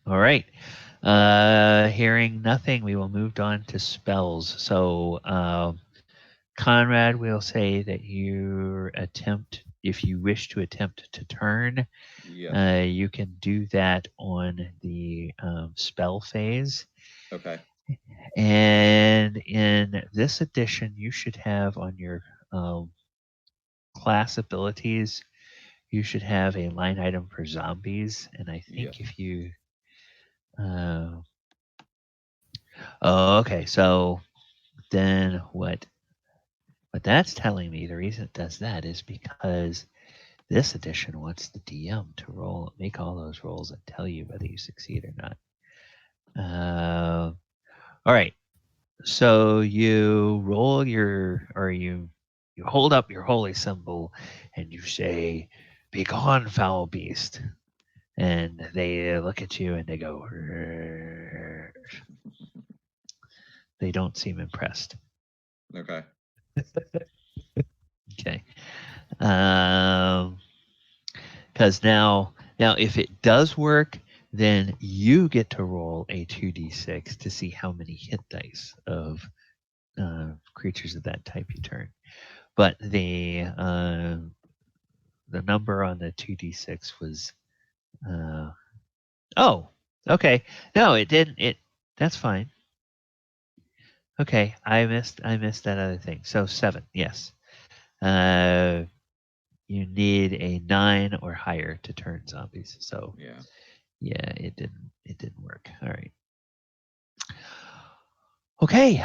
All right. Hearing nothing, we will move on to spells. So, Conrad will say that if you wish to attempt to turn, you can do that on the spell phase. Okay. And in this edition, you should have on your class abilities, you should have a line item for zombies. And I think if you... okay. So then what that's telling me, the reason it does that is because This edition wants the DM to make all those rolls and tell you whether you succeed or not. All right. So you roll you hold up your holy symbol and you say, "Begone, foul beast." And they look at you and they go, "Rrrr." They don't seem impressed. Okay. Okay. Because now if it does work, then you get to roll a 2d6 to see how many hit dice of creatures of that type you turn. But the number on the 2d6 was okay. No, it didn't. That's fine. Okay, I missed that other thing. So 7, yes. You need a 9 or higher to turn zombies. So yeah, it didn't work. All right. Okay.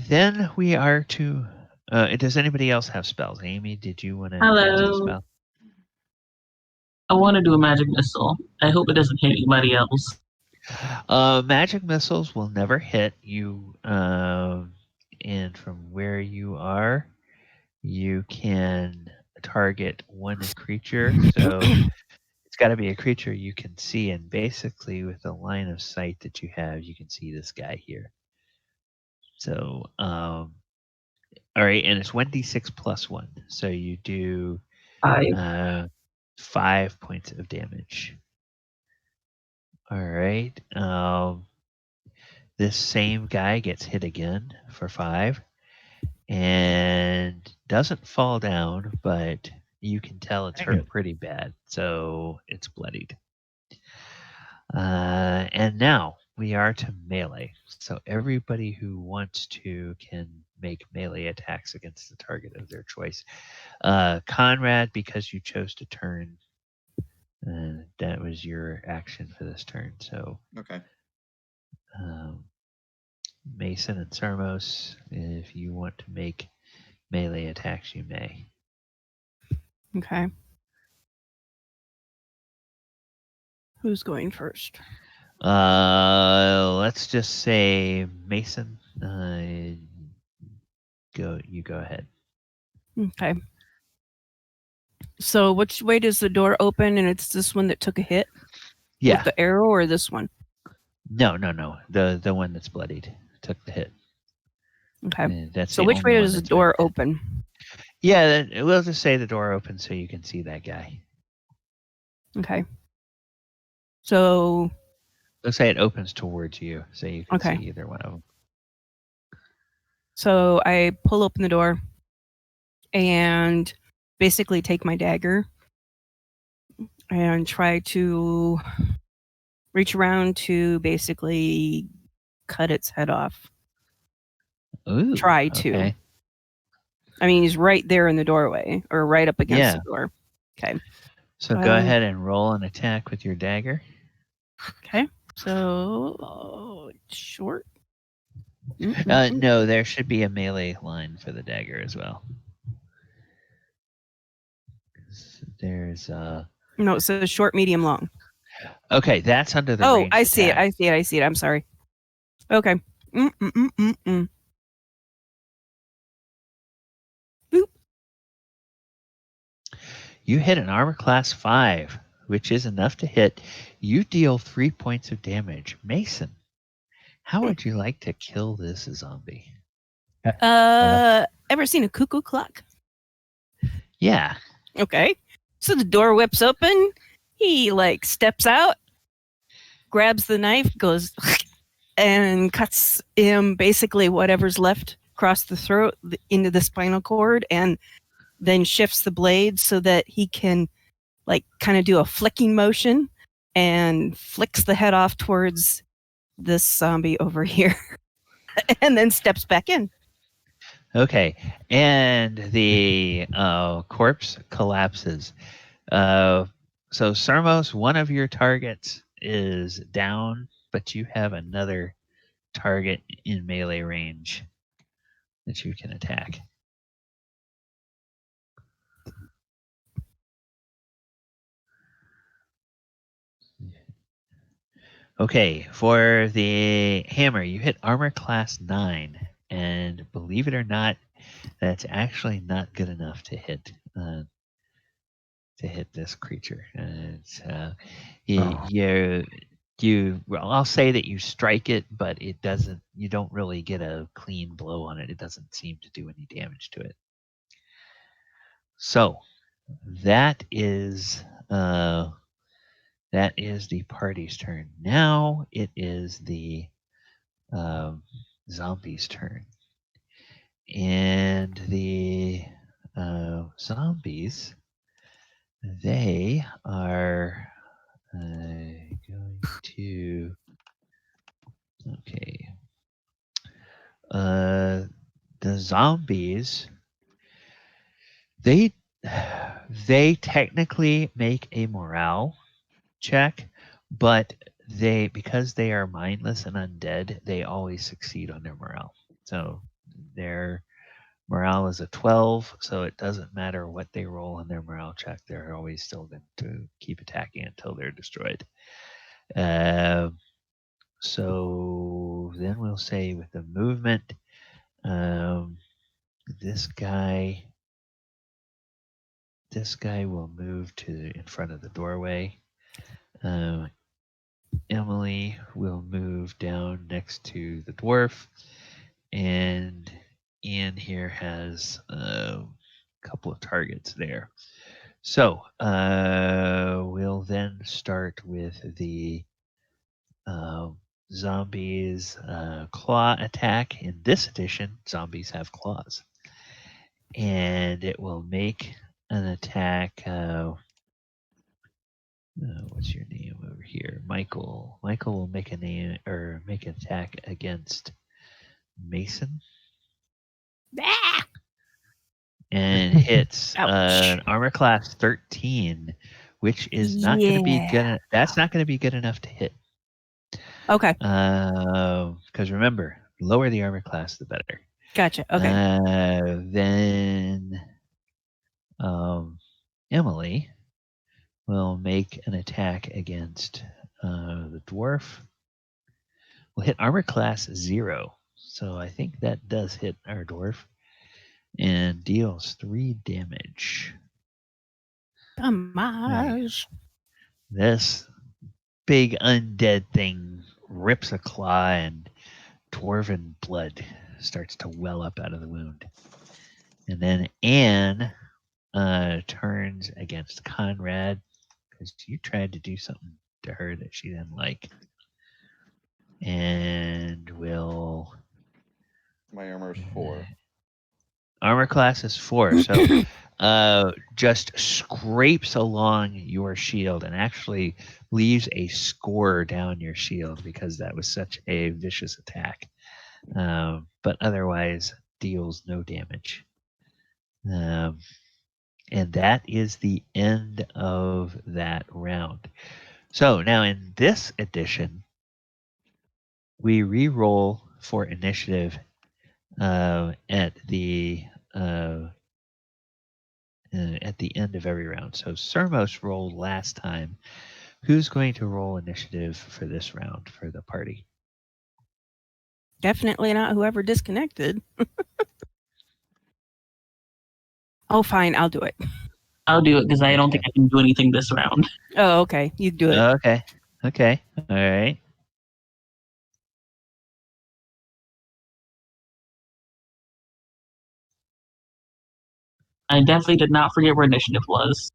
Then we are to. Does anybody else have spells? Amy, did you want to cast a Hello. spell? I want to do a magic missile. I hope it doesn't hit anybody else. Magic missiles will never hit you. And from where you are, you can target one creature. So it's got to be a creature you can see. And basically, with the line of sight that you have, you can see this guy here. So, all right. And it's 1d6 plus 1. So you do 5 points of damage. All right. This same guy gets hit again for 5 and doesn't fall down, but you can tell it's hurt pretty bad. So it's bloodied. And now we are to melee. So everybody who wants to can make melee attacks against the target of their choice. Conrad, because you chose to turn, that was your action for this turn. So Okay. Mason and Sermos, if you want to make melee attacks, you may. Okay. Who's going first? Let's just say Mason. You go ahead. Okay. So which way does the door open? And it's this one that took a hit? Yeah. With the arrow or this one? No. The one that's bloodied took the hit. Okay. That's so the which only way one does the that's door been- open? Yeah, we'll just say the door opens so you can see that guy. Okay. So Let's say it opens towards you so you can Okay. see either one of them. So I pull open the door and basically take my dagger and try to reach around to basically cut its head off. Ooh, Try to. Okay. I mean, he's right there in the doorway or right up against Yeah. the door. Okay. So go ahead and roll an attack with your dagger. Okay. So short. No, there should be a melee line for the dagger as well. There's No, it says short, medium, long. Okay, that's under the Oh, ranged I see it. attack. I see it. I'm sorry. Okay. Boop. You hit an armor class 5, which is enough to hit. You deal 3 points of damage. Mason, how would you like to kill this zombie? Ever seen a cuckoo clock? Yeah. Okay. So the door whips open. He steps out, grabs the knife, goes and cuts him basically whatever's left across the throat into the spinal cord, and then shifts the blade so that he can kind of do a flicking motion and flicks the head off towards this zombie over here and then steps back in. Okay. And the corpse collapses. So Sermos, one of your targets is down, but you have another target in melee range that you can attack. Okay, for the hammer, you hit armor class 9, and believe it or not, that's actually not good enough to hit this creature. It's, well, I'll say that you strike it, but it doesn't. You don't really get a clean blow on it. It doesn't seem to do any damage to it. So that is the party's turn. Now it is the zombies' turn, and the zombies, they are going to. Okay. The zombies, they technically make a morale check, but because they are mindless and undead, they always succeed on their morale. So their morale is a 12, so it doesn't matter what they roll on their morale check. They're always still going to keep attacking until they're destroyed. So then we'll say with the movement, this guy will move to in front of the doorway. Emily will move down next to the dwarf, and Ian here has a couple of targets there. So we'll then start with the zombies claw attack. In this edition, zombies have claws, and it will make an attack. What's your name over here? Michael. Michael will make an attack against Mason. Ah! And hits Ouch. armor class 13, which is not going to be good. That's not going to be good enough to hit. Okay. Because remember, lower the armor class, the better. Gotcha. Okay. Then Emily will make an attack against the dwarf. Will hit armor class 0. So I think that does hit our dwarf. And deals 3 damage. Damage. This big undead thing rips a claw, and dwarven blood starts to well up out of the wound. And then Anne turns against Conrad because you tried to do something to her that she didn't like. And will... My armor is 4. Armor class is 4, so just scrapes along your shield and actually leaves a score down your shield because that was such a vicious attack. But otherwise deals no damage. And that is the end of that round. So now in this edition, we re-roll for initiative at the end of every round. So Sermos rolled last time. Who's going to roll initiative for this round for the party? Definitely not whoever disconnected. Oh, fine. I'll do it. I'll do it because I don't think I can do anything this round. Oh, okay. You do it. Okay. All right. I definitely did not forget where initiative was.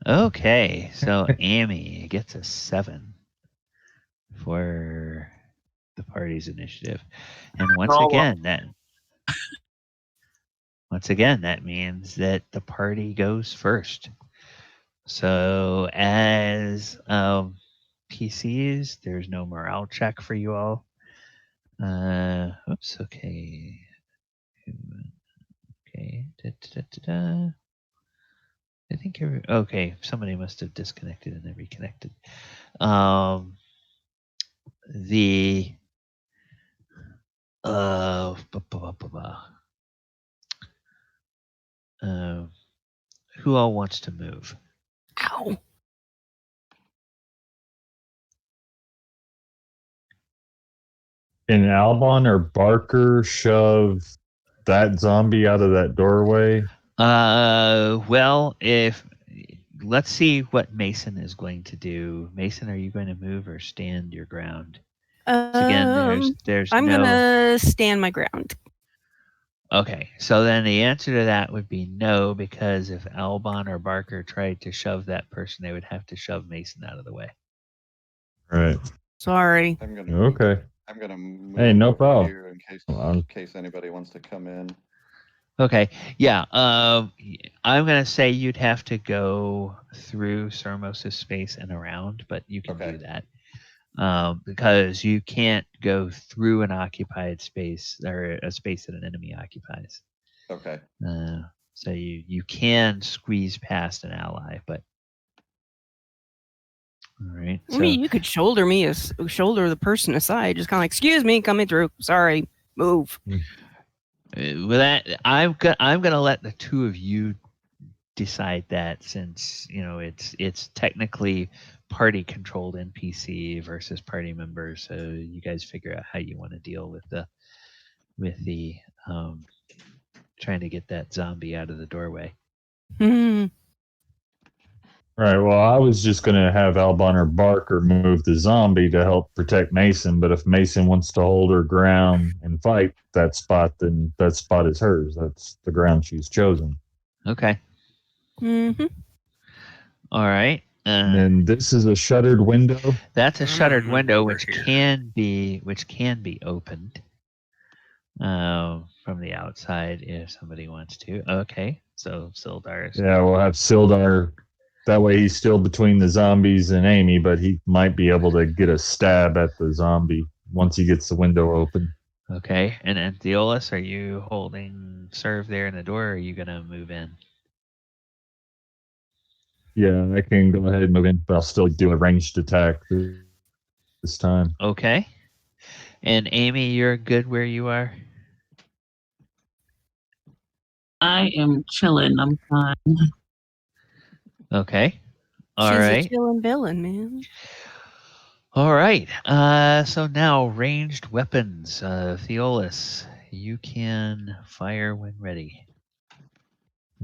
Okay. So Amy gets a 7 for the party's initiative. And once again, that means that the party goes first. So as PCs, there's no morale check for you all. Oops, okay. Okay. I think somebody must have disconnected and then reconnected. Who all wants to move? Ow. Can Albon or Barker shove that zombie out of that doorway? Well, if let's see what Mason is going to do. Mason, are you going to move or stand your ground? So again, there's I'm no. gonna stand my ground. Okay, so then the answer to that would be no, because if Albon or Barker tried to shove that person, they would have to shove Mason out of the way. Right. Sorry. I'm gonna Okay. I'm gonna move Hey, no over problem. here in Well, case anybody wants to come in. Okay, yeah. I'm gonna say you'd have to go through Sermos' space and around, but you can Okay. do that. Because you can't go through an occupied space or a space that an enemy occupies. Okay. So you can squeeze past an ally, but all right. I So mean, you could shoulder the person aside, just kind of like, excuse me, coming through. Sorry, move. with that, I'm gonna let the two of you decide that, since it's technically party controlled NPC versus party members. So you guys figure out how you want to deal with the trying to get that zombie out of the doorway. Hmm. Right. Well, I was just going to have Albon or Barker move the zombie to help protect Mason. But if Mason wants to hold her ground and fight that spot, then that spot is hers. That's the ground she's chosen. Okay. Mm-hmm. All right. And then this is a shuttered window. That's a I'm shuttered gonna move window, over which here. can be opened from the outside if somebody wants to. Okay. So Sildar is. Yeah, we'll have Sildar. That way he's still between the zombies and Amy, but he might be able to get a stab at the zombie once he gets the window open. Okay. And then Theolis, are you holding serve there in the door, or are you gonna move in? Yeah, I can go ahead and move in, but I'll still do a ranged attack this time. Okay. And Amy, you're good where you are? I am chilling. I'm fine. Okay. All She's right. a chillin' villain, man. All right. So now ranged weapons. Theolis, you can fire when ready.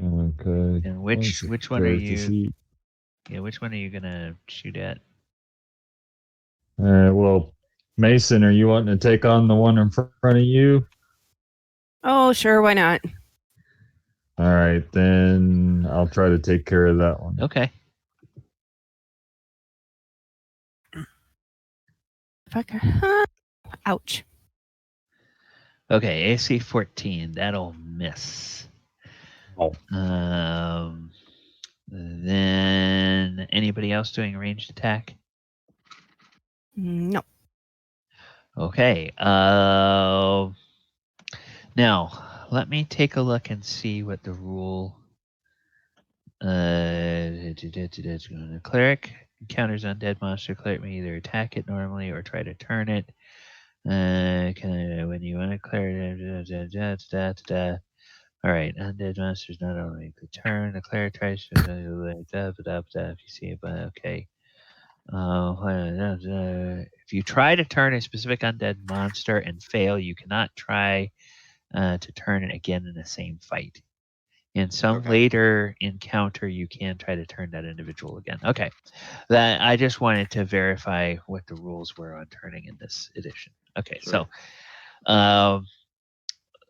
Okay. And which one are you? Yeah, which one are you gonna shoot at? Well, Mason, are you wanting to take on the one in front of you? Oh, sure, why not? All right, then I'll try to take care of that one. Okay. If I could, ouch. Okay, AC 14. That'll miss. Oh. Then anybody else doing a ranged attack? No. Okay. Now let me take a look and see what the rule. Cleric encounters undead monster. Cleric may either attack it normally or try to turn it. When you want to cleric, all right, undead monsters not only the turn. The cleric tries to if you see it, but okay. If you try to turn a specific undead monster and fail, you cannot try to turn it again in the same fight. In some Okay. later encounter, you can try to turn that individual again. Okay, that I just wanted to verify what the rules were on turning in this edition. Okay, Sure.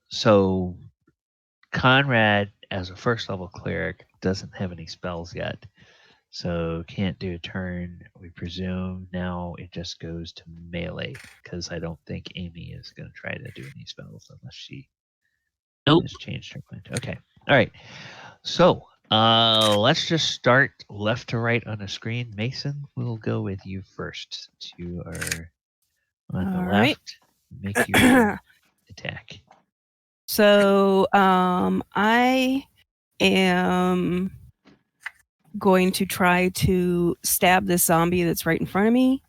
so Conrad, as a first level cleric, doesn't have any spells yet, so can't do a turn. We presume now it just goes to melee, because I don't think Amy is going to try to do any spells unless she Nope. has changed her mind. Okay. All right. So let's just start left to right on the screen. Mason, we'll go with you first. Since you are on the All right. left. Make your attack. So, I am going to try to stab this zombie that's right in front of me.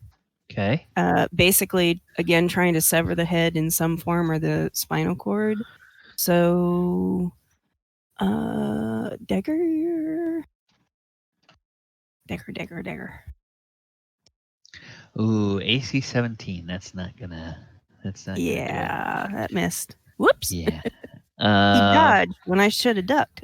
Okay. Basically, again, trying to sever the head in some form or the spinal cord. So, dagger. Ooh, AC 17. That's not gonna That's not gonna do it. Yeah, that missed. Whoops. Yeah. He dodged when I should have ducked.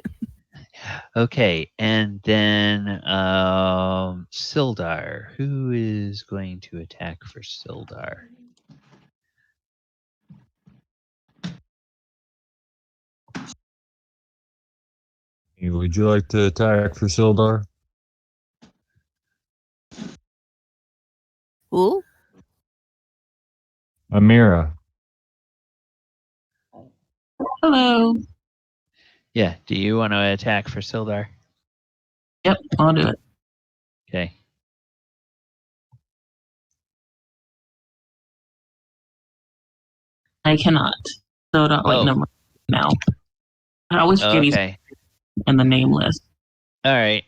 Okay, and then Sildar. Who is going to attack for Sildar? Would you like to attack for Sildar? Who? Amira. Hello. Yeah. Do you want to attack for Sildar? Yep, I'll do it. Okay. I cannot. So don't Oh. no now. I always forget he's Okay. in the name list. All right.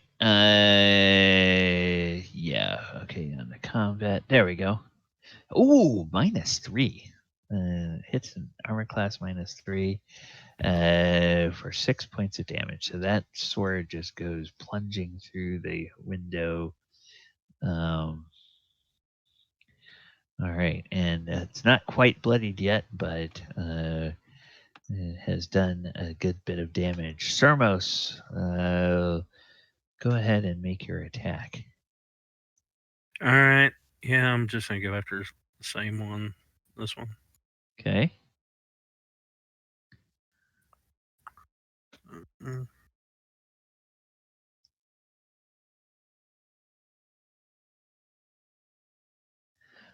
Yeah. Okay. On the combat. There we go. Ooh, -3. Hits an armor class -3 for 6 points of damage. So that sword just goes plunging through the window. All right, and it's not quite bloodied yet, but it has done a good bit of damage. Sermos, go ahead and make your attack. All right. Yeah, I'm just gonna go after the same one. This one. Okay. Mm.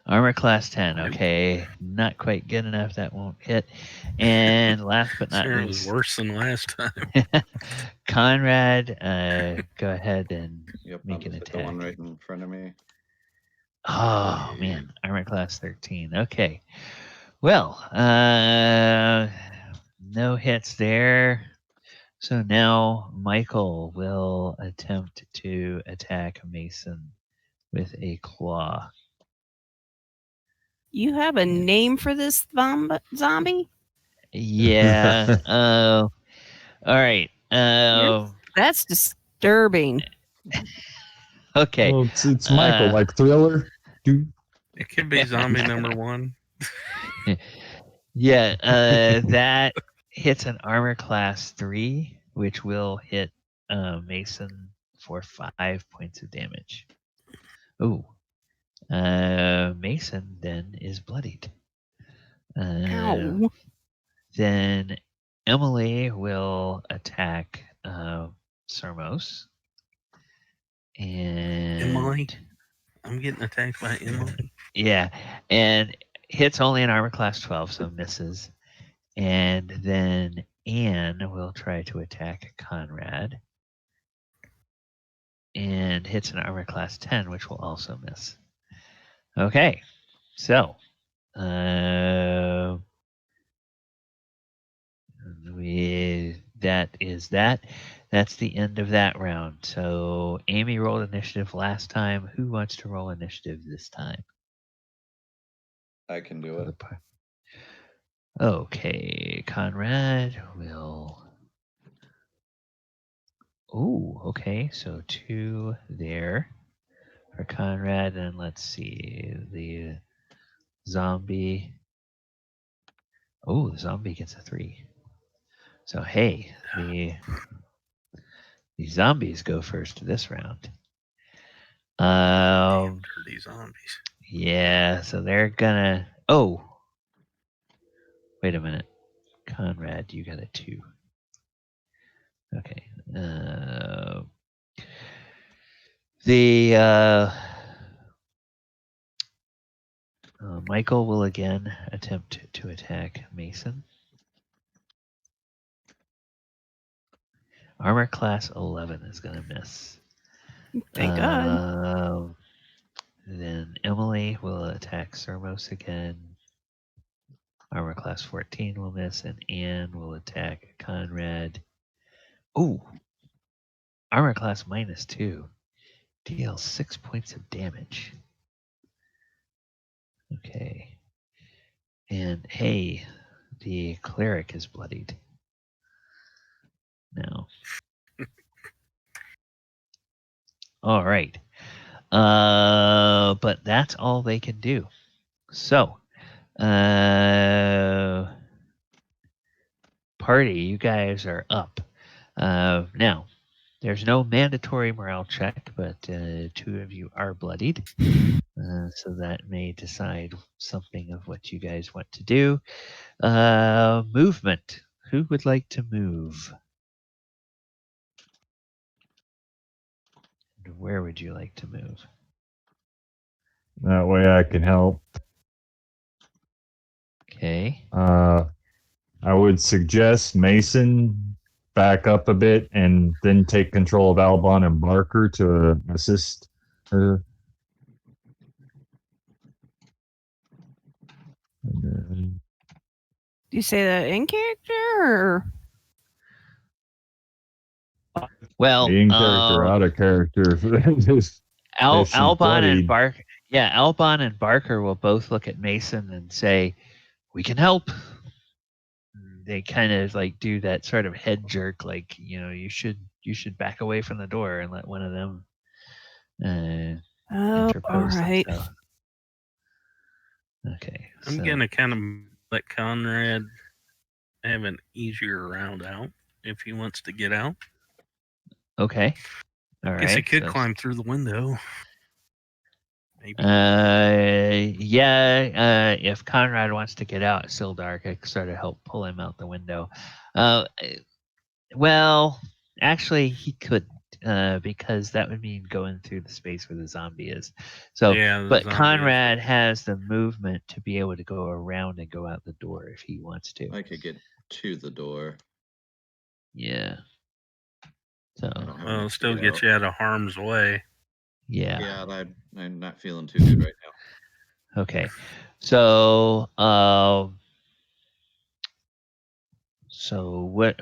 Armor class 10. Okay, not quite good enough. That won't hit. And last but not Sure, it was least, worse than last time. Conrad, go ahead and Yep, make an I'll just hit the one attack. right in front of me. Oh Okay. man, armor class 13. Okay. Well, no hits there. So now Michael will attempt to attack Mason with a claw. You have a name for this zombie? Yeah. All right. That's disturbing. Okay. Well, it's Michael, like Thriller. Dude. It could be zombie number 1. Yeah. That hits an armor class 3, which will hit Mason for 5 points of damage. Oh. Mason then is bloodied. Ow. Then Emily will attack Sermos. And Emily? I'm getting attacked by Emily. Yeah, and hits only an armor class 12, so misses. And then Anne will try to attack Conrad. And hits an armor class 10, which will also miss. Okay, so that is that. That's the end of that round. So Amy rolled initiative last time. Who wants to roll initiative this time? I can do it. Okay, Conrad will. Oh, okay. So 2 there for Conrad, and let's see the zombie. Oh, the zombie gets a 3. So hey, the zombies go first this round. Damn dirty zombies. Yeah, so they're gonna. Oh, wait a minute, Conrad, you got a 2. Okay. Michael will again attempt to attack Mason. Armor class 11 is going to miss. Thank God. Then Emily will attack Sermos again. Armor class 14 will miss, and Anne will attack Conrad. Oh, armor class -2. Deals 6 points of damage. Okay. And hey, the cleric is bloodied. No. All right. But that's all they can do. So, Party, you guys are up. Now, there's no mandatory morale check, but 2 of you are bloodied. So that may decide something of what you guys want to do. Movement. Who would like to move? And where would you like to move? That way I can help. Okay. I would suggest Mason back up a bit and then take control of Albon and Barker to assist her. And then, Do you say that in character or? Well, in character, out of character. Albon and Barker. Yeah, Albon and Barker will both look at Mason and say, "We can help." They kind of like do that sort of head jerk, like you should back away from the door and let one of them Oh, interpose all right. themselves. Okay, I'm so- gonna kind of let Conrad have an easier route out if he wants to get out. Okay, all right. Guess he could so- climb through the window. Maybe. Yeah. If Conrad wants to get out, Sildar could sort of help pull him out the window. Well, actually, he couldn't because that would mean going through the space where the zombie is. So, Yeah, the but zombie is Conrad there. has the movement to be able to go around and go out the door if he wants to. I could get to the door. Yeah. So, I don't have Well, enough to still get get out. you out of harm's way. yeah. Yeah, I'm not feeling too good right now. Okay. So,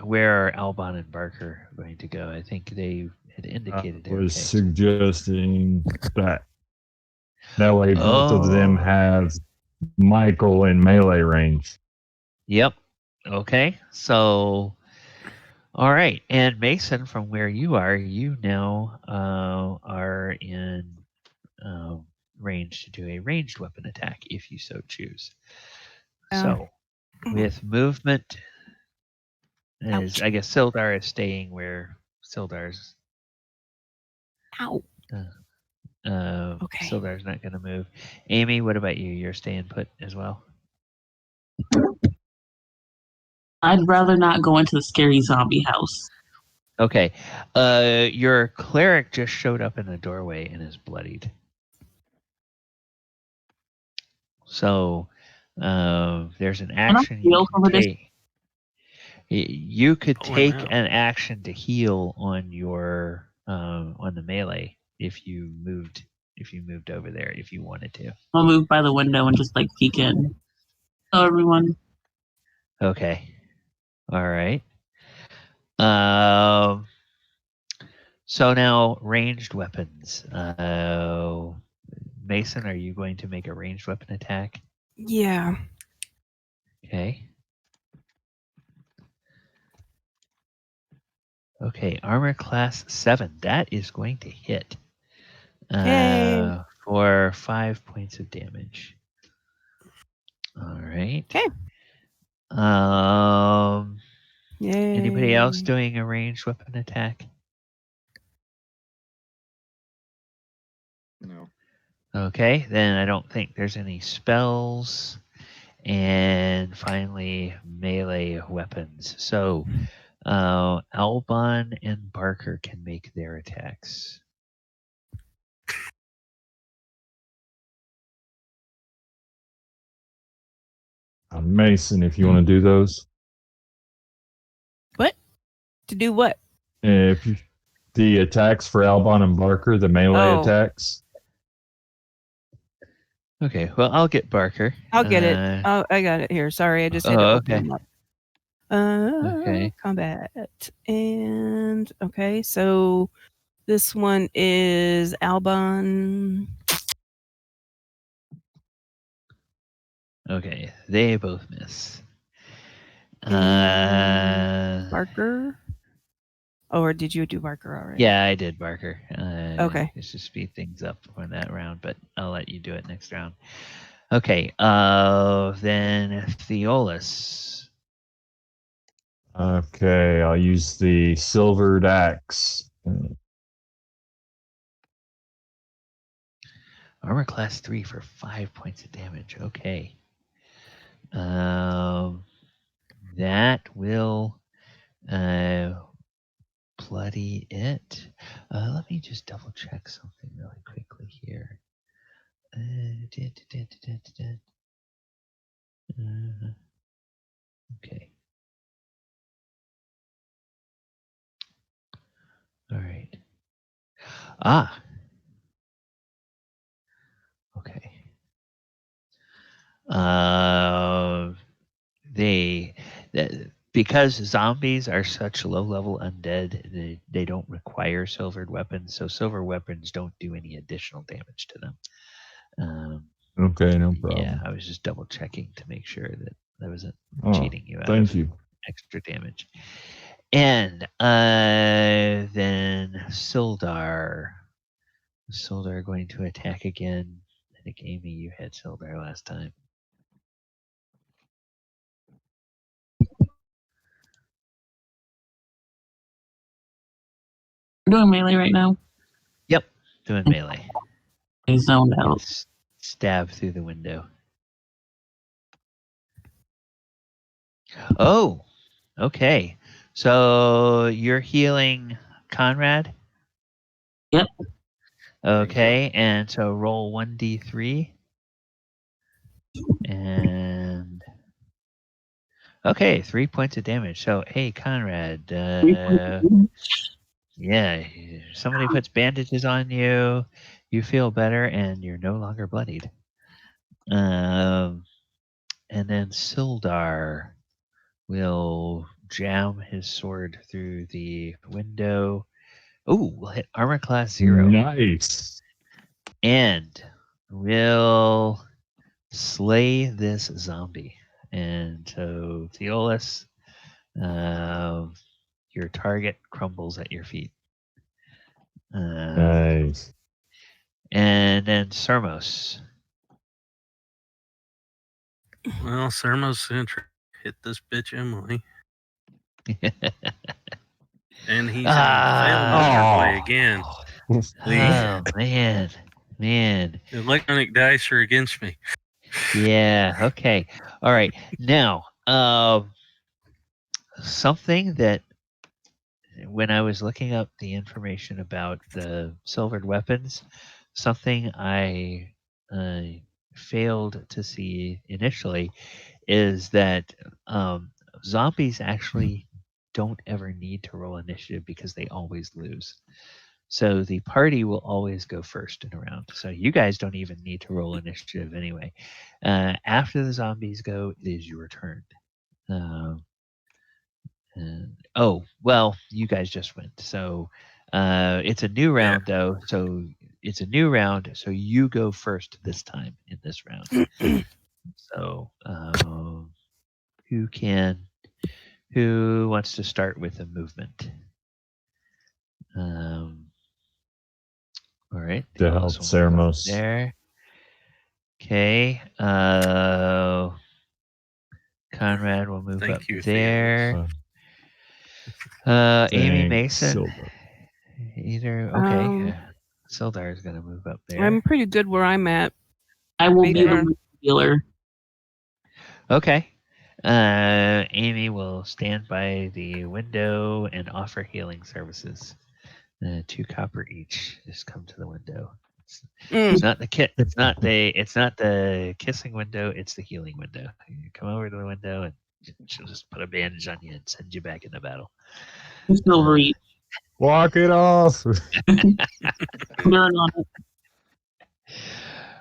where are Albon and Barker going to go? I think they had indicated I they're was okay. suggesting that. That way both of them have Michael in melee range. Yep. Okay. So, all right. And Mason, from where you are, you now are in range to do a ranged weapon attack if you so choose. So, with movement, is I guess Sildar is staying where Sildar's. Ow. Okay. Sildar's not going to move. Amy, what about you? You're staying put as well. I'd rather not go into the scary zombie house. Okay. Your cleric just showed up in the doorway and is bloodied. So there's an action you heal can from a take. You could Pull him take out. an action to heal on your on the melee if you moved over there if you wanted to. I'll move by the window and just like peek in. Hello, everyone. Okay. All right. So now ranged weapons. Mason, are you going to make a ranged weapon attack? Yeah. Okay. Okay, armor class 7. That is going to hit. Yay. For 5 points of damage. All right. Okay. Yay. Anybody else doing a ranged weapon attack? No. Okay, then I don't think there's any spells. And finally, melee weapons. So, Albon and Barker can make their attacks. Mason, if you want to do those. What? To do what? If you, the attacks for Albon and Barker, the melee Oh. attacks. Okay, well, I'll get Barker. I'll get it. Oh, I got it here. Sorry, I just had to open okay. them up. Okay. Combat. And okay, so this one is Albon. Okay, they both miss. Barker. Oh, or did you do Barker already? Yeah, I did Barker. Okay. Just to speed things up on that round, but I'll let you do it next round. Okay. Then Theolis. Okay, I'll use the silvered axe. Armor class 3 for 5 points of damage. Okay. That will bloody it. Let me just double check something really quickly here. Okay. All right. Ah. Okay. Because zombies are such low-level undead, they don't require silvered weapons, so silver weapons don't do any additional damage to them. Okay, no Yeah, problem. I was just double checking to make sure that I wasn't Oh, cheating you out thank of you. extra damage. And then Sildar. Sildar going to attack again. I think Amy, you had Sildar last time. We're doing melee right now. Yep, doing melee. I zoned out. Stab through the window. Oh, okay. So you're healing Conrad? Yep. Okay, and so roll 1d3. And okay, 3 points of damage. So hey, Conrad, yeah, somebody puts bandages on you, you feel better, and you're no longer bloodied. And then Sildar will jam his sword through the window. Oh, we'll hit armor class 0. Nice. And we'll slay this zombie. And so, Theolis, your target crumbles at your feet. Nice. And then Sermos. Well, Sermos going to hit this bitch Emily. And he's failed miserably again. Oh, man. The electronic dice are against me. Yeah, okay. All right. Now, something that when I was looking up the information about the silvered weapons, something I failed to see initially is that zombies actually don't ever need to roll initiative because they always lose. So the party will always go first in a round. So you guys don't even need to roll initiative anyway. After the zombies go, it is your turn. Oh, well, you guys just went. So it's a new round, though. So it's a new round. So you go first this time in this round. So who wants to start with a movement? All right. To help Sermos. There. Okay. Conrad will move up there. Amy Mason. Silver. Either okay. Sildar is gonna move up there. I'm pretty good where I'm at. I will be the healer. Okay. Amy will stand by the window and offer healing services. 2 copper each. Just come to the window. It's not the kit. It's not the kissing window. It's the healing window. You come over to the window and she'll just put a bandage on you and send you back into battle. Silver each. Walk it off. Burn on it.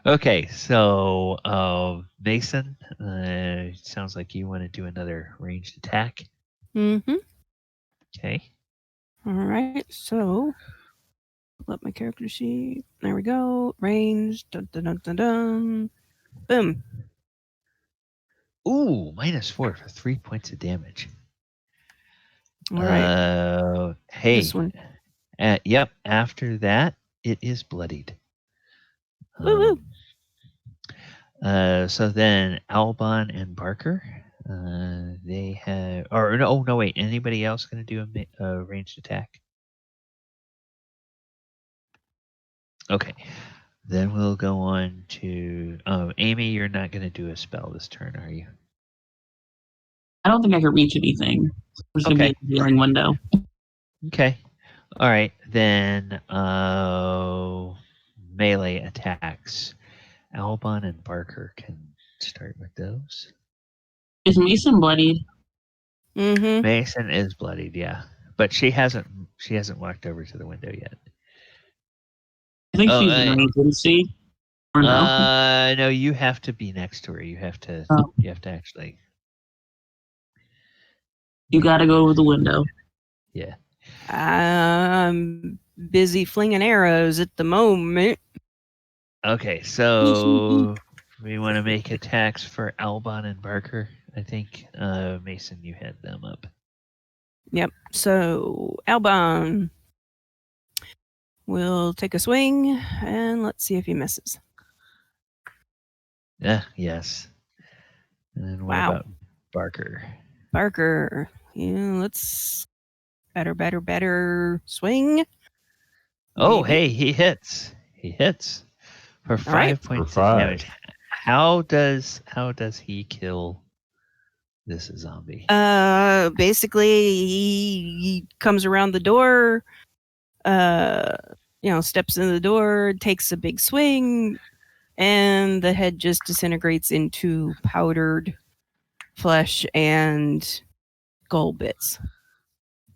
Okay, so Mason, sounds like you want to do another ranged attack. Mm-hmm. Okay. All right, so let my character sheet. There we go. Range. Dun, dun, dun, dun, dun. Boom. Ooh, -4 for 3 points of damage. All right. Hey. This one. Yep. After that, it is bloodied. Woo-woo. So then Albon and Barker, they have, or no, no, wait, anybody else going to do a ranged attack? Okay, then we'll go on to Amy. You're not going to do a spell this turn, are you? I don't think I could reach anything. There's going to be a healing window. Okay. All right. Then melee attacks. Albon and Barker can start with those. Is Mason bloodied? Mm-hmm. Mason is bloodied, yeah, but she hasn't walked over to the window yet. I think she's in range, isn't she? Or no? No, you have to be next to her. You have to. Oh. You have to actually. You got to go over the window. Yeah. I'm busy flinging arrows at the moment. Okay, so we want to make attacks for Albon and Barker. I think Mason, you had them up. Yep. So Albon will take a swing, and let's see if he misses. Yeah. Yes. And then what Wow. about Barker? Barker, let's better swing. Oh, Maybe. hey, he hits. He hits for 5 right. points For of 5. damage. How does he kill this zombie? Basically he comes around the door, steps in the door, takes a big swing, and the head just disintegrates into powdered flesh and skull bits.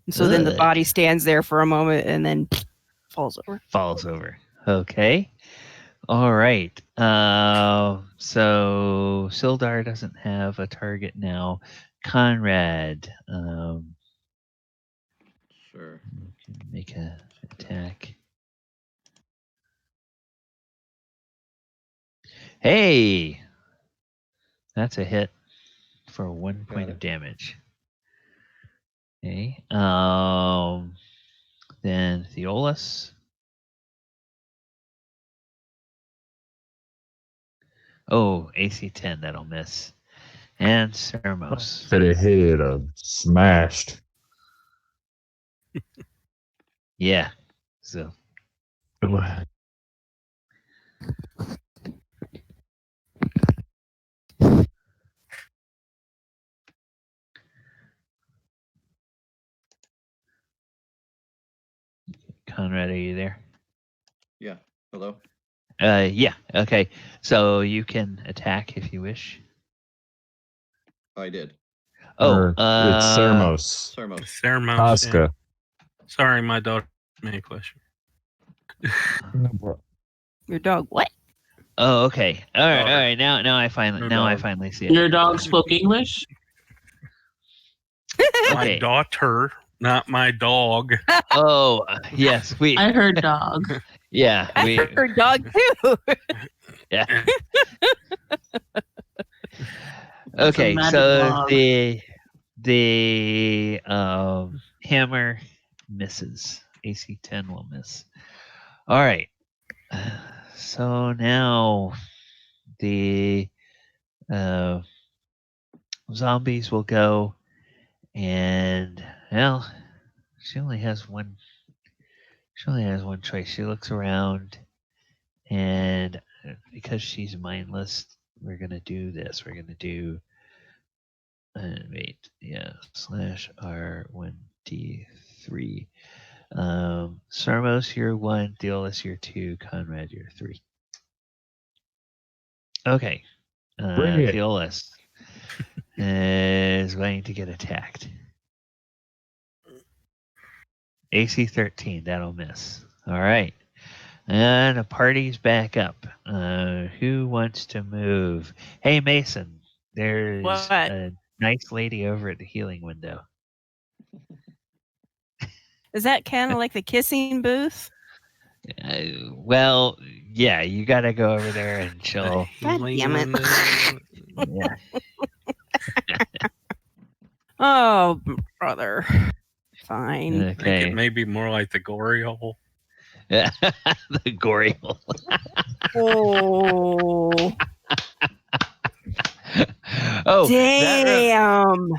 So then the Ugh. body stands there for a moment and then falls over. Falls over. Okay. All right. So Sildar doesn't have a target now. Conrad, Sure. can make an attack. Hey, that's a hit for 1 point of damage. Okay. Then Theolis. Oh, AC 10, that'll miss. And Sermos. Could have hit it, smashed. Yeah. So Conrad, are you there? Yeah. Hello? Yeah. Okay. So you can attack if you wish. I did. Oh, It's Sermos. Sermos. Sermos. Casca. Yeah. Sorry, my daughter made a question. Your dog, what? Oh, okay. All right. Daughter. All right. Now I finally see it. Your dog spoke English? My Okay. daughter, not my dog. Oh, yes. I heard dog. Yeah. I heard dog too. Yeah. That's Okay. a magic So dog. the hammer misses. AC 10 will miss. All right. So now the zombies will go, and well, she only has one choice. She looks around, and because she's mindless, we're gonna do this. We're gonna do /R1D3. Sermos, you're 1. Theolis, you're 2. Conrad, you're 3. Okay. Bring it. Theolis is going to get attacked. AC 13, that'll miss. All right. And the party's back up. Who wants to move? Hey, Mason, there's What? a nice lady over at the healing window. Is that kind of like the kissing booth? Well, yeah, you got to go over there and she'll. God damn it. Yeah. Oh, brother. Fine. I think Okay. it may be more like the gory hole. The gory hole. Oh. Oh, Damn.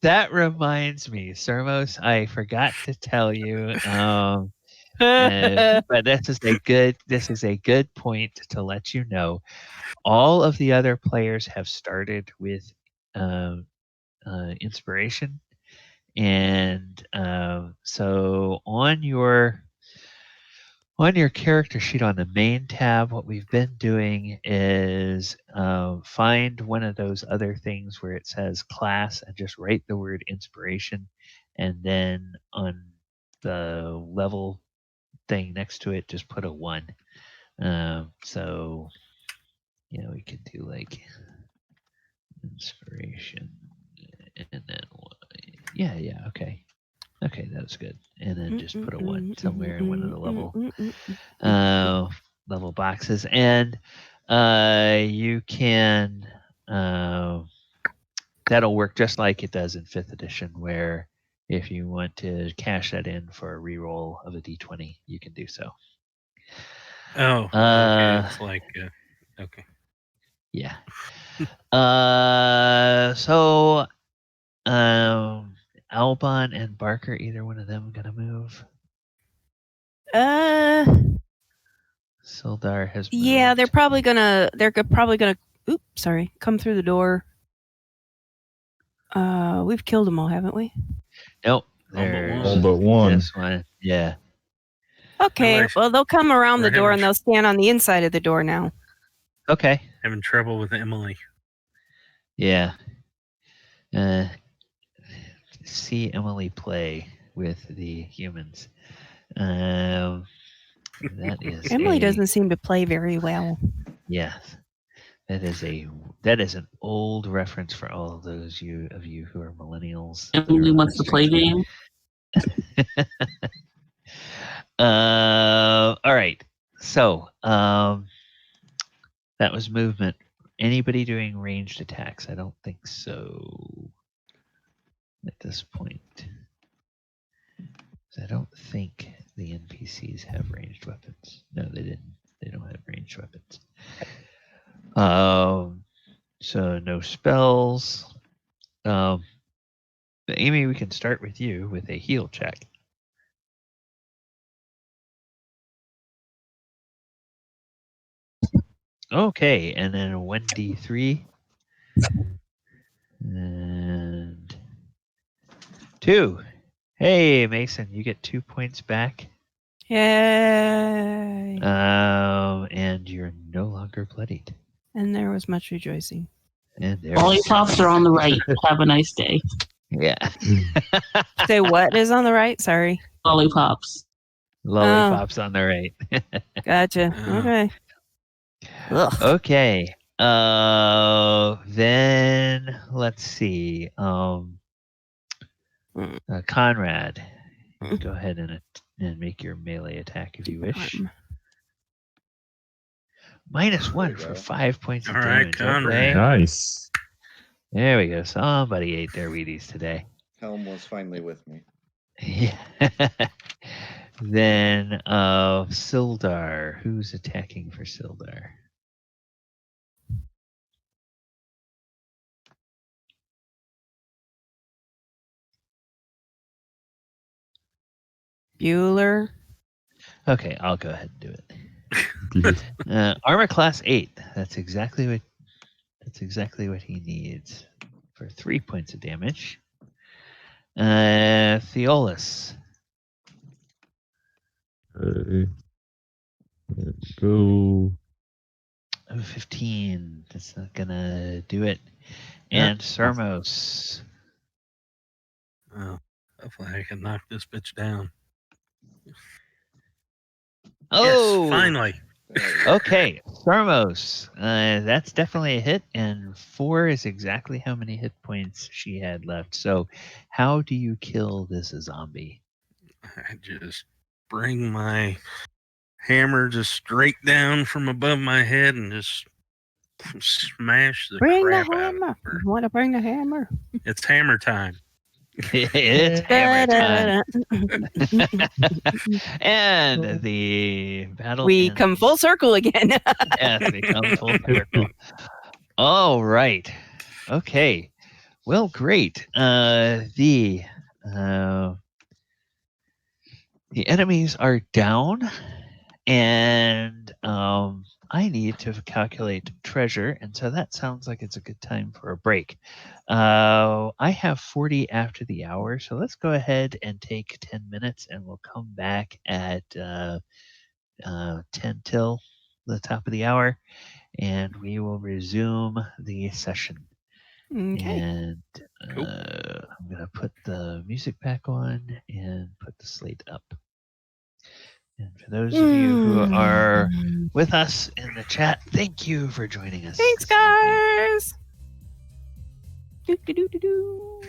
that reminds me, Sermos. I forgot to tell you. But this is a good point to let you know. All of the other players have started with inspiration, and so on your character sheet on the main tab, what we've been doing is find one of those other things where it says class and just write the word inspiration, and then on the level thing next to it, just put a 1. So, we could do like inspiration and then 1. Yeah, okay. Okay, that's good. And then just put a 1 somewhere in one of the level boxes. And you can, that'll work just like it does in 5th edition, where if you want to cash that in for a reroll of a d20, you can do so. Oh, okay. It's like, okay. Yeah. So, Albon and Barker, either one of them gonna move? Sildar has moved. Yeah, they're probably gonna. Oops, sorry. Come through the door. We've killed them all, haven't we? Nope. All but one. This one. Yeah. Okay. Well, they'll come around the We're door having and they'll stand on the inside of the door now. Okay. Having trouble with Emily. Yeah. See Emily play with the humans. That is Emily doesn't seem to play very well. Yes. That is an old reference for all of those of you who are millennials. Emily wants to play game. All right. So, that was movement. Anybody doing ranged attacks? I don't think so at this point. I don't think the NPCs have ranged weapons. No, they didn't. They don't have ranged weapons. So no spells. Amy, we can start with you with a heal check. Okay, and then a 1d3. And 2. Hey, Mason, you get 2 points back. Yay. And you're no longer bloodied. And there was much rejoicing. And there Lollipops are on the right. Have a nice day. Yeah. Say what is on the right? Sorry. Lollipops. Lollipops on the right. Gotcha. Okay. Ugh. Okay. Then let's see. Conrad, you can go ahead and make your melee attack if you wish. -1 for 5 points of damage. Conrad. Okay. Nice. There we go. Somebody ate their Wheaties today. Helm was finally with me. Yeah. Then Sildar. Who's attacking for Sildar? Bueller. Okay, I'll go ahead and do it. Armor class 8. That's exactly what he needs for 3 points of damage. Theolis. Let's go. 15. That's not gonna do it. And Sermos. Oh, hopefully I can knock this bitch down. Oh, yes, finally. Okay, Sermos. That's definitely a hit, and 4 is exactly how many hit points she had left. So, how do you kill this zombie? I just bring my hammer just straight down from above my head and just smash the crap out of her. You want to bring the hammer? It's hammer time. It's hammer time. And the battle We ends. come full circle again. Yes, we come full circle. All right. Okay. Well, great. The enemies are down, and I need to calculate treasure, and so that sounds like it's a good time for a break. I have 40 after the hour, so let's go ahead and take 10 minutes, and we'll come back at 10 till the top of the hour, and we will resume the session. Okay. And Cool. I'm going to put the music back on and put the slate up. And for those of you who are with us in the chat, thank you for joining us. Thanks, this evening. guys. Do.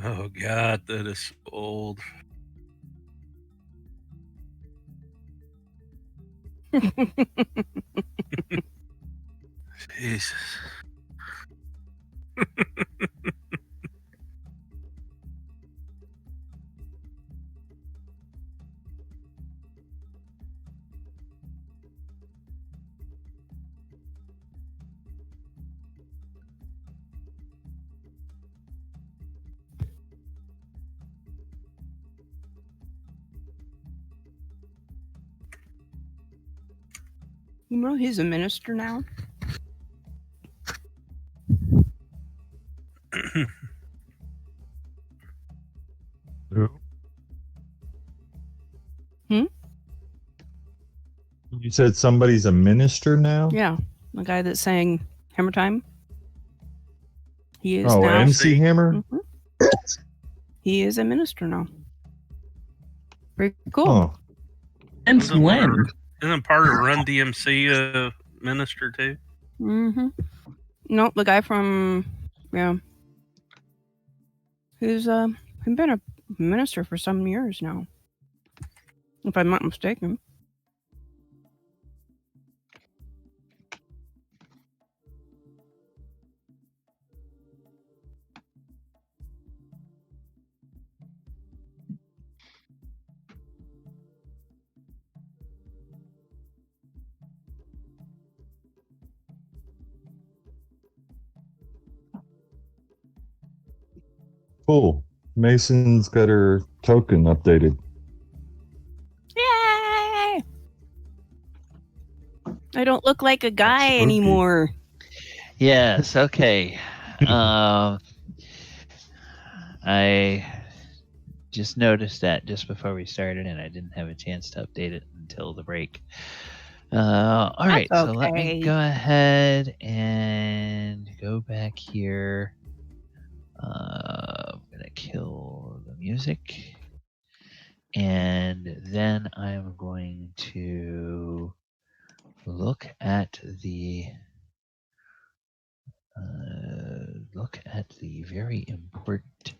Oh God, that is so old. Jesus. You know he's a minister now. Who? Hmm? You said somebody's a minister now? Yeah, the guy that sang Hammer Time. He is Oh, now. MC Hammer? Mhm. He is a minister now. Pretty cool. Oh, Since Isn't when? part- Isn't part of Run DMC a minister too? Mm-hmm. No, the guy from who's been a minister for some years now, if I'm not mistaken. cool. Mason's got her token updated. Yay! I don't look like a guy spooky. anymore. Yes. Okay. I just noticed that just before we started, and I didn't have a chance to update it until the break. All right. That's So let me okay. go ahead and go back here. I'm gonna kill the music, and then I'm going to look at the very important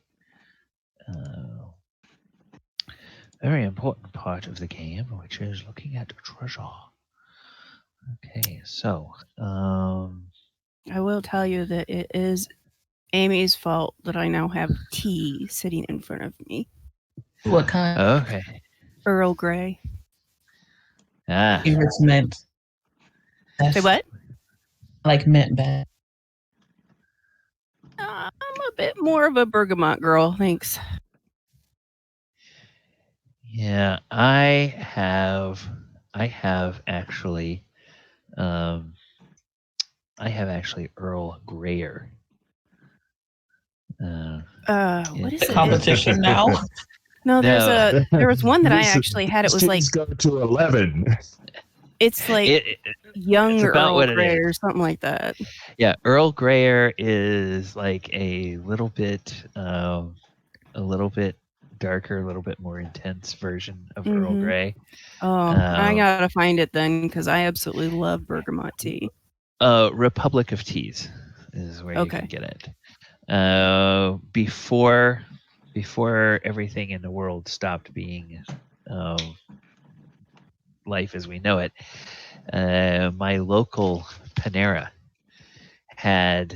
part of the game, which is looking at treasure. Okay, so I will tell you that it is Amy's fault that I now have tea sitting in front of me. What kind? okay. Earl Grey. Favorites mint. Say what? Like mint bag. I'm a bit more of a bergamot girl, thanks. Yeah, I have actually Earl Greyer. What is The it? competition now. No, there was one that I Listen, actually had. It was like Steve's go to 11. it's like young it's about Earl what it Grey is. or something like that. Yeah, Earl Greyer is like a little bit darker, a little bit more intense version of Earl Mhm. Grey. Oh, I gotta find it then because I absolutely love bergamot tea. Republic of Teas is where you Okay. can get it. Before everything in the world stopped being life as we know it, my local Panera had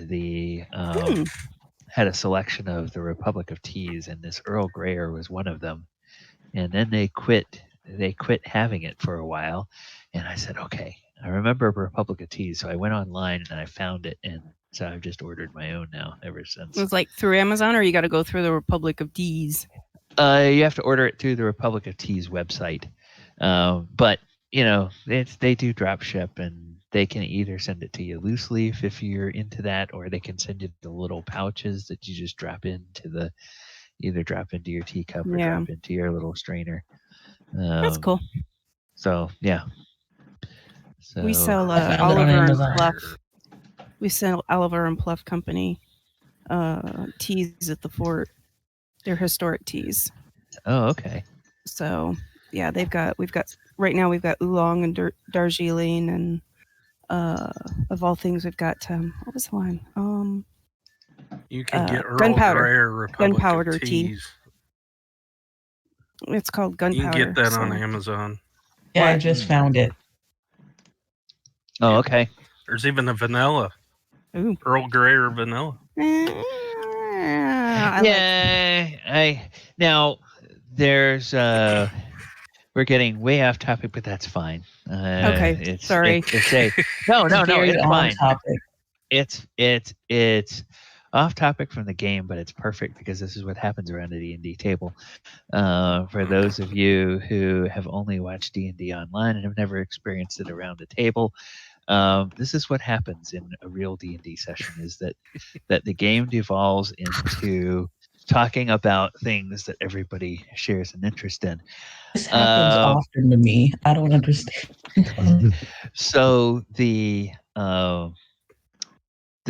had a selection of the Republic of Teas, and this Earl Greyer was one of them. And then they quit they quit having it for a while, and I said, okay, I remember Republic of Teas, so I went online and I found it, and so I've just ordered my own now ever since. It was like through Amazon, or you got to go through the Republic of Teas? You have to order it through the Republic of Teas website, but they do drop ship, and they can either send it to you loose leaf if you're into that, or they can send you the little pouches that you just drop into your teacup or Yeah. drop into your little strainer. That's cool. So yeah. So We sell I found it on Oliver and Amazon. Pluff. We sell Oliver and Pluff Company teas at the fort. They're historic teas. Oh, okay. So yeah, we've got right now we've got oolong and Darjeeling, and of all things we've got what was the one? You can get Earl gunpowder. Grey or Republic Gunpowder of tea. Teas. It's called You gunpowder. can get that on so- Amazon. Yeah, I What? just found it. Oh, okay. There's even a vanilla. Ooh. Earl Grey or vanilla. Now there's we're getting way off topic, but that's fine. Okay, sorry. No, Very it's on fine. topic. It's off topic from the game, but it's perfect because this is what happens around a D&D table. For those of you who have only watched D&D online and have never experienced it around a table, this is what happens in a real D&D session: is that the game devolves into talking about things that everybody shares an interest in. This happens often to me. I don't understand. So the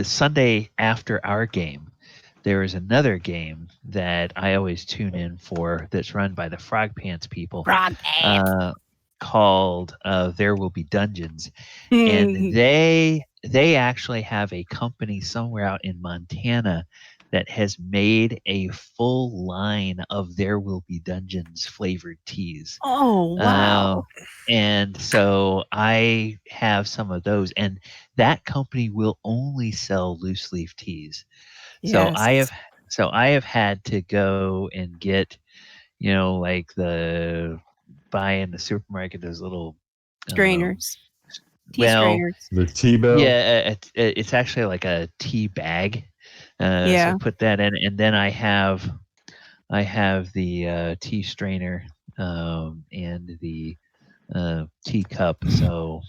Sunday after our game, there is another game that I always tune in for that's run by the Frog Pants people. Frog Pants. Called There Will Be Dungeons. And they actually have a company somewhere out in Montana that has made a full line of There Will Be Dungeons flavored teas. Oh, wow. And so I have some of those, and that company will only sell loose leaf teas. So Yes. I have had to go and get, like buy in the supermarket those little Strainers. Tea well, strainers. The T-bell. yeah, it's actually like a tea bag. Yeah. So put that in, and then I have the tea strainer and the teacup. So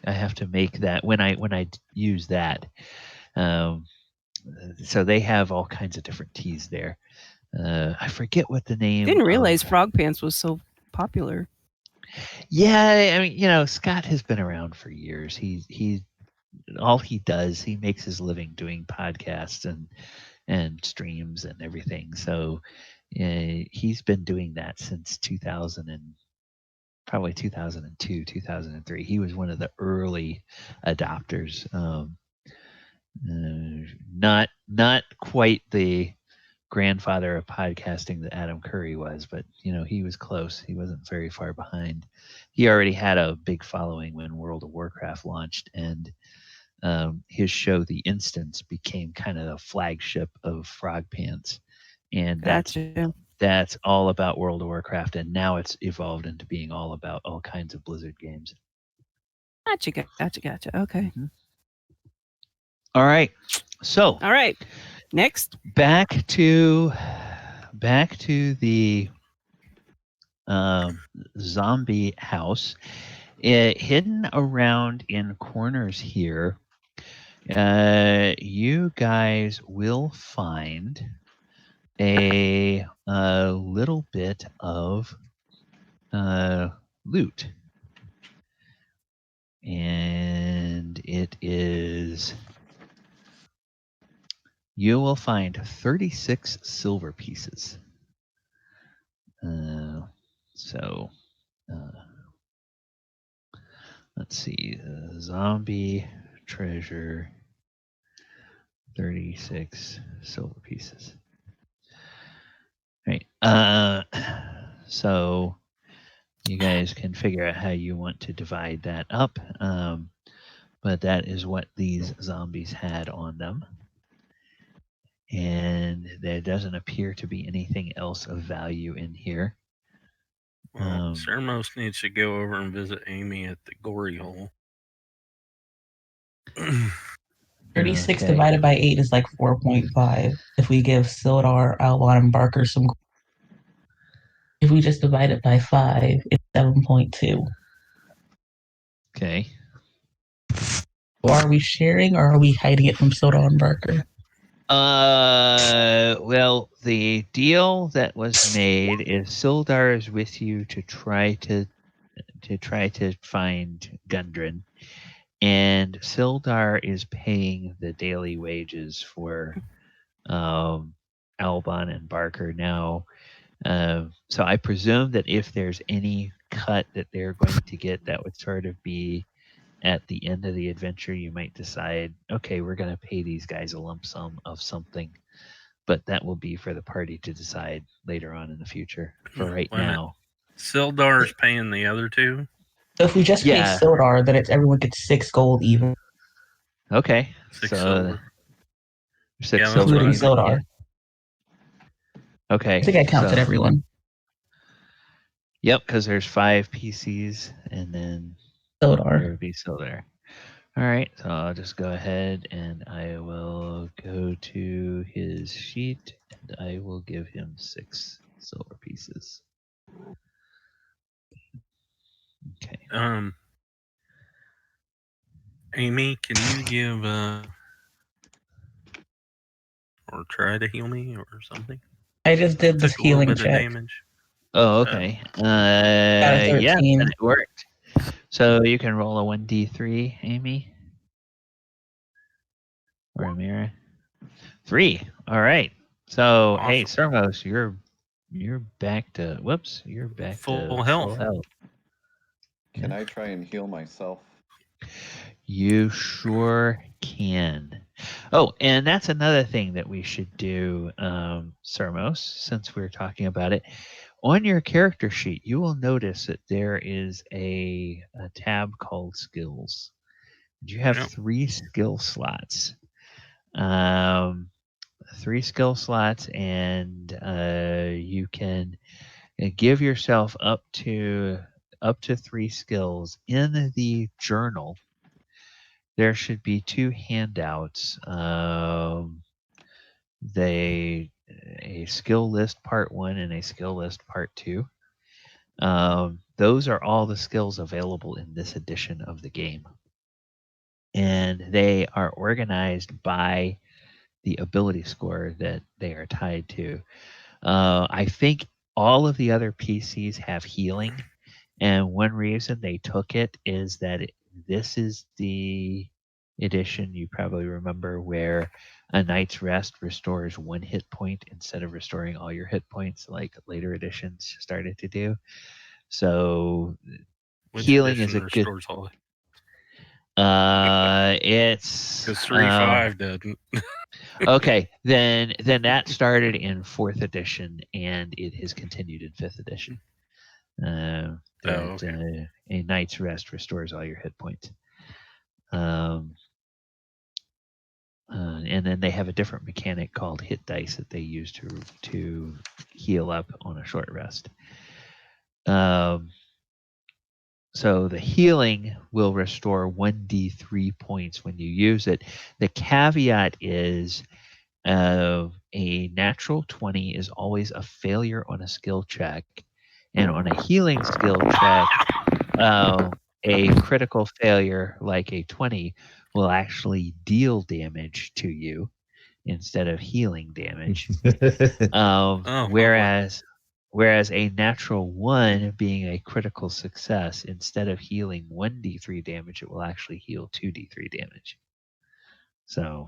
I have to make that when I use that. So they have all kinds of different teas there. I forget what the name. Didn't realize Frog Pants was so popular. Yeah, I mean, Scott has been around for years. He all he does, he makes his living doing podcasts and streams and everything. So he's been doing that since 2000 and probably 2002, 2003. He was one of the early adopters. Not quite the grandfather of podcasting that Adam Curry was, but he was close. He wasn't very far behind. He already had a big following when World of Warcraft launched, and his show The Instance became kind of the flagship of Frog Pants, and Gotcha. that's all about World of Warcraft, and now it's evolved into being all about all kinds of Blizzard games. Gotcha. Okay. All right, so All right. Next. back to the zombie house. Hidden around in corners here, you guys will find a little bit of loot, and you will find 36 silver pieces. So let's see, zombie treasure, 36 silver pieces. Right. So you guys can figure out how you want to divide that up. But that is what these zombies had on them. And there doesn't appear to be anything else of value in here. Well, Sermos needs to go over and visit Amy at the Gory Hole. 36 Okay. divided by 8 is like 4.5. If we give Sildar, Albon, and Barker some. If we just divide it by 5, it's 7.2. Okay. So are we sharing or are we hiding it from Sildar and Barker? Well, the deal that was made is Sildar is with you to try to find Gundren, and Sildar is paying the daily wages for Albon and Barker now. So I presume that if there's any cut that they're going to get, that would sort of be at the end of the adventure. You might decide, okay, we're going to pay these guys a lump sum of something, but that will be for the party to decide later on in the future. For right Wait a minute. now, Sildar's paying the other two. So if we just pay Yeah. Sildar, then it's everyone gets 6 gold even, okay. 6 so silver. 6 Yeah, that's silver, including fine. even, Sildar. Okay. I think I counted so- everyone. Yep, because there's 5 PCs, and then Sildar. there would be Sildar. All right, so I'll just go ahead and I will go to his sheet, and I will give him 6 silver pieces. Okay. Amy, can you give or try to heal me or something? I just did this Took a little healing bit of check. damage. Oh, okay. Got a Yeah, 13. then it worked. So you can roll a 1d3, Amy. Or Amira. 3. All right. So hey, Awesome. Sermos, you're back to you're back Full to health. full health. Can I try and heal myself? You sure can. Oh, and that's another thing that we should do, Sermos, since we're talking about it. On your character sheet, you will notice that there is a tab called Skills. You have Yep. 3 skill slots. 3 skill slots, and you can give yourself up to 3 skills. In the journal, there should be 2 handouts. A skill list part 1 and a skill list part 2. Those are all the skills available in this edition of the game, and they are organized by the ability score that they are tied to. I think all of the other PCs have healing, and one reason they took it is that this is the edition, you probably remember, where a night's rest restores 1 hit point instead of restoring all your hit points like later editions started to do. So Which healing is edition a good. restores all? It's Because 3.5 doesn't. okay. Then that started in 4th edition, and it has continued in 5th edition. Okay. A night's rest restores all your hit points. And then they have a different mechanic called hit dice that they use to heal up on a short rest. So the healing will restore 1d3 points when you use it. The caveat is a natural 20 is always a failure on a skill check, and on a healing skill check, a critical failure like a 20 will actually deal damage to you instead of healing damage. Whereas a natural 1 being a critical success, instead of healing 1d3 damage, it will actually heal 2d3 damage. So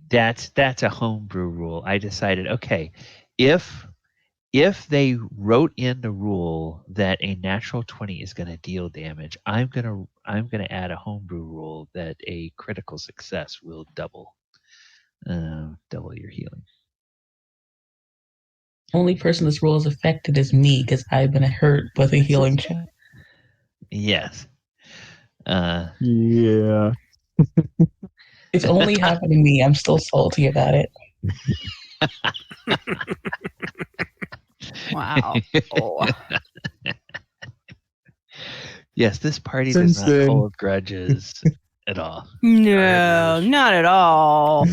that's a homebrew rule. I decided, okay, if they wrote in the rule that a natural 20 is going to deal damage, I'm gonna add a homebrew rule that a critical success will double your healing. Only person this rule is affected is me because I've been hurt with a healing check. Yes. Yeah. It's only happened to me. I'm still salty about it. Wow. Oh. Yes, this party Since does not then- hold grudges at all. No, not at all.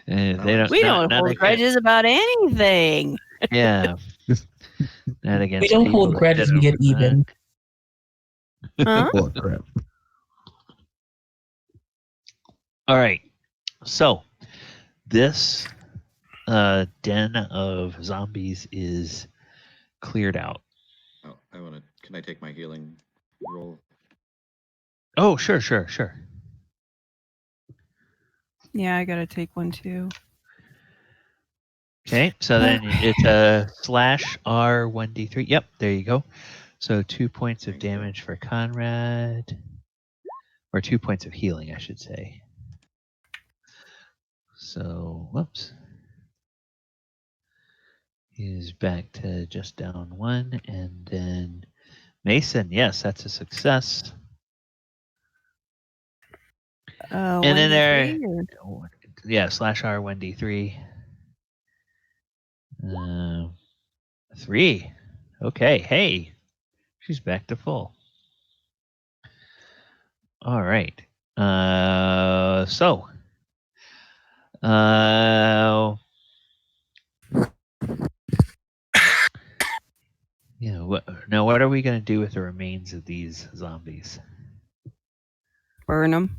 And they don't. We not- don't not hold against- grudges about anything. Yeah. Not against We don't people hold that grudges, did we get overtime. even. Huh? Oh, crap. All right. So this den of zombies is cleared out. Oh, can I take my healing roll? Oh, sure. Yeah, I gotta take one too. Okay, so then it's a /R1d3. Yep, there you go. So 2 points of Thank you. damage for Conrad, or 2 points of healing, I should say. So, whoops. He's back to just down 1, and then Mason. Yes, that's a success. And then there, 1d3 or- yeah, /R1d3. 3. Okay, hey, she's back to full. All right. So, yeah. What are we gonna do with the remains of these zombies? Burn them.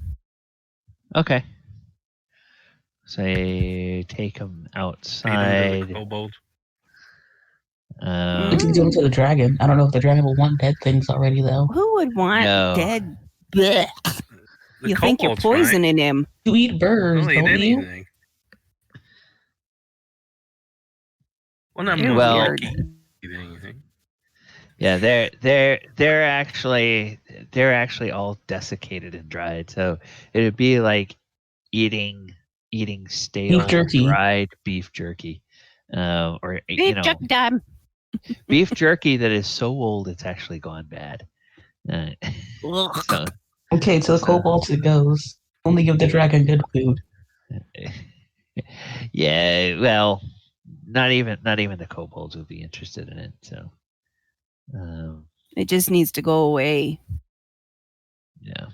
Okay. Say, take them Feed 'em to the outside. kobolds. We can do them to the dragon. I don't know if the dragon will want dead things already, though. Who would want No. dead? Blech. The You think you're kobolds, right? poisoning him? You eat birds, They'll eat don't you? anything. Well, not You're more Well- weird. eat anything. Yeah, they're actually all desiccated and dried. So it'd be like eating stale jerky. dried beef jerky, or Beef jerky time. beef jerky that is so old it's actually gone bad. Ugh. So, Okay, to the kobolds it goes. Only give the dragon good food. yeah, well, not even the kobolds would be interested in it. So, It just needs to go away. yeah.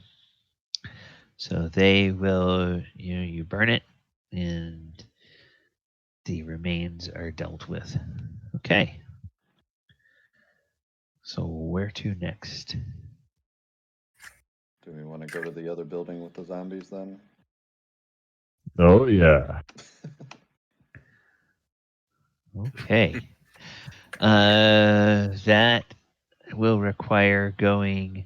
So they will, you burn it, and the remains are dealt with. Okay. So where to next? Do we want to go to the other building with the zombies then? Oh, yeah. Okay. That will require going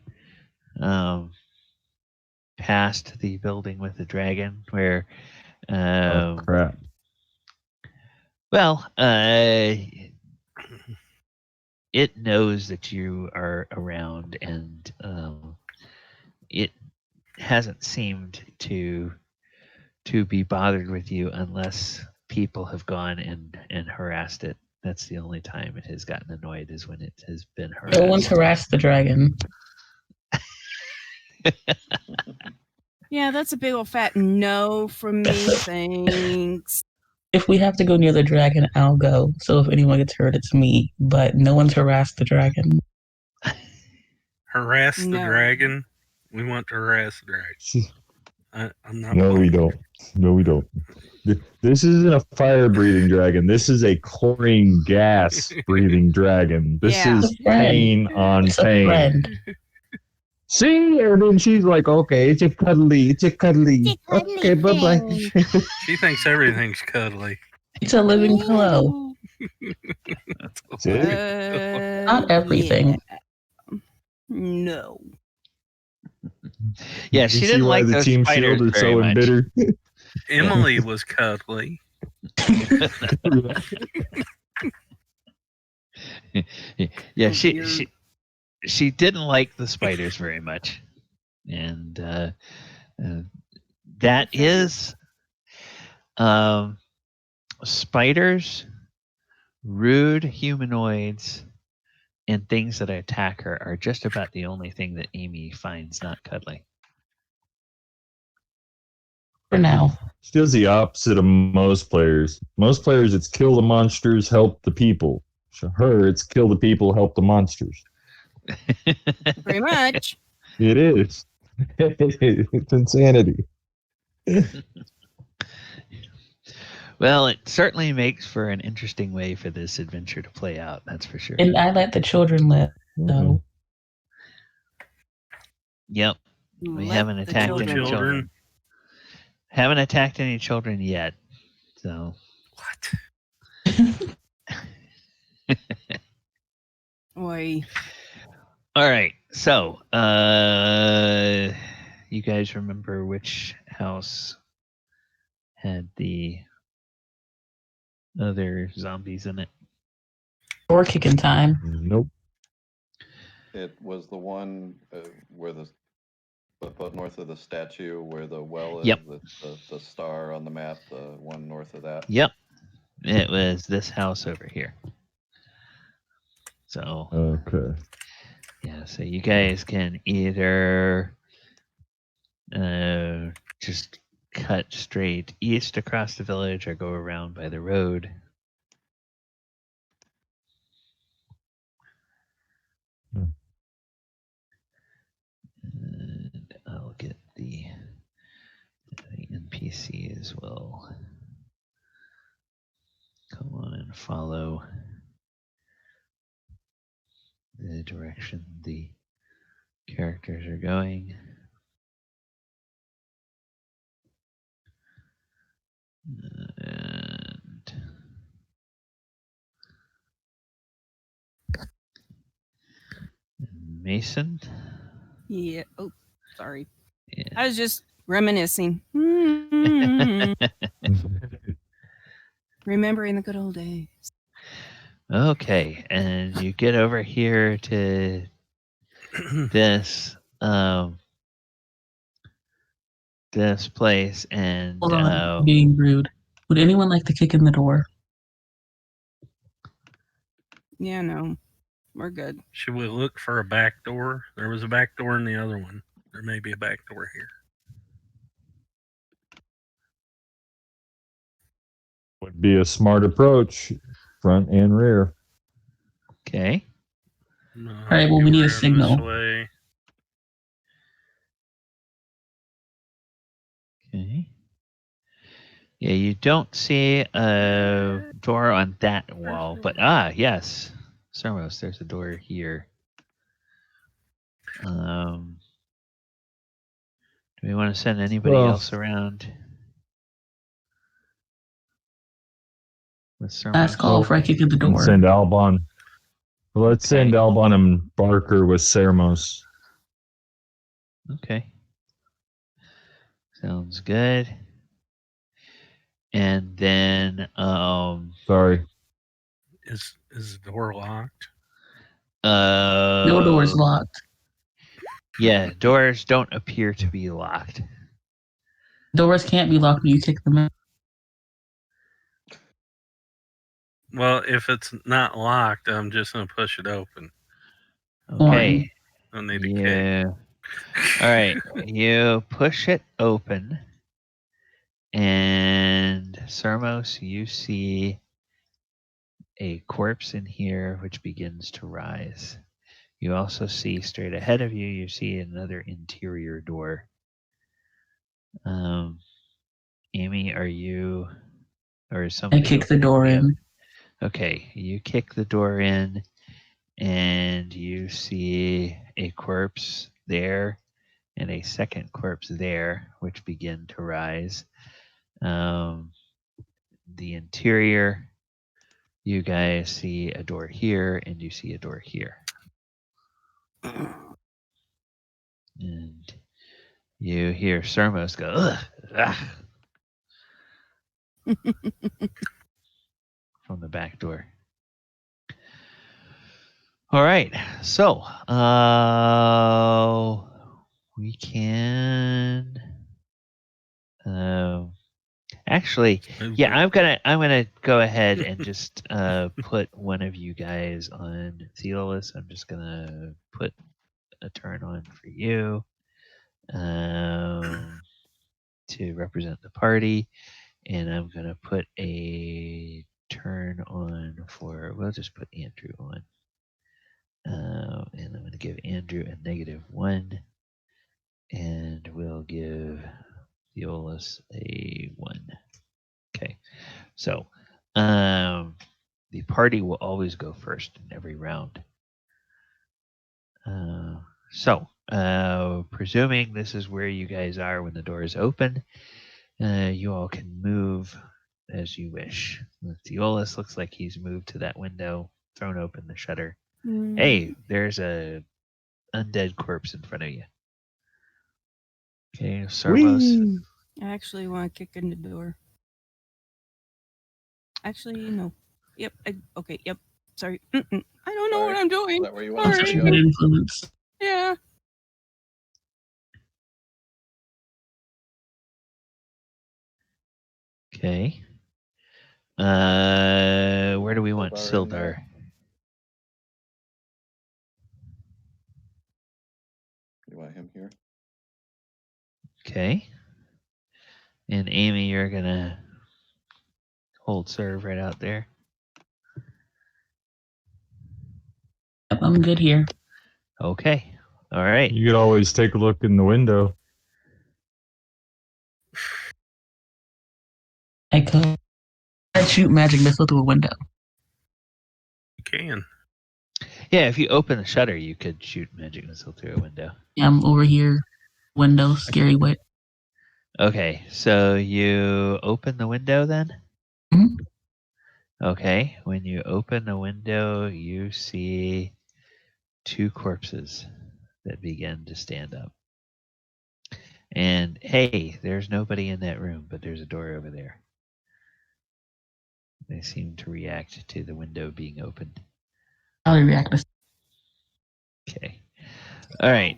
past the building with the dragon, where Oh, crap. well, it knows that you are around, and it hasn't seemed to be bothered with you unless people have gone and harassed it. That's the only time it has gotten annoyed, is when it has been harassed. No one's harassed the dragon. Yeah, that's a big old fat no from me. Thanks. If we have to go near the dragon, I'll go. So if anyone gets hurt, it's me. But no one's harassed the dragon. Harass the No. dragon. We want to harass the dragon. I'm not. No, we playing. don't. No, we don't. This isn't a fire-breathing dragon. This is a chlorine gas-breathing dragon. This Yeah. is It's a friend. pain on It's a pain. friend. See? And then she's like, okay, it's a cuddly. It's a cuddly Okay, bye-bye. thing. She thinks everything's cuddly. It's a living pillow. That's it. Not everything. yeah. No. Yeah, You she see didn't why like the those team spiders shield is very so much. embittered. Emily was cuddly. Yeah, Oh, she, dear. she she didn't like the spiders very much, and that is spiders, rude humanoids, and things that attack her are just about the only thing that Amy finds not cuddly. For now. She does the opposite of most players. Most players, it's kill the monsters, help the people. For her, it's kill the people, help the monsters. Pretty much. It is. It's insanity. Well, it certainly makes for an interesting way for this adventure to play out. That's for sure. And I let the children live. So Yep. We Let haven't the attacked any children. children. Haven't attacked any children yet. So. What? Oi. All right. So, you guys remember which house had the other zombies in it? door kicking time. Nope. It was the one where but north of the statue where the well is, Yep. the star on the map, the one north of that. Yep. It was this house over here. So, Okay. yeah, so you guys can either just cut straight east across the village or go around by the road. And I'll get the NPCs will come on and follow the direction the characters are going. And Mason. Yeah. Oh, sorry. Yeah. I was just reminiscing. Remembering the good old days. Okay, and you get over here to this this place, and Hold on, being rude. Would anyone like to kick in the door? Yeah, no. We're good. Should we look for a back door? There was a back door in the other one. There may be a back door here. Would be a smart approach, front and rear. Okay. No, All right, well, we need a signal. Way. Okay. Yeah, you don't see a door on that wall, but yes, Sermos, there's a door here. Do we want to send anybody else around? With Sermos? Last call for I kick in the door. Send Albon. Let's send Albon and Barker with Sermos. Okay. Sounds good. And then Sorry. Is the door locked? No door's locked. Yeah, doors don't appear to be locked. Doors can't be locked when you kick them out. Well, if it's not locked, I'm just gonna push it open. Okay. I need to Yeah. All right. You push it open, and Sermos, you see a corpse in here which begins to rise. You also see straight ahead of you, you see another interior door. Amy, are you, or is somebody? I kick the door in. Okay, you kick the door in, and you see a corpse there and a second corpse there, which begin to rise. The interior, you guys see a door here, and you see a door here. And you hear Sermos go, ugh, ah, from the back door. All right, so we can actually, yeah, I'm gonna go ahead and just put one of you guys on Theolis. I'm just gonna put a turn on for you. to represent the party, and I'm going to put a turn on for, we'll just put Andrew on. And I'm going to give Andrew a -1, and we'll give Theolis a 1. Okay, so the party will always go first in every round. Presuming this is where you guys are when the door is open, you all can move as you wish. Theolis looks like he's moved to that window, thrown open the shutter. Hey, there's a undead corpse in front of you. Okay, Sermos. Whee! I actually want to kick in the door. Actually, no. Yep. Okay. Yep. Sorry. I don't know Sorry. what I'm doing. Is that where you want Sorry. to Good go? influence. Yeah. Okay. Where do we want Sildar in Sildar? there. You want him here? Okay. And Amy, you're gonna hold serve right out there. Yep, I'm good here. Okay. All right. You could always take a look in the window. I could shoot magic missile through a window. You can. Yeah, if you open the shutter, you could shoot magic missile through a window. Yeah, I'm over here. Window, scary way. Okay, so you open the window then? Mhm. Okay, when you open the window, you see 2 corpses that begin to stand up. And hey, there's nobody in that room, but there's a door over there. They seem to react to the window being opened. I'll react to Okay. All right.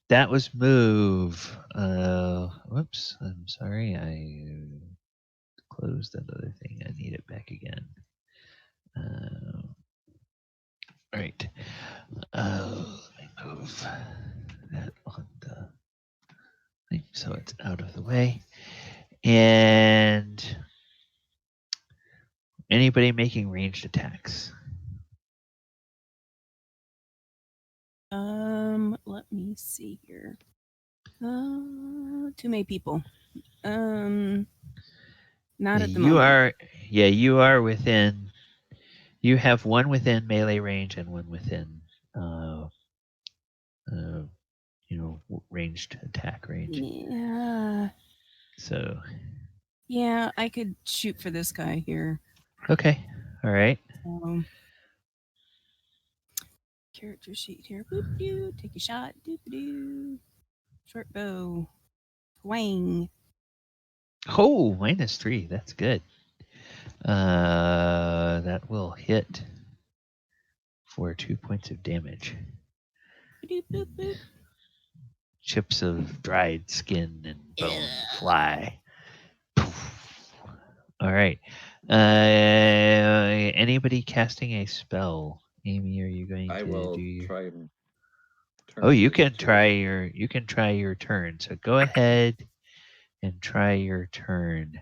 That was move. Whoops. I'm sorry. I closed that other thing. I need it back again. All right. Let me move that on the thing so it's out of the way. And anybody making ranged attacks? Let me see here. Too many people. Not at the you moment. you are within. You have one within melee range and one within, ranged attack range. Yeah. So Yeah, I could shoot for this guy here. okay, all right. Character sheet here. Boop doo. Take a shot. Doop doo. Short bow. Wang. Oh, -3. That's good. That will hit for 2 points of damage. Boop boop boop. Chips of dried skin and bone fly. Poof. All right. Anybody casting a spell? Amy, are you going I to will do your... try and turn Oh, you this can to- try your turn. So go ahead and try your turn.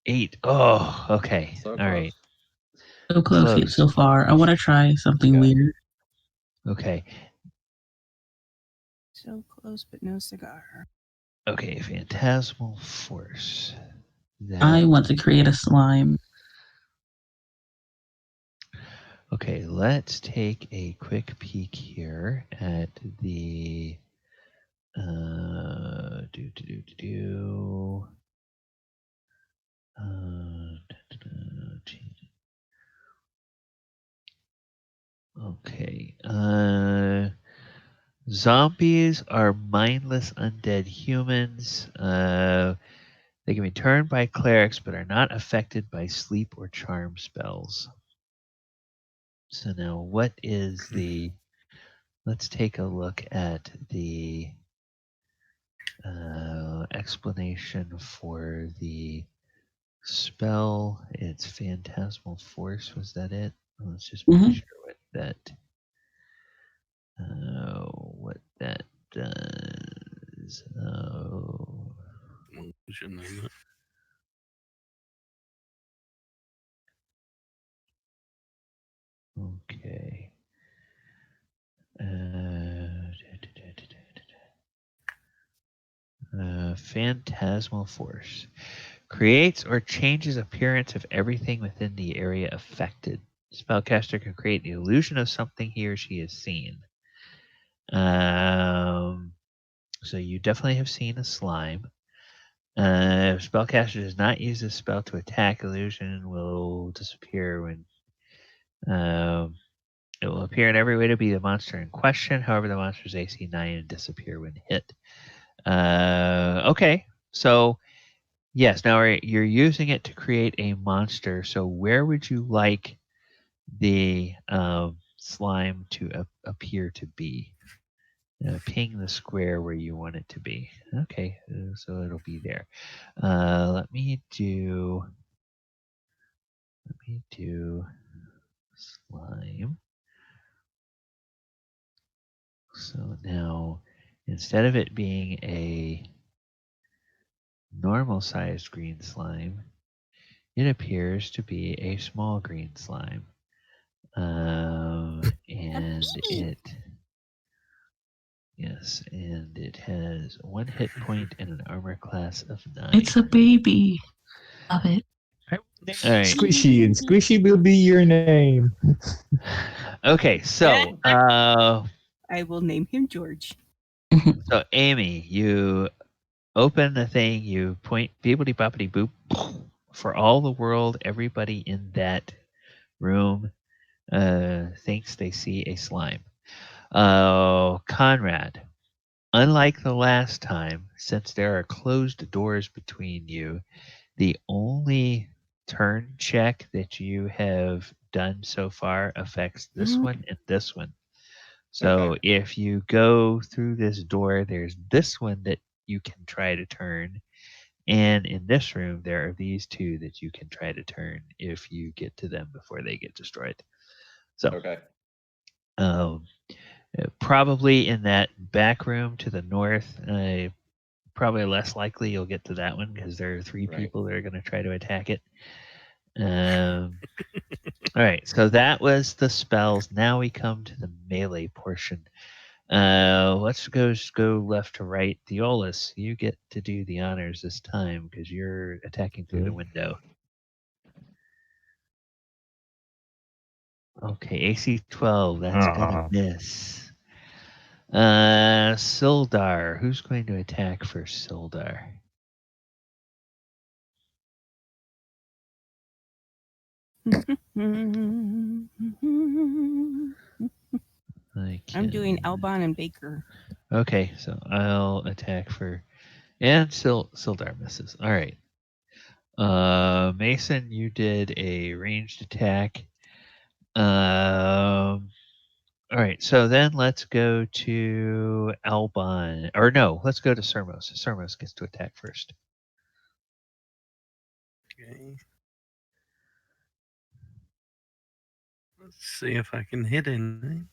8. Oh, okay. So All close. right. so close yet so far. I want to try something Yeah. weird. Okay. So close, but no cigar. Okay. Phantasmal force. I want to create a slime. Okay, let's take a quick peek here at the okay. Zombies are mindless undead humans. They can be turned by clerics but are not affected by sleep or charm spells. So now what is the... Let's take a look at the explanation for the spell. It's Phantasmal Force. Was that it? Let's just make Mhm. sure what that... what that does. We should name it. Okay. Phantasmal force creates or changes appearance of everything within the area affected. Spellcaster can create the illusion of something he or she has seen. So you definitely have seen a slime. If spellcaster does not use this spell to attack, illusion will disappear when it will appear in every way to be the monster in question. However, the monster's AC 9 and disappear when hit. Okay, so yes, now you're using it to create a monster. So where would you like the slime to appear to be? Ping the square where you want it to be. Okay, so it'll be there. Let me do slime. So now, instead of it being a normal sized green slime, it appears to be a small green slime. And it has 1 hit point and an armor class of 9. It's a baby. Love it. All right. Squishy, and Squishy will be your name. Okay, so I will name him George. so Amy, you open the thing, you point beepity boppity boop for all the world. Everybody in that room thinks they see a slime. Conrad, unlike the last time, since there are closed doors between you, the only turn check that you have done so far affects this one and this one. So if you go through this door, there's this one that you can try to turn. And in this room, there are these 2 that you can try to turn if you get to them before they get destroyed. So, probably in that back room to the north, probably less likely you'll get to that one because there are 3 people that are going to try to attack it. All right, so that was the spells. Now we come to the melee portion. Let's go left to right. Theolis, you get to do the honors this time because you're attacking through the window. Okay, AC 12. That's gonna miss. Sildar, who's going to attack for Sildar? I'm doing Albon and Baker. Okay, so I'll attack for, and Sildar misses. All right. Mason, you did a ranged attack. All right, so then let's go to Albon. Or no, let's go to Sermos. Sermos gets to attack first. Okay. Let's see if I can hit anything.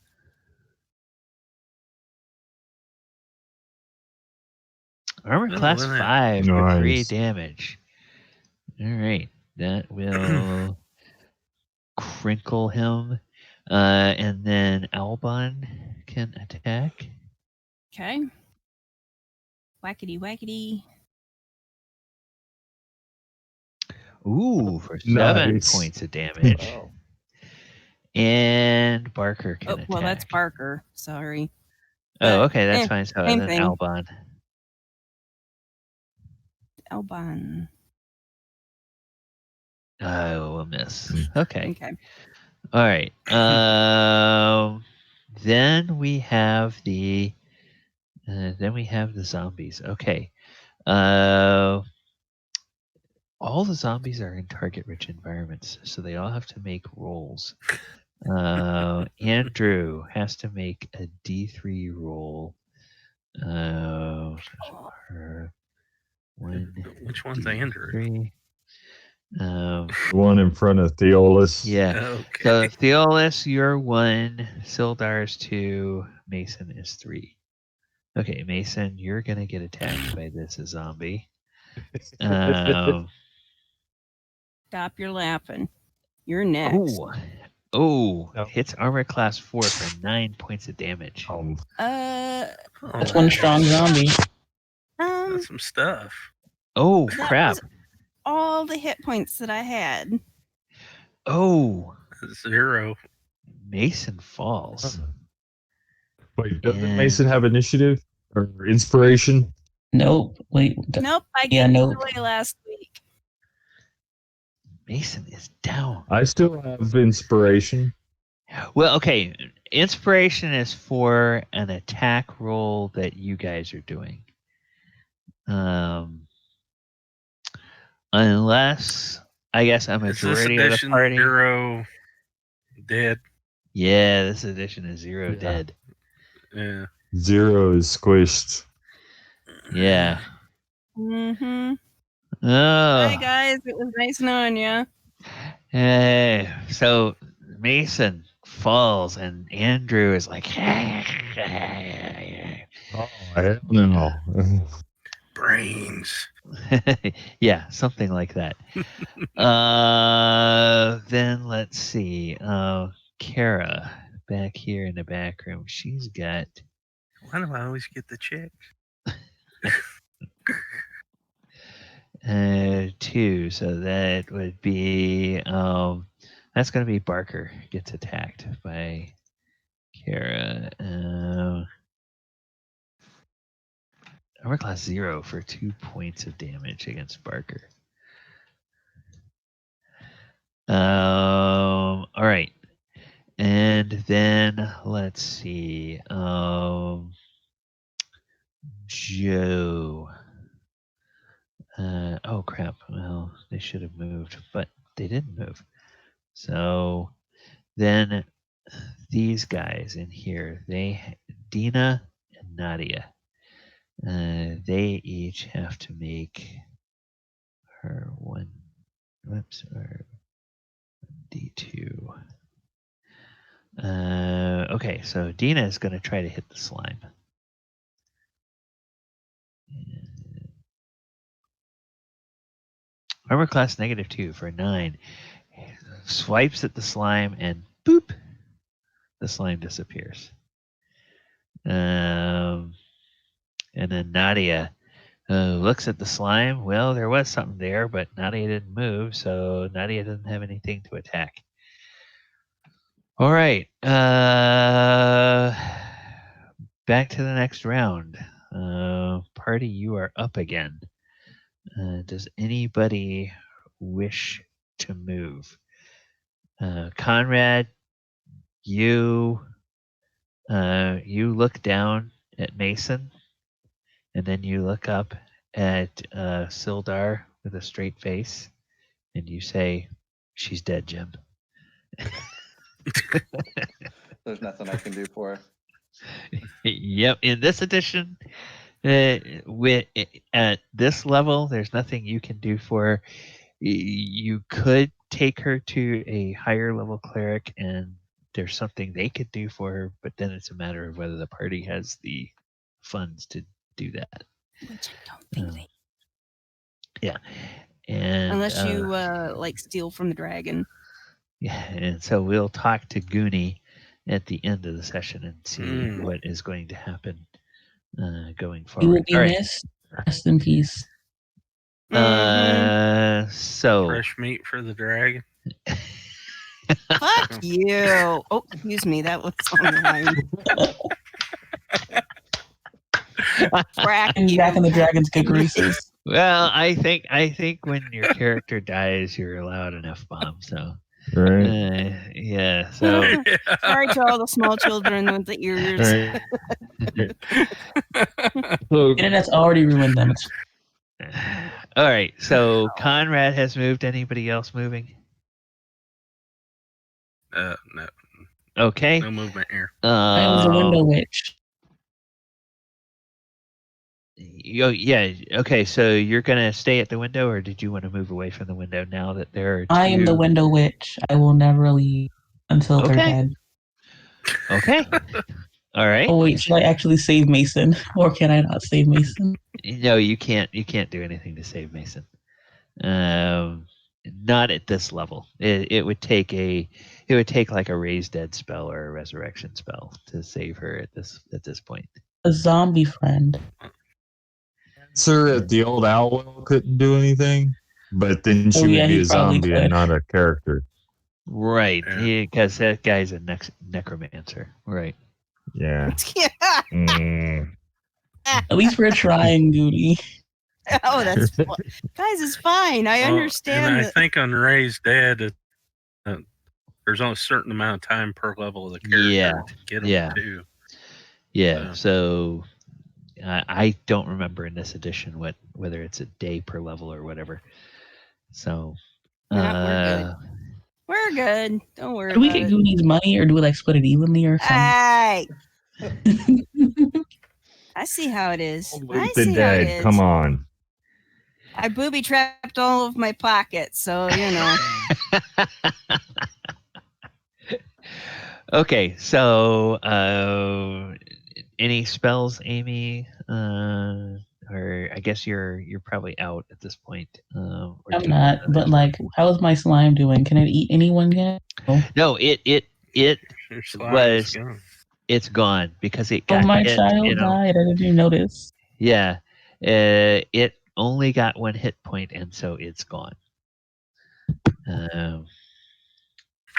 Armor class 5 for 3 damage. All right, that will crinkle him. And then Albon can attack. Okay. Whackity whackity. Ooh, for 7 points of damage. Wow. And Barker can attack. Well, that's Barker. Sorry. Oh, okay, that's fine. So same then thing. Albon. Albon. Will miss. Okay. Okay. All right. Then we have the zombies. Okay. All the zombies are in target-rich environments, so they all have to make rolls. Andrew has to make a D3 roll. Which one's Andrew? One in front of Theolis. Yeah. Okay. So Theolis, you're 1. Sildar's 2. Mason is 3. Okay, Mason, you're gonna get attacked by this zombie. Stop your laughing. You're next. Oh, No. hits armor class 4 for 9 points of damage. That's one strong zombie. That's some stuff. Oh, That crap. was all the hit points that I had. Oh, 0. Mason falls. Wait, doesn't And- Mason have initiative or inspiration? Nope. Wait. Nope, I Yeah, gave nope. it away last week. Mason is down. I still have inspiration. Well, okay. Inspiration is for an attack roll that you guys are doing. Unless, I guess, a Is this majority of the edition party. 0 dead? Yeah, this edition is 0 Yeah. dead. Yeah. 0 is squished. Yeah. Mm-hmm. Oh. Hi, guys. It was nice knowing you. So Mason falls, and Andrew is like, Oh, hell no. Brains. yeah, something like that. Then let's see. Kara, back here in the back room, she's got Why do I always get the chick? 2, so that would be that's going to be Barker gets attacked by Kara. Armor class 0 for 2 points of damage against Barker. All right, and then let's see. Joe. Oh crap! Well, they should have moved, but they didn't move. So then these guys in here, Dina and Nadia, they each have to make her or D2. Okay, so Dina is going to try to hit the slime. Armor class -2 for 9. Swipes at the slime and boop, the slime disappears. And then Nadia looks at the slime. Well, there was something there, but Nadia didn't move, so Nadia doesn't have anything to attack. All right. Back to the next round. Party, you are up again. Does anybody wish to move? Conrad, you look down at Mason, and then you look up at Sildar with a straight face, and you say, "She's dead, Jim." There's nothing I can do for her. Yep. In this edition, at this level, there's nothing you can do for her. You could take her to a higher level cleric, and there's something they could do for her, but then it's a matter of whether the party has the funds to do that. Which I don't think they. Yeah. And Unless you like steal from the dragon. yeah, and so we'll talk to Gooney at the end of the session and see what is going to happen going forward. You will be All right. missed. Rest in peace. So Fresh meat for the dragon. Fuck you. Oh, excuse me. That was on the line. Crack And you. back in the dragon's good graces. well, I think when your character dies, you're allowed an F-bomb. So Right. yeah. So Sorry to all the small children with the ears. Right. So, Internet's already ruined them. all right. So Conrad has moved. Anybody else moving? No. Okay. No movement here. I was a window witch. Yeah. Okay. So you're gonna stay at the window, or did you want to move away from the window now that there are? I am the window witch. I will never leave until they're Okay. dead. Okay. All right. Oh wait, should I actually save Mason, or can I not save Mason? No, you can't. You can't do anything to save Mason. Not at this level. It would take like a raise dead spell or a resurrection spell to save her at this point. A zombie friend. Sir at the old Owlwell couldn't do anything, but then she Oh, yeah, would be he a probably zombie could. and not a character. Right, Yeah. because that guy's a necromancer. Right. Yeah. Yeah. Mm. At least we're trying, Gooney. Oh, that's guys. It's fine. I Well, understand. And I that. think on Raised Dead, there's only a certain amount of time per level of the character Yeah, to get them yeah. too. Yeah. So I don't remember in this edition whether it's a day per level or whatever. So Yeah, we're good. Don't worry Do we about get it. Gooney's money, or do we like split it evenly or something? Hey, I see how it is. I Loot the see how it dead. is. Come on. I booby trapped all of my pockets, so you know. Okay, so any spells, Amy? Or I guess you're probably out at this point. Or I'm do you want not, another but spell? like, how's my slime doing? Can it eat anyone yet? No, it Your slime is was gone. it's gone because it Oh, got my hit. child died. I didn't even notice. Yeah, it only got 1 hit point, and so it's gone.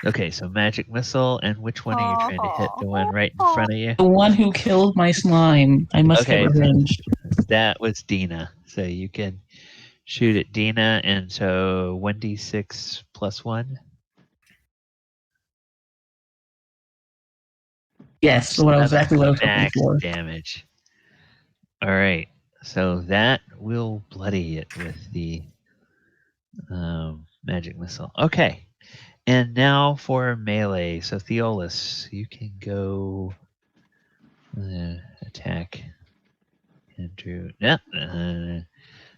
Okay, so magic missile, and which one are you trying to hit? The one right in front of you? The one who killed my slime. I must Okay. get revenge. That was Dina. So you can shoot at Dina, and so 1d6 plus 1. Yes, exactly what I was hoping Max for. damage. All right, so that will bloody it with the magic missile. Okay, and now for melee. So Theolis, you can go attack Andrew. Yep,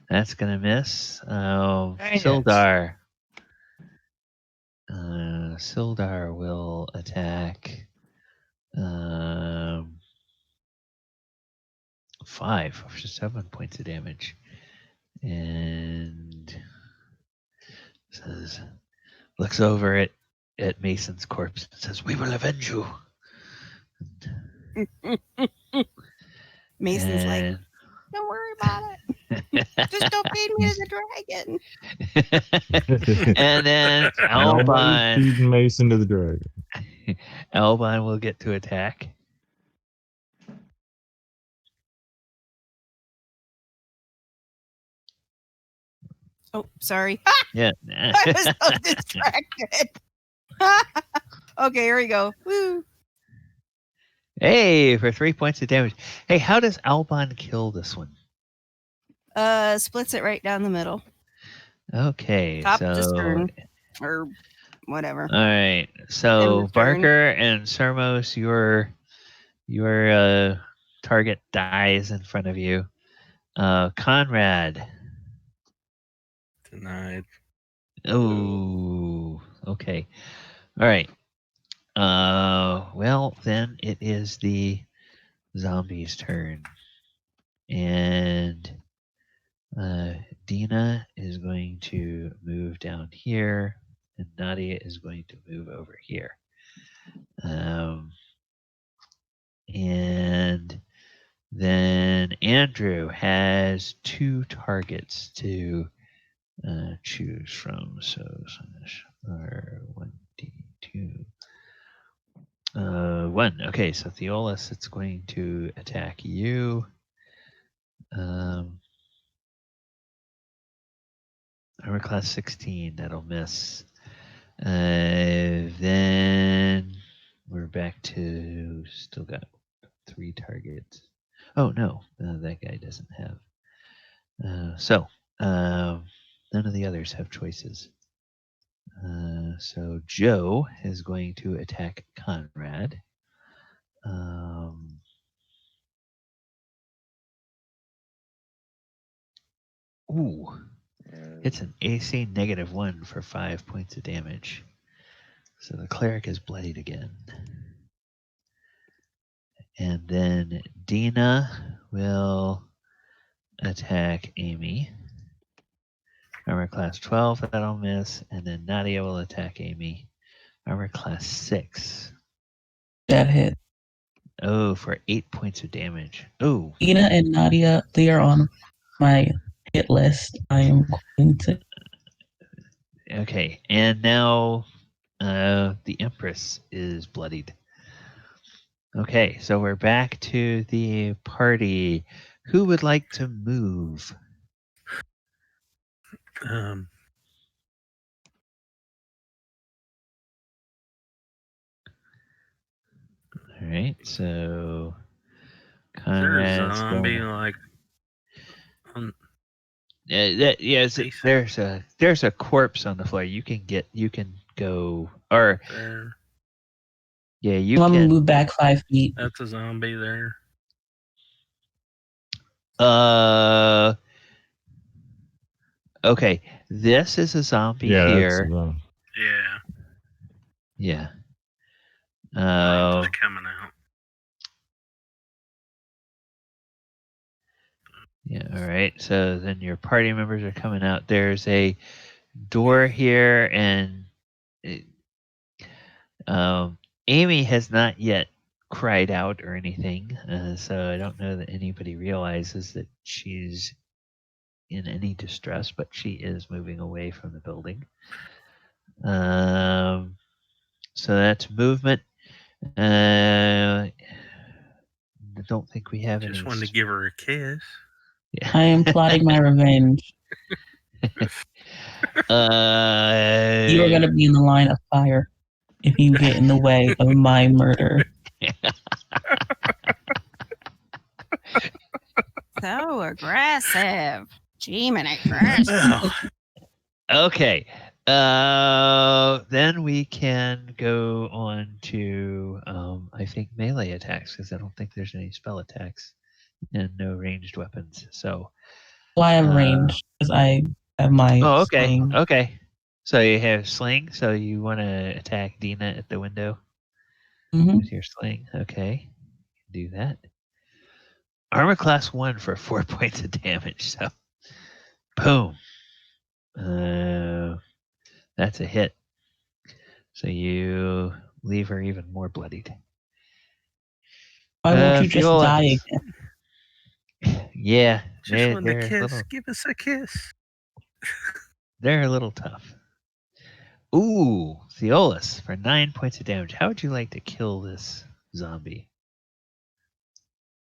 that's gonna miss. Sildar. Sildar will attack 5 for 7 points of damage. And looks over at Mason's corpse and says, "We will avenge you." Mason's like, And- don't worry about it. Just don't feed me to the dragon. and then Nobody's Albon, feeding Mason to the dragon. Albon will get to attack. Oh, sorry. Yeah. I was so distracted. Okay, here we go. Woo. Hey, for 3 points of damage. Hey, how does Albon kill this one? Splits it right down the middle. Okay, Top so to stern. Or whatever. all right, End so of turn. Barker and Sermos, your target dies in front of you. Conrad. Denied. Oh, okay. All right. Well, then it is the zombie's turn. And Dina is going to move down here, and Nadia is going to move over here. And then Andrew has 2 targets to choose from. So, or 1d2. 1. Okay, so Theolis, it's going to attack you. Armor class 16, that'll miss. Then we're back to still got 3 targets. Oh no, that guy doesn't have. So none of the others have choices. So Joe is going to attack Conrad. Ooh, it's an AC -1 for 5 points of damage. So the cleric is bloodied again. And then Dina will attack Amy. Armor class 12, that'll miss. And then Nadia will attack Amy. Armor class 6. That hit. Oh, for 8 points of damage. Oh, Ina and Nadia, they are on my hit list. I am going to. okay. And now the Empress is bloodied. Okay, so we're back to the party. Who would like to move? Um, All right, so is there a Conrad's zombie going. like on Yes, Basic. there's a corpse on the floor. You can go, or there? yeah, you I'm gonna can. move back 5 feet. That's a zombie there. Okay, this is a zombie Yeah, that's here. Yeah. Yeah. Brains is coming out. Yeah. All right. So then your party members are coming out. There's a door here, and Amy has not yet cried out or anything, so I don't know that anybody realizes that she's in any distress, but she is moving away from the building. So that's movement. I don't think we have Just any. wanted to give her a kiss. Yeah. I am plotting my revenge. You are gonna be in the line of fire if you get in the way of my murder. So aggressive. Demon aggressive. Well, Okay. Then we can go on to I think melee attacks, because I don't think there's any spell attacks and no ranged weapons. So Well, I have range because I have my okay. sling. Okay. So you have sling, so you want to attack Dina at the window Mhm. with your sling. Okay. Do that. Armor class 1 for 4 points of damage. So boom. That's a hit. So you leave her even more bloodied. Why won't you just Theolis. die again? Yeah, just wanted they're a a kiss. little, Give us a kiss. they're a little tough. Ooh, Theolis for 9 points of damage. How would you like to kill this zombie?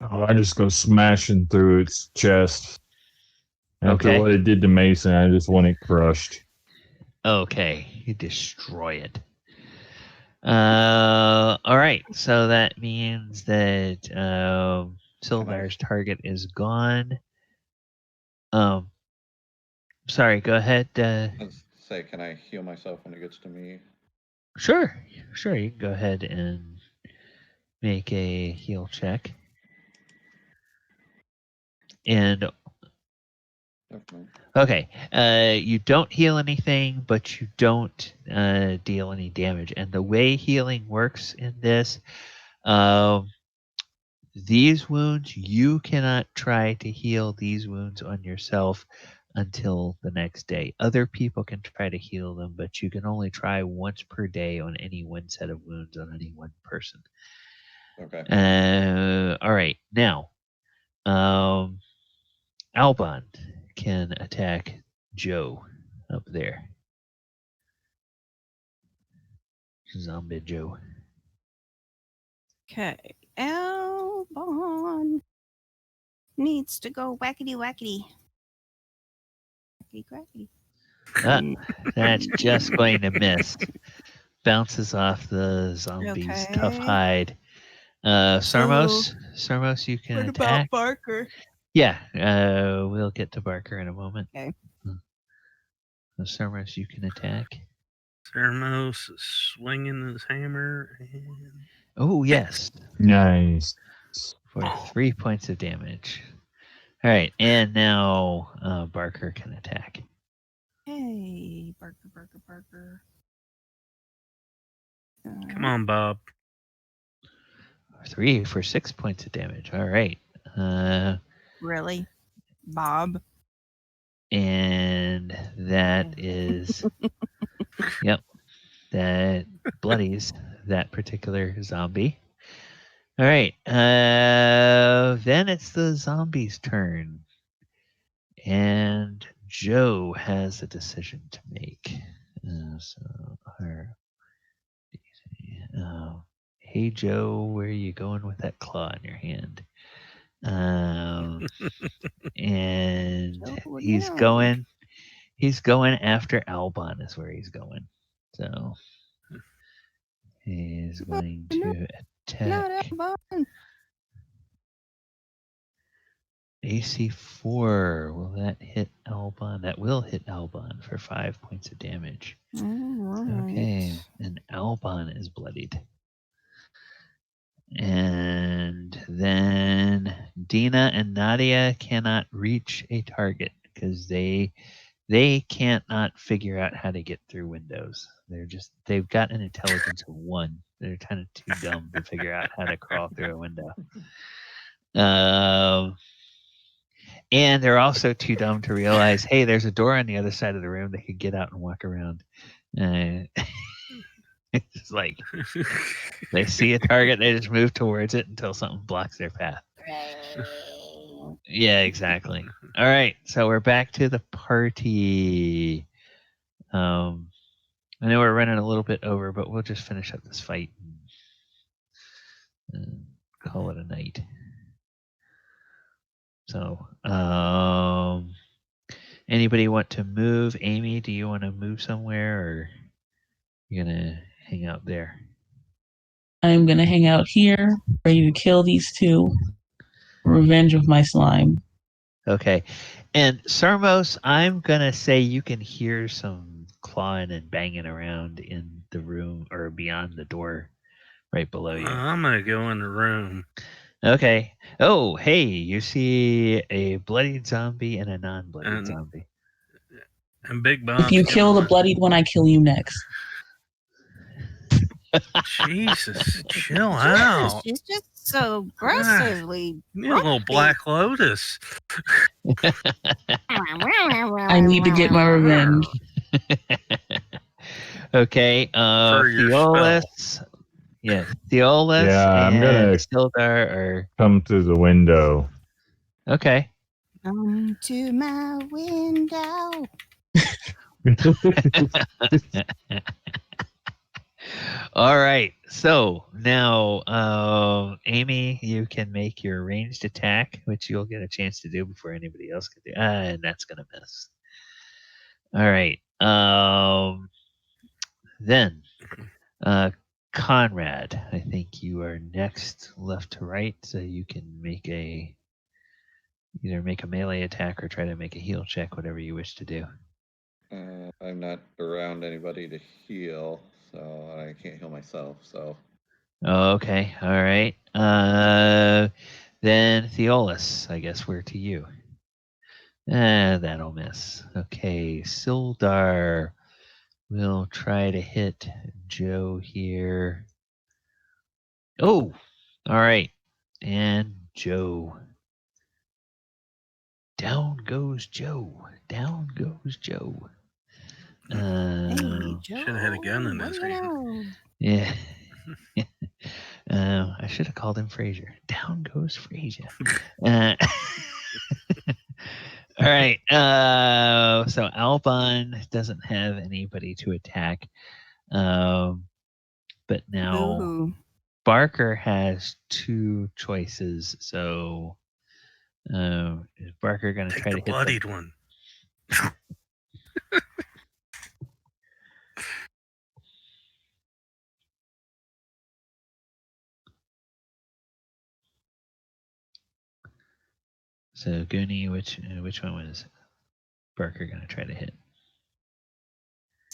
Oh, I just go smashing through its chest. After Okay. what it did to Mason, I just want it crushed. Okay, you destroy it. All right. So that means that Silvar's target is gone. Sorry. Go ahead. Let's say, can I heal myself when it gets to me? Sure. You can go ahead and make a heal check. And Definitely. okay, you don't heal anything, but you don't deal any damage. And the way healing works in this, these wounds, you cannot try to heal these wounds on yourself until the next day. Other people can try to heal them, but you can only try once per day on any one set of wounds on any one person. Okay. All right, now, Albon can attack Joe up there. Zombie Joe. Okay. Elbon needs to go whackety whackety. Whackety crackety. That's just going to miss. Bounces off the zombie's tough Okay. hide. Sermos, you can What attack. about Barker? Yeah, we'll get to Barker in a moment. Okay. Sermos, you can attack. Sermos is swinging his hammer and Oh, yes. Nice. For 3 points of damage. All right, and now Barker can attack. Hey, Barker. come on, Bob. 3 for 6 points of damage. All right. Really, Bob? And that is, yep, that bloodies that particular zombie. All right. Then it's the zombie's turn. And Joe has a decision to make. Hey, Joe, where are you going with that claw in your hand? And Joe he's again. going after Albon is where he's going. So he's going to Not attack Albon. AC 4. Will that hit Albon? That will hit Albon for 5 points of damage. All right. Okay, and Albon is bloodied. And then Dina and Nadia cannot reach a target because they can't not figure out how to get through windows. They've got an intelligence of 1. They're kind of too dumb to figure out how to crawl through a window. And they're also too dumb to realize, hey, there's a door on the other side of the room. They could get out and walk around. It's like they see a target, they just move towards it until something blocks their path. Yeah, exactly. All right, so we're back to the party. I know we're running a little bit over, but we'll just finish up this fight and call it a night. So, anybody want to move? Amy, do you want to move somewhere, or you gonna hang out there? I'm gonna hang out here, ready to kill these two. Revenge of my slime. Okay. And Sermos, I'm gonna say you can hear some clawing and banging around in the room or beyond the door right below you. I'm gonna go in the room. Okay. Oh, hey, you see a bloodied zombie and a non-bloodied And- zombie. And Big Bob. If you kill the bloodied one, I kill you next. Jesus, chill out. She's just so aggressively. You a little Black Lotus. I need to get my revenge. Okay. For your Theolis. Yes, Theolis Yeah, I'm and gonna Sildar are come to the window. okay. Come to my window. All right. So now, Amy, you can make your ranged attack, which you'll get a chance to do before anybody else can do. And that's gonna miss. All right. Then, Conrad, I think you are next, left to right, so you can either make a melee attack or try to make a heal check, whatever you wish to do. I'm not around anybody to heal, so I can't heal myself. So Okay, all right. Then Theolis, I guess we're to you. That'll miss. Okay, Sildar will try to hit Joe here. Oh, all right. And Joe. Down goes Joe. Down goes Joe. Hey, Should have had a gun in Joe, his what do you hand. Yeah. I should have called him Frazier. Down goes Frazier. All right. So Albon doesn't have anybody to attack. But now Boo-hoo. Barker has 2 choices. So is Barker going to Take try the to hit bloodied one. So Gooney, which one was Barker going to try to hit?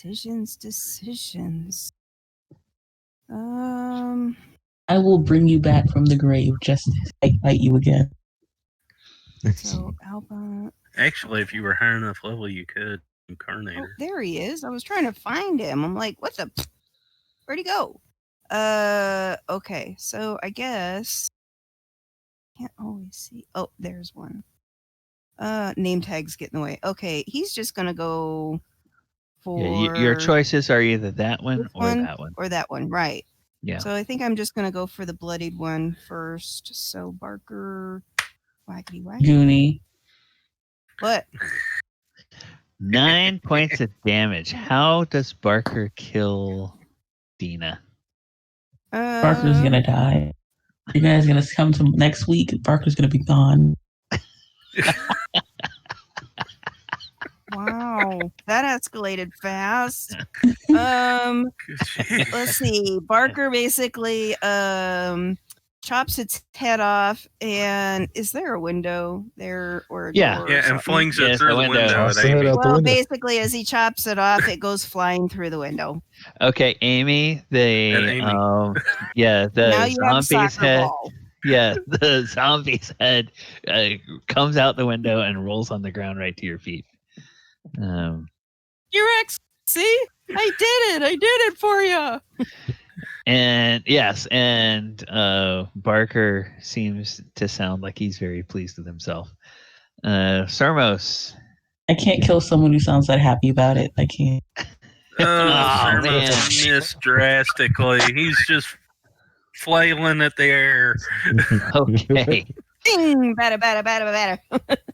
Decisions. I will bring you back from the grave just to fight you again. So Albon. Actually, if you were high enough level, you could Oh, incarnator. there he is. I was trying to find him. I'm like, what's up? Where'd he go? Okay. So I guess can't always see. Oh, there's one. Name tags get in the way. Okay, he's just gonna go for Yeah, your choices are either that one this or that one. or that one, right? Yeah. So I think I'm just gonna go for the bloodied one first. So Barker, waggity waggity. Gooney. What? 9 points of damage. How does Barker kill Dina? Barker's gonna die. You guys gonna come to next week. Barker's gonna be gone. Wow, that escalated fast. Let's see. Barker basically chops its head off, and is there a window there or a Yeah. door or Yeah, and something? flings it Yes, through the the window. window Toss at the head Amy. out the Well, window. basically, as he chops it off, it goes flying through the window. Okay, Amy, At the Amy. yeah, Now the you have a zombie's soccer head. ball. Yeah, the zombie's head comes out the window and rolls on the ground right to your feet. T-Rex, see? I did it for you. And yes, and Barker seems to sound like he's very pleased with himself. Sermos. I can't kill someone who sounds that happy about it. I can't. Oh, man. Sermos missed drastically. He's just flailing at the air. Okay. Ding, batter.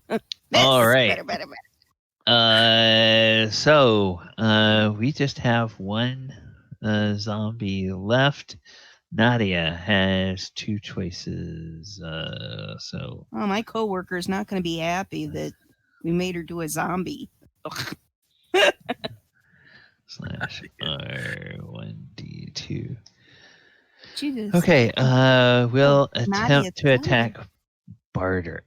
Miss, All right. batter. So we just have one zombie left. Nadia has two choices. So Oh, my coworker's not going to be happy that we made her do a zombie. Ugh. slash R1D2. Jesus. Okay. We'll Nadia, attempt to attack Barker.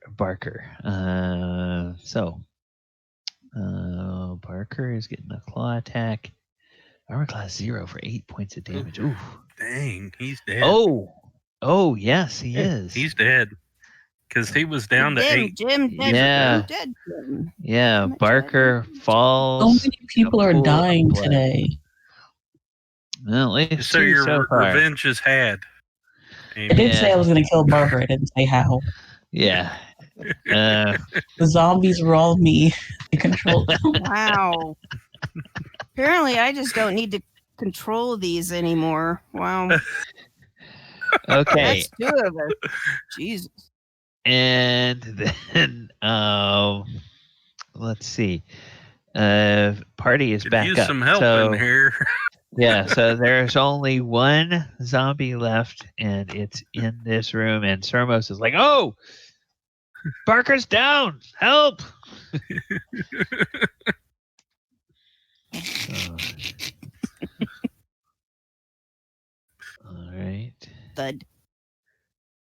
So Barker is getting a claw attack. Armor class 0 for 8 points of damage. Ooh. Dang, he's dead. Oh, yes, he is. He's dead. Because he was down to 8. Jim, Yeah. dead. Jim. Yeah, Damn it, Barker So falls. many people are pool of dying blood. today. Well, at least So two your so far. revenge is had. I Amy. did Yeah. say I was going to kill Barker. I didn't say how. Yeah. The zombies were all me. I controlled them. Wow. Apparently, I just don't need to control these anymore. Wow. Okay. That's two of us. Jesus. And then let's see. Party is Could back use up. some help so, in here. Yeah, so there's only one zombie left, and it's in this room. And Sermos is like, "Oh, Barker's down! Help!" All right. Thud.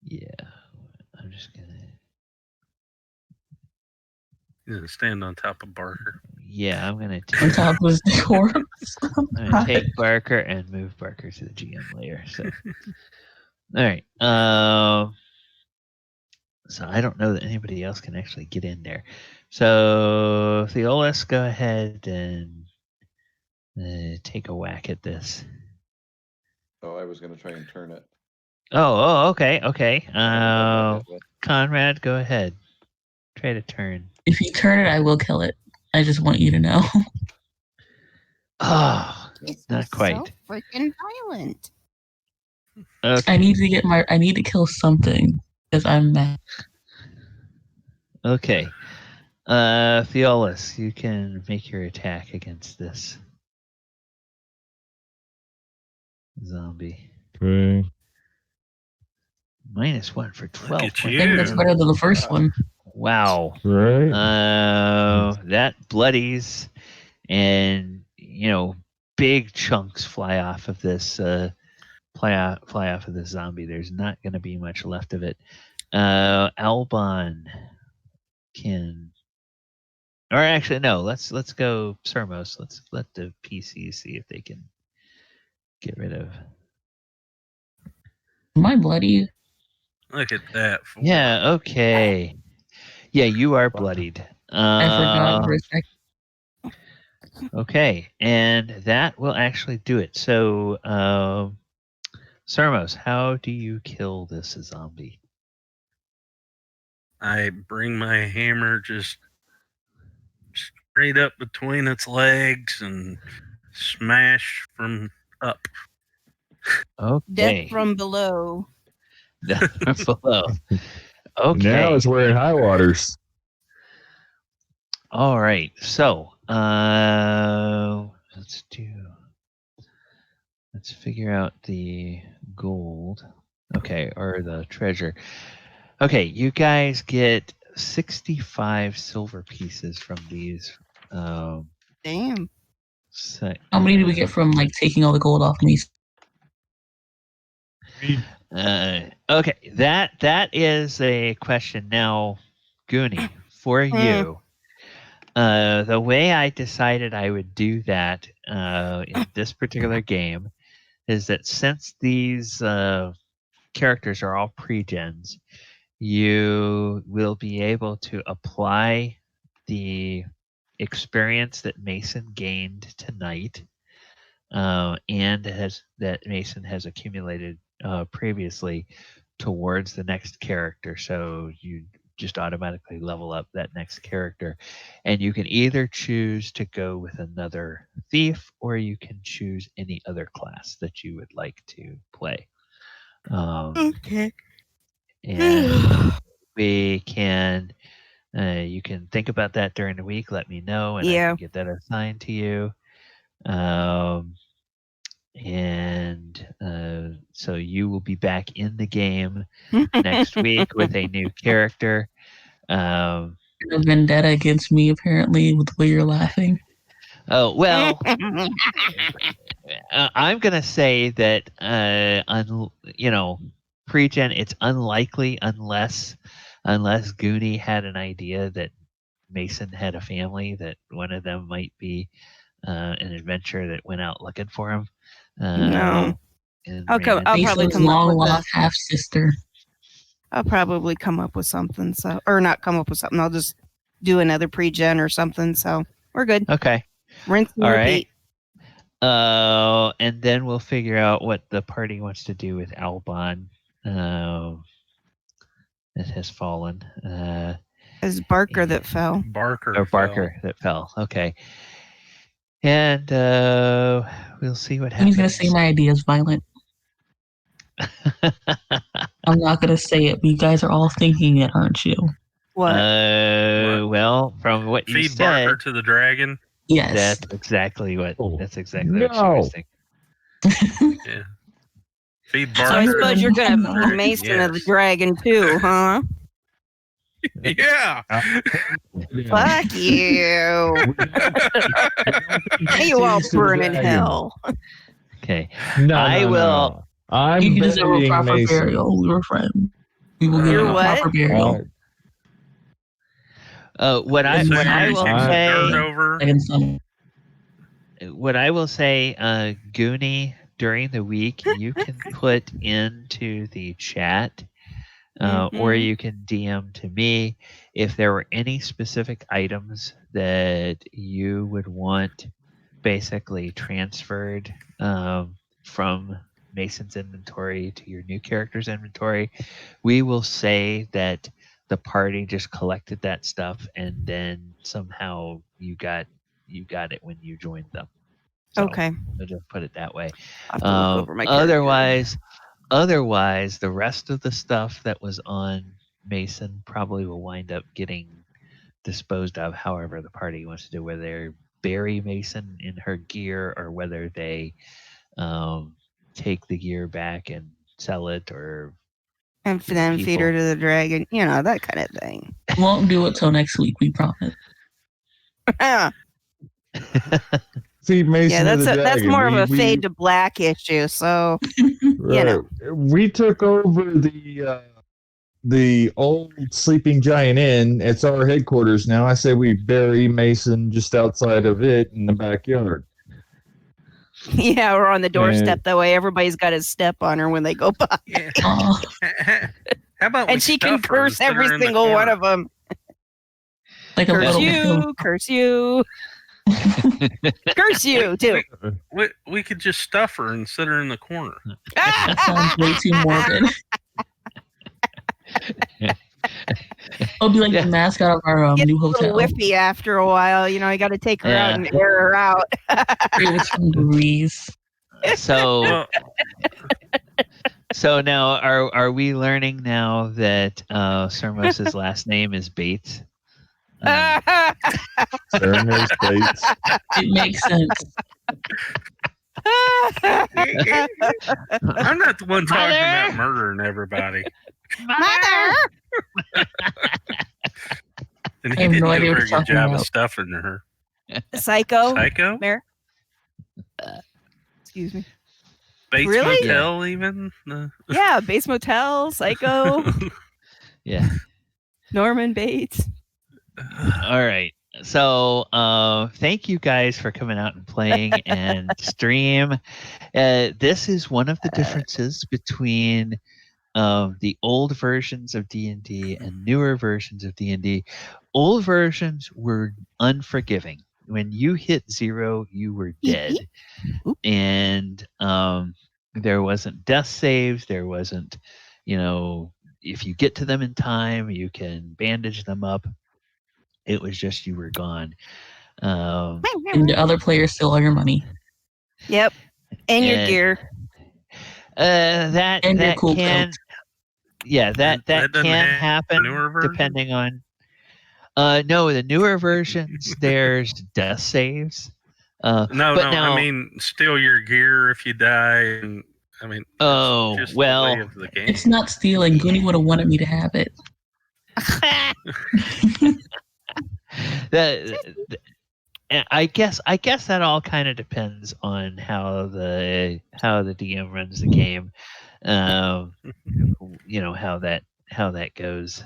Yeah, I'm just gonna. Stand on top of Barker. Yeah, I'm gonna On take. top was the corpse. I'm gonna take Barker and move Barker to the GM layer. So, all right. So I don't know that anybody else can actually get in there. So Theolis, go ahead and take a whack at this. Oh, I was going to try and turn it. Oh, okay. Yeah. Conrad, go ahead. Try to turn. If you turn it, I will kill it. I just want you to know. Oh, It's not quite. so freaking violent. Okay. I need to kill something because I'm mad. Okay. Theolis, you can make your attack against this zombie. Okay. -1 for 12 at points. I think that's you. better than the first one. Wow. Right. That bloodies, and big chunks fly off of this fly off of this zombie. There's not going to be much left of it. Albon can, or actually no. Let's go Sermos. Let's let the PCs see if they can get rid of. Am I bloody? Look at that. fool. Yeah. Okay. Yeah, you are bloodied. I forgot for a second. Okay, and that will actually do it. So Sermos, how do you kill this zombie? I bring my hammer just straight up between its legs and smash from up. Okay. Death from below. Death from below. Okay. Now it's wearing high waters. All right. So, let's figure out the gold. Okay, or the treasure. Okay, you guys get 65 silver pieces from these. Damn. How many do we get from like taking all the gold off me? Okay, that is a question now, Gooney, for you. The way I decided I would do that in this particular game is that since these characters are all pre-gens, you will be able to apply the experience that Mason gained tonight, and that Mason has accumulated previously towards the next character. So you just automatically level up that next character, and you can either choose to go with another thief, or you can choose any other class that you would like to play. Okay. And we can you can think about that during the week. Let me know, and I Yeah. can get that assigned to you. So you will be back in the game next week with a new character. A vendetta against me, apparently, with the way you're laughing. Oh well, I'm gonna say that pre-gen, it's unlikely unless Gooney had an idea that Mason had a family, that one of them might be an adventurer that went out looking for him. No. and I'll ran probably Mason's come up long with lost half sister. I'll probably come up with something. So, or not come up with something. I'll just do another pre-gen or something. So we're good. Okay. Rinse and All repeat. right. And then we'll figure out what the party wants to do with Albon. That has fallen. It's Barker that fell. Barker. That fell. Okay. And we'll see what He's happens. gonna say my idea is violent. I'm not gonna say it, but you guys are all thinking it, aren't you? What? Well, from what you Feed said, Barker to the dragon. Yes. that's exactly what what she No. was thinking. Yeah. Feed So I Barker. suppose you're gonna No. feed Mason of the dragon too, huh? Yeah. Fuck you. You all burn in hell. Okay. No, I will. No. I'm You deserve a burying proper Mason. burial. We were friends. We will give You're you a what? proper burial. What I So what you're I just will using say. dirt over. Dragon son. What I will say, Gooney, during the week, you can put into the chat, or you can DM to me if there were any specific items that you would want basically transferred from Mason's inventory to your new character's inventory. We will say that the party just collected that stuff, and then somehow you got it when you joined them. So, Okay. I'll just put it that way. I'll have to look over my character. Otherwise, the rest of the stuff that was on Mason probably will wind up getting disposed of however the party wants to do, whether they bury Mason in her gear or whether they take the gear back and sell it, or And then feed her to the dragon. You know, that kind of thing. Won't do it till next week, we promise. Feed Mason Yeah, to the that's dragon. more of a fade to black issue. So Right. know. We took over the old Sleeping Giant Inn. It's our headquarters now. I say we bury Mason just outside of it in the backyard. yeah, we're on the doorstep. That way, everybody's got to step on her when they go by, Yeah. Oh, How about we and she can stuff her and curse sit her every in the single one corner? of them. like a Curse little you, curse you. Curse you too. We could just stuff her and sit her in the corner. That sounds way too morbid. I'll be like Yeah. the mascot of our Get new a little hotel. whiffy after a while. You got to take her out and air her out. It was some breeze. So Well, so now are we learning now that Sermos' last name is Bates? Sermos Bates. It makes sense. I'm not the one talking Mother! about murdering everybody. Mother! And I he have didn't no do idea a what very you're good talking job of about. stuffing her. Psycho. Psycho? Mayor. Excuse me. Bates Really? Motel, even? Yeah, Bates Motel, Psycho, Yeah. Norman Bates. All right. So thank you guys for coming out and playing and stream. This is one of the differences between the old versions of D&D and newer versions of D&D. Old versions were unforgiving. When you hit 0, you were dead. And there wasn't death saves. There wasn't, if you get to them in time, you can bandage them up. It was just you were gone. And the other players steal all your money. Yep. And your And- gear. That And your that cool can coat. yeah that That doesn't can have happen newer version? depending on no, the newer versions there's death saves. No, now, I mean, steal your gear if you die. And I mean, Oh, it's just well. the way of the game. It's not stealing. Gooney would have wanted me to have it. I guess that all kind of depends on how the DM runs the game. How that goes.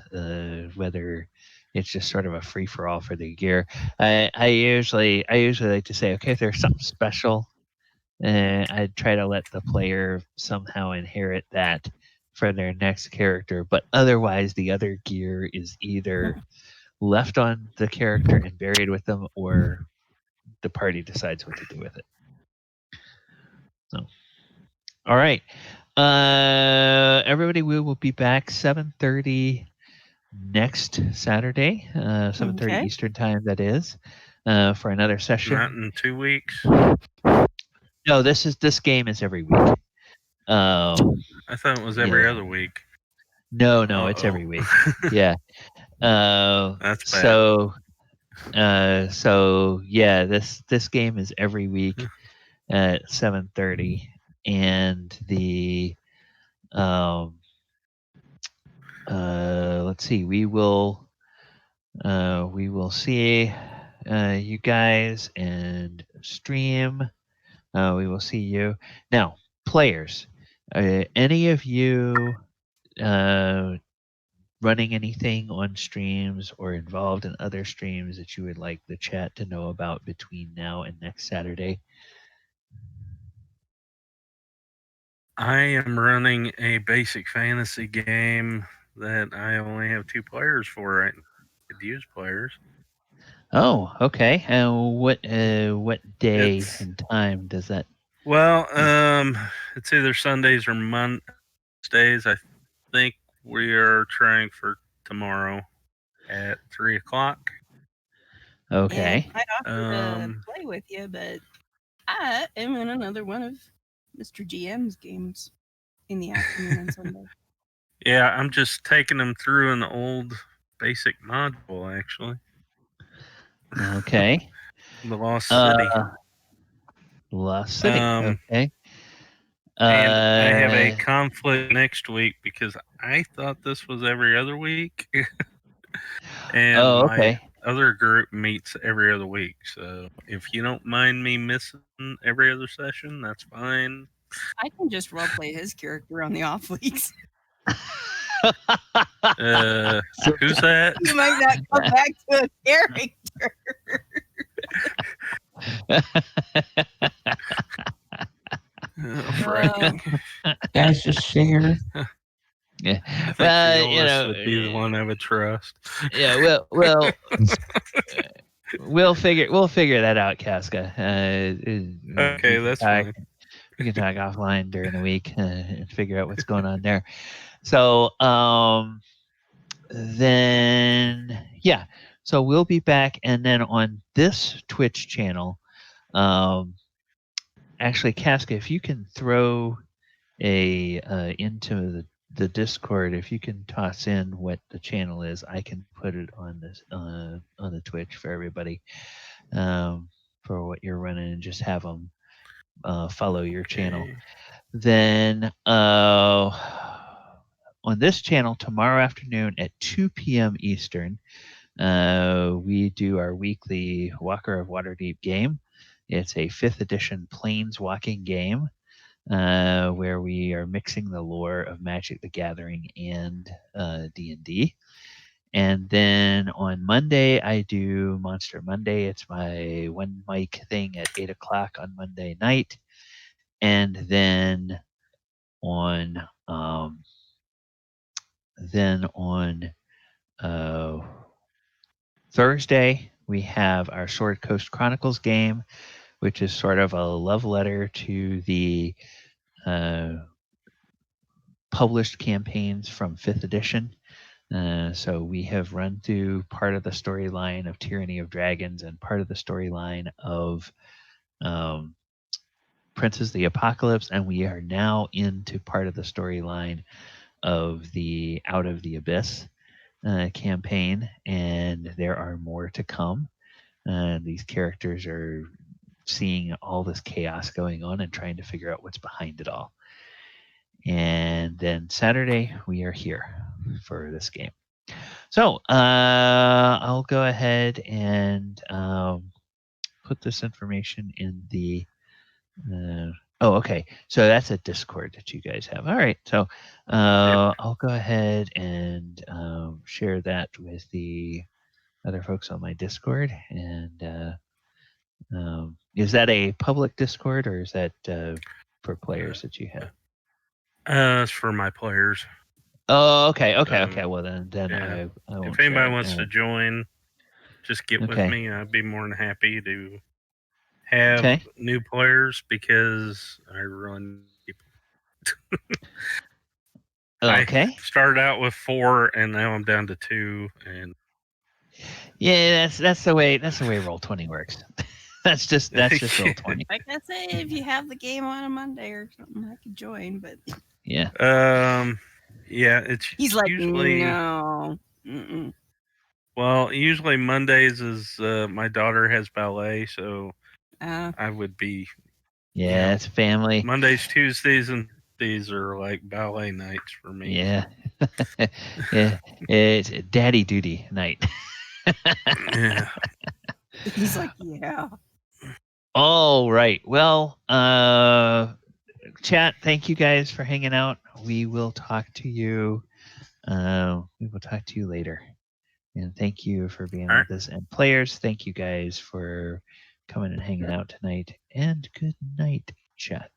Whether it's just sort of a free for all for the gear. I usually like to say, okay, if there's something special, I'd try to let the player somehow inherit that for their next character. But otherwise, the other gear is either left on the character and buried with them, or the party decides what to do with it. So, all right, everybody, we will be back 7:30 next Saturday, 7:30 Okay. Eastern time. That is for another session. Not in 2 weeks. No, this game is every week. I thought it was every Yeah. other week. No, it's Uh-oh. every week. Yeah. That's bad. So yeah, this game is every week at 7:30, and the let's see, we will see you guys and stream. We will see you now, players. Any of you running anything on streams or involved in other streams that you would like the chat to know about between now and next Saturday? I am running a basic fantasy game that I only have 2 players for right now. I could use players. Oh, okay. And what day It's- and time does that? Well, it's either Sundays or Mondays. I think we are trying for tomorrow at 3:00. Okay. And I'd offer to Um, play with you, but I am in another one of Mr. GM's games in the afternoon on Sunday. Yeah, I'm just taking them through an old basic module, actually. Okay. The Lost City. Lost City. Okay. And I have a conflict next week because I thought this was every other week. And okay. my other group meets every other week. So if you don't mind me missing every other session, that's fine. I can just roleplay his character on the off weeks. Who's that? You might not come back to a character. Frank. Guys, just share. Yeah. I think Well, Theolis would be the one I would trust. Yeah. Well. We'll figure that out, Casca. Okay, that's fine. We can talk offline during the week and figure out what's going on there. So then yeah, so we'll be back, and then on this Twitch channel, actually, Casca, if you can throw into the Discord, if you can toss in what the channel is, I can put it on this on the Twitch for everybody, for what you're running, and just have them follow your channel. Okay. Then on this channel tomorrow afternoon at 2 p.m. Eastern, we do our weekly Walker of Waterdeep game. It's a 5th edition Planeswalking game, where we are mixing the lore of Magic the Gathering and D&D. And then on Monday, I do Monster Monday. It's my one mic thing at 8 o'clock on Monday night. And then on Thursday, we have our Sword Coast Chronicles game, which is sort of a love letter to the published campaigns from 5th edition. So we have run through part of the storyline of Tyranny of Dragons and part of the storyline of Princes of the Apocalypse, and we are now into part of the storyline of the Out of the Abyss campaign, and there are more to come. These characters are seeing all this chaos going on and trying to figure out what's behind it all. And then Saturday, we are here for this game. So I'll go ahead and put this information in the... okay. So that's a Discord that you guys have. All right. So I'll go ahead and share that with the other folks on my Discord. And is that a public Discord, or is that for players that you have? It's for my players. Oh, okay. Well, then yeah. I won't If anybody share it. wants to join, just get Okay. with me. I'd be more than happy to have Okay. new players because I run people. Okay. I started out with 4 and now I'm down to 2. And Yeah, that's the way Roll20 works. that's just Roll20. Like I say, if you have the game on a Monday or something, I could join. But Yeah. yeah, it's he's like, usually no. Mm-mm. well, usually Mondays is my daughter has ballet, so I would be. Yeah, it's family. Mondays, Tuesdays, and these are like ballet nights for me. Yeah. Yeah. It's daddy duty night. Yeah. He's like, yeah. All right. Well, chat, thank you guys for hanging out. We will talk to you. Later. And thank you for being with us. And players, thank you guys for coming and hanging out tonight. And good night, chat.